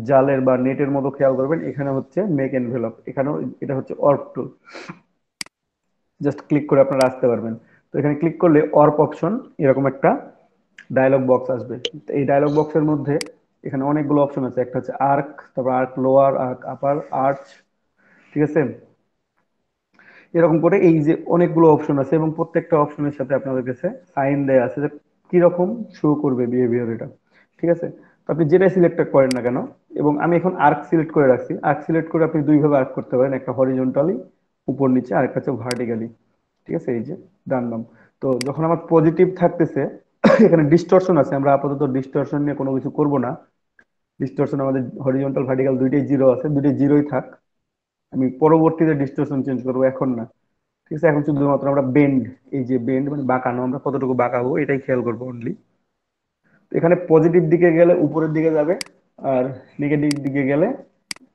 জালের বা নেটের মতো খেয়াল করবেন, এখানে হচ্ছে মেক এনভেলপ, এখানেও এটা হচ্ছে অর্প টুল। জাস্ট ক্লিক করে আপনারা আসতে পারবেন। তো এখানে ক্লিক করলে অর্প অপশন এরকম একটা ডায়লগ বক্স আসবে। তো এই ডায়লগ বক্সের মধ্যে এখানে অনেকগুলো অপশন আছে, একটা হচ্ছে আর্ক, তারপর আর্ক লোয়ার, আর্ক আপার, আর্চ, ঠিক আছে। এরকম করে এই যে অনেকগুলো অপশন আছে এবং প্রত্যেকটা অপশনের সাথে আপনাদের কাছে সাইন দেয়া আছে যে কিরকম শো করবে বিহেভিয়ার এটা, ঠিক আছে। তো আপনি যেটাই সিলেক্ট করেন না কেন, এবং আমি এখন আর্ক সিলেক্ট করে রাখছি, আর্ক সিলেক্ট করে আপনি দুইভাবে আর্ক করতে পারেন, একটা হরিজন্টালি উপর নিচে, আর একটা হচ্ছে ভার্টিক্যালি, ঠিক আছে, এই যে ডান বাম। তো যখন আমার পজিটিভ থাকতেছে, এখানে ডিস্টরশন আছে, আমরা আপাতত ডিস্টরশন নিয়ে কোনো কিছু করব না। ডিস্টরশন আমাদের হরিজন্টাল ভার্টিক্যাল দুইটাই জিরো আছে, দুইটাই জিরোই থাক, আমি পরবর্তীতে ডিস্টরশন চেঞ্জ করবো, এখন না, ঠিক আছে। এখন শুধুমাত্র আমরা বেন্ড, এই যে বেন্ড মানে বাঁকানো, আমরা কতটুকু বাঁকাবো এটাই খেয়াল করবো অনলি। এখানে পজিটিভ দিকে গেলে উপরের দিকে যাবে, আর নেগেটিভ দিকে গেলে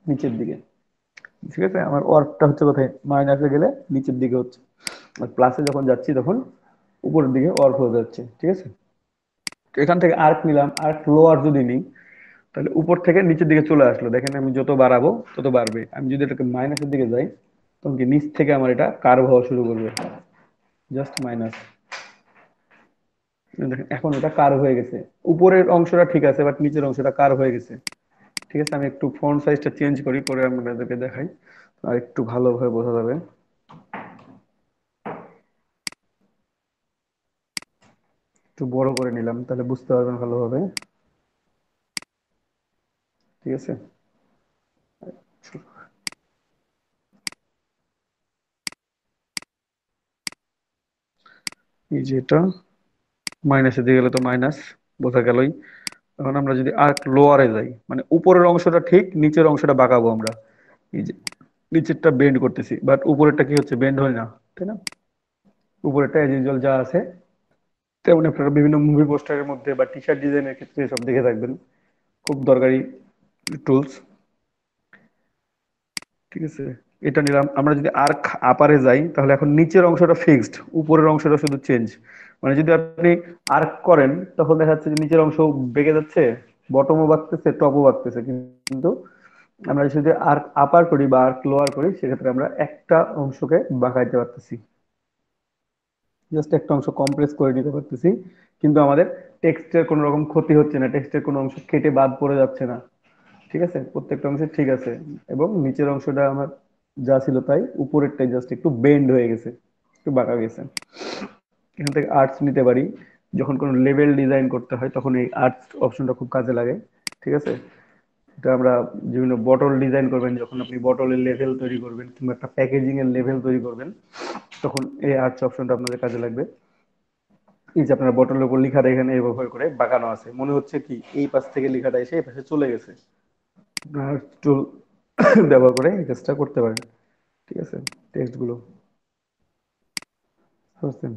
নিচের দিকে, ঠিক আছে। আমার ওয়ার্কটা হচ্ছে কোথায়, মাইনাসে গেলে নিচের দিকে হচ্ছে, আর প্লাসে যখন যাচ্ছি তখন উপরের দিকে ওয়ার্ক হয়ে যাচ্ছে, ঠিক আছে। তো এখান থেকে আর্ক নিলাম, আর্ক লোয়ার যদি নিই তাহলে উপর থেকে নিচের দিকে চলে আসলো, দেখেন আমি যত বাড়াবো তত বাড়বে। আমি যদি এটাকে মাইনাসের দিকে যাই তখন কি নিচ থেকে আমার এটা কার্ভ হওয়া শুরু করবে, জাস্ট মাইনাস, দেখেন এখন এটা কার্ভ হয়ে গেছে। উপরের অংশটা ঠিক আছে, বাট নিচের অংশটা কার্ভ হয়ে গেছে, ঠিক আছে। আমি একটু ফন্ট সাইজটা চেঞ্জ করি, পরে আপনাদেরকে দেখাই, আর একটু ভালোভাবে বোঝা যাবে। একটু বড় করে নিলাম, তাহলে বুঝতে পারবেন ভালোভাবে, ঠিক আছে। এই যে এটা মাইনাসের দিকে গেলে তো মাইনাস, বোঝা গেলই। এখন আমরা যদি আর্ক লোয়ারে যাই, মানে উপরের অংশটা ঠিক, নিচের অংশটা বাঁকাবো আমরা, এই যে নিচেরটা বেন্ড করতেছি, বাট উপরেরটা কি হচ্ছে, বেন্ড হয় না, তাই না। উপরেরটা এজ ইউজুয়াল যা আছে তেমন, আপনারা বিভিন্ন মুভি পোস্টারের মধ্যে বা টি শার্ট ডিজাইনের ক্ষেত্রে সব দেখে থাকবেন, খুব দরকারি টুলস, ঠিক আছে। এটা নিলাম। আমরা যদি আর্ক আপারে যাই তাহলে এখন নিচের অংশটা ফিক্সড, উপরের অংশটা শুধু চেঞ্জ, মানে যদি আপনি আর্ক করেন তখন দেখা যাচ্ছে যে নিচের অংশ বেঁকে যাচ্ছে, বটমও বাড়তেছে, টপও বাড়তেছে, কিন্তু আমরা যদি আর্ক আপার করি বা আর্ক লোয়ার করি সেক্ষেত্রে আমরা একটা অংশকে বাঁকাইতে পারতেছি, জাস্ট একটা অংশ কম্প্রেস করে নিতে পারতেছি, কিন্তু আমাদের টেক্সটের কোনো রকম ক্ষতি হচ্ছে না, টেক্সটের কোনো অংশ কেটে বাদ পড়ে যাচ্ছে না, ঠিক আছে। প্রত্যেকটা অংশে ঠিক আছে, এবং নিচের অংশটা আমার যা ছিল তাই, উপরেরটাই জাস্ট একটু বেন্ড হয়ে গেছে, একটু বাঁকা গেছে। এখান থেকে আর্টস নিতে পারি, যখন কোনো লেভেল ডিজাইন করতে হয় তখন এই আর্টস অপশনটা খুব কাজে লাগে, ঠিক আছে। এটা আমরা বিভিন্ন বটল ডিজাইন করবেন, যখন আপনি বটলের লেভেল তৈরি করবেন কিংবা একটা প্যাকেজিং এর লেভেল তৈরি করবেন, তখন এই আর্টস অপশনটা আপনাদের কাজে লাগবে। এই যে আপনার বটলের উপর লেখাটা এখানে ব্যবহার করে বাঁকানো আছে, মনে হচ্ছে কি এই পাশ থেকে লেখাটা এসে এই পাশে চলে গেছে, আপনার টুল ব্যবহার করে এই কাজটা করতে পারেন, ঠিক আছে। টেক্সট গুলো বুঝছেন,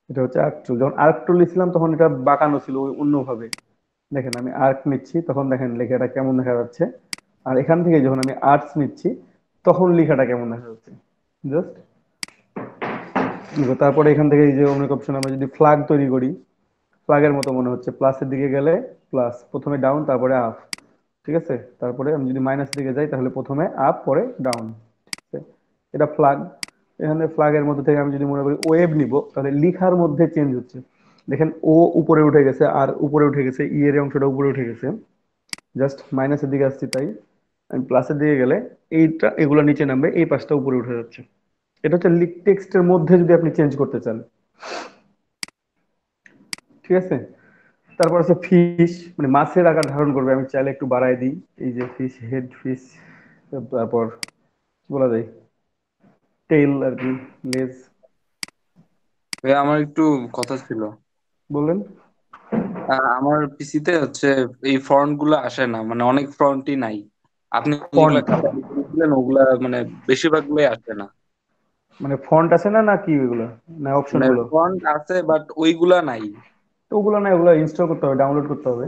এটা হচ্ছে আর্ক টুল। যখন আর্ক টুল নিছিলাম তখন এটা বাঁকানো ছিল অন্যভাবে, দেখেন আমি আর্ক নিচ্ছি তখন দেখেন লেখাটা কেমন দেখা যাচ্ছে, আর এখান থেকে যখন আমি আর্টস নিচ্ছি তখন লেখাটা কেমন দেখা যাচ্ছে, জাস্ট। তারপরে এখান থেকে এই যে অনেক অপশন, আমরা যদি ফ্ল্যাগ তৈরি করি ফ্ল্যাগের মতো মনে হচ্ছে, প্লাসের দিকে গেলে প্লাস, প্রথমে ডাউন তারপরে আপ, ঠিক আছে। তারপরে আমি যদি মাইনাসের দিকে যাই তাহলে প্রথমে আপ পরে ডাউন, ঠিক আছে। এটা ফ্ল্যাগ। এখানে ফ্ল্যাগের মধ্যে থেকে আমি যদি মনে করি ওয়েভ নিব তাহলে লিখার মধ্যে চেঞ্জ হচ্ছে, দেখেন ও উপরে উঠে গেছে, আর উপরে উঠে গেছে, ই এর অংশটা উপরে উঠে গেছে, জাস্ট মাইনাসের দিকে আসছি তাই। আমি প্লাসের দিকে গেলে এইটা এগুলো নিচে নামবে, এই পাশটা উপরে উঠে যাচ্ছে। এটা হচ্ছে লিক টেক্সটের মধ্যে যদি আপনি চেঞ্জ করতে চান, ঠিক আছে। তারপর আছে ফিশ, মানে মাছের আকার ধারণ করবে, আমি চাইলে একটু বাড়াই দিই, এই যে ফিশ হেড, ফিশ, তারপর কি বলা যায়, টেইল আর কি, লেজ, ভাই আমার একটু কথা ছিল। বললেন। আমার পিসিতে হচ্ছে এই ফন্ট গুলো আসে না, মানে অনেক ফন্টই নাই। আপনি যেগুলো ফন্ট, দিয়েছিলেন ওগুলা মানে বেশিরভাগ গুলোই আসে না। মানে ফন্ট আছে না নাকি ওইগুলো, না অপশন মানে গুলো? ফন্ট আছে বাট ওইগুলা নাই। তো ওগুলো না, ওগুলো ইনস্টল করতে হবে, ডাউনলোড করতে হবে।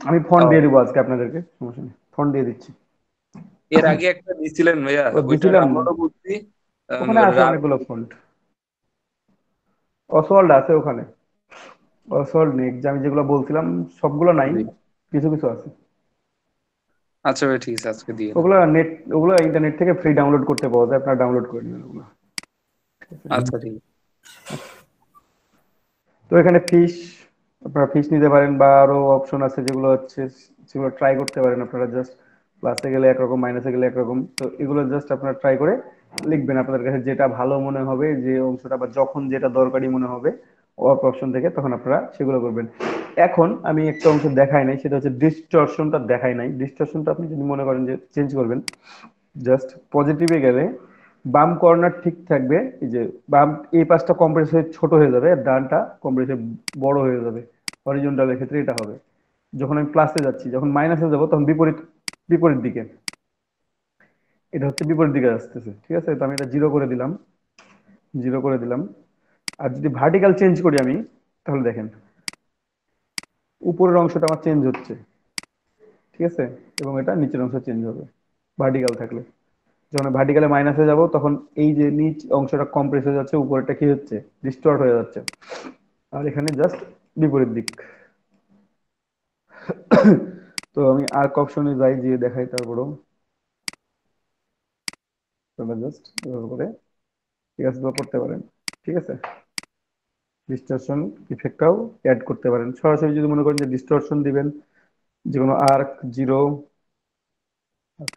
আমি ফন্ট দিয়ে ও, দিব আজকে আপনাদেরকে, সমস্যা নেই, ফন্ট দিয়ে দিচ্ছি। এর আগে একটা দিছিলেন ভাইয়া, ও ওইটা দিছিলাম, ডাউনলোডও করছি। ওখানে আছে রান অনেকগুলো ফন্ট। অসওয়াল্ড আছে ওখানে, অসওয়াল্ড নেই, যে আমি যেগুলো বলছিলাম সবগুলো নাই, কিছু কিছু আছে। আচ্ছা ভাই ঠিক আছে, আজকে দিয়ে দেন। ওগুলো নেট, ওগুলো ইন্টারনেট থেকে ফ্রি ডাউনলোড করতে পাওয়া যায়, আপনারা ডাউনলোড করে নেবেন ওগুলো। আচ্ছা ঠিক আছে। তো এখানে ফিশ, আপনারা ফিশ নিতে পারেন, বা আরো অপশন আছে যেগুলো হচ্ছে, সেগুলো ট্রাই করতে পারেন আপনারা। জাস্ট প্লাসে গেলে একরকম, মাইনাসে গেলে একরকম। তো এগুলো জাস্ট আপনারা ট্রাই করে লিখবেন আপনাদের কাছে যেটা ভালো মনে হবে, যে অংশটা বা যখন যেটা দরকারি মনে হবে অপশন থেকে, তখন আপনারা সেগুলো করবেন। এখন আমি একটা অংশ দেখাই নাই, সেটা হচ্ছে ডিস্টরশনটা দেখাই নাই। ডিস্টরশনটা আপনি যদি মনে করেন যে চেঞ্জ করবেন, জাস্ট পজিটিভে গেলে বাম কর্নার ঠিক থাকবে, এই যে বাম এই পাশটা কম্প্রেস হয়ে ছোট হয়ে যাবে, আর ডানটা কম্প্রেস হয়ে বড় হয়ে যাবে। হরিজন্টালের ক্ষেত্রে এটা হবে। যখন আমি প্লাসে যাচ্ছি, যখন মাইনাসে যাব তখন বিপরীত, বিপরীত দিকে, এটা হচ্ছে বিপরীত দিকে আসতেছে। ঠিক আছে, তো আমি এটা জিরো করে দিলাম, জিরো করে দিলাম। আর যদি ভার্টিক্যাল চেঞ্জ করি আমি, তাহলে দেখেন উপরের অংশটা আমার চেঞ্জ হচ্ছে, ঠিক আছে, এবং এটা নিচের অংশ চেঞ্জ হবে ভার্টিক্যাল থাকলে। যখন ভার্টিক্যালে মাইনাসে যাব, তখন এই যে নিচ অংশটা কম্প্রেস হয়ে যাচ্ছে, উপরেরটা কি হচ্ছে, ডিস্টর্ট হয়ে যাচ্ছে। আর এখানে জাস্ট বিপরীত দিক। তো আমি আর্ক অপশনে যাই, গিয়ে দেখাই তারপরও, জাস্ট এভাবে করে ঠিক আছে তো করতে পারেন। ঠিক আছে, ডিস্টরশন ইফেক্টটাও অ্যাড করতে পারেন সরাসরি। যদি মনে করেন যে ডিস্টরশন দিবেন, যে কোনো আর্ক জিরো,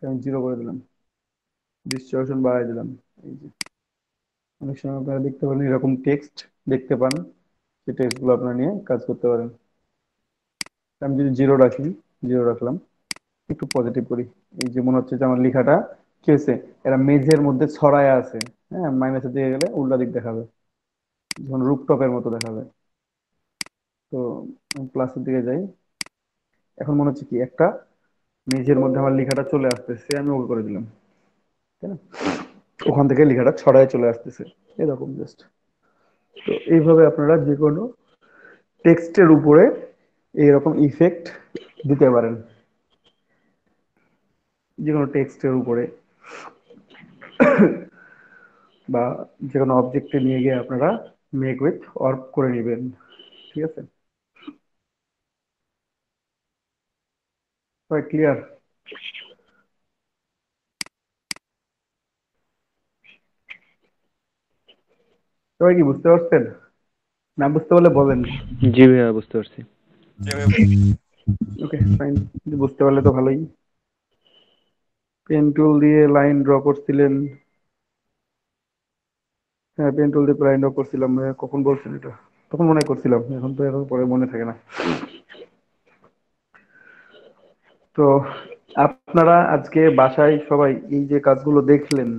আমি জিরো করে দিলাম, ডিস্টরশন বাড়াই দিলাম। এই যে অনেক সময় আপনারা দেখতে পারেন এরকম টেক্সট দেখতে পান, সেই টেক্সটগুলো আপনারা নিয়ে কাজ করতে পারেন। আমি যদি জিরো রাখি, জিরো রাখলাম, একটু পজিটিভ করি, এই যে মনে হচ্ছে যে আমার লেখাটা কি হয়েছে, এরা মেঝের মধ্যে ছড়ায় আছে। হ্যাঁ, মাইনাসের দিকে গেলে উল্টা দিক দেখাবে, যখন রুপটপের মতো দেখাবে। তো প্লাসের দিকে যাই, এখন মনে হচ্ছে কি একটা মেঝের মধ্যে আমার লেখাটা চলে আসতেছে, আমি ওকে করে দিলাম, তাই না, ওখান থেকে লেখাটা ছড়ায় চলে আসতেছে, এরকম জাস্ট। তো এইভাবে আপনারা যে কোনো টেক্সটের উপরে এইরকম ইফেক্ট দিতে পারেন, যে কোনো টেক্সটের উপরে বা যে কোনো অবজেক্টে নিয়ে গিয়ে আপনারা মেক উইথ ওয়ার্ক করে নেবেন। ঠিক আছে, সবাই ক্লিয়ার? সবাই কি বুঝতে পারছেন? না বুঝতে পারলে বলেন। জি ভাইয়া, বুঝতে পারছি। ওকে ফাইন, বুঝতে পারলে তো ভালোই। পেন টুল দিয়ে লাইন ড্র করছিলেন? হ্যাঁ, পেন টুল দিয়ে লাইন ড্র করছিলাম। কখন বলছেন এটা? তখন মনে হয় করছিলাম, এখন তো এখন পরে মনে থাকে না। তো আপনারা আজকে বাসায় সবাই এই যে কাজগুলো দেখলেন,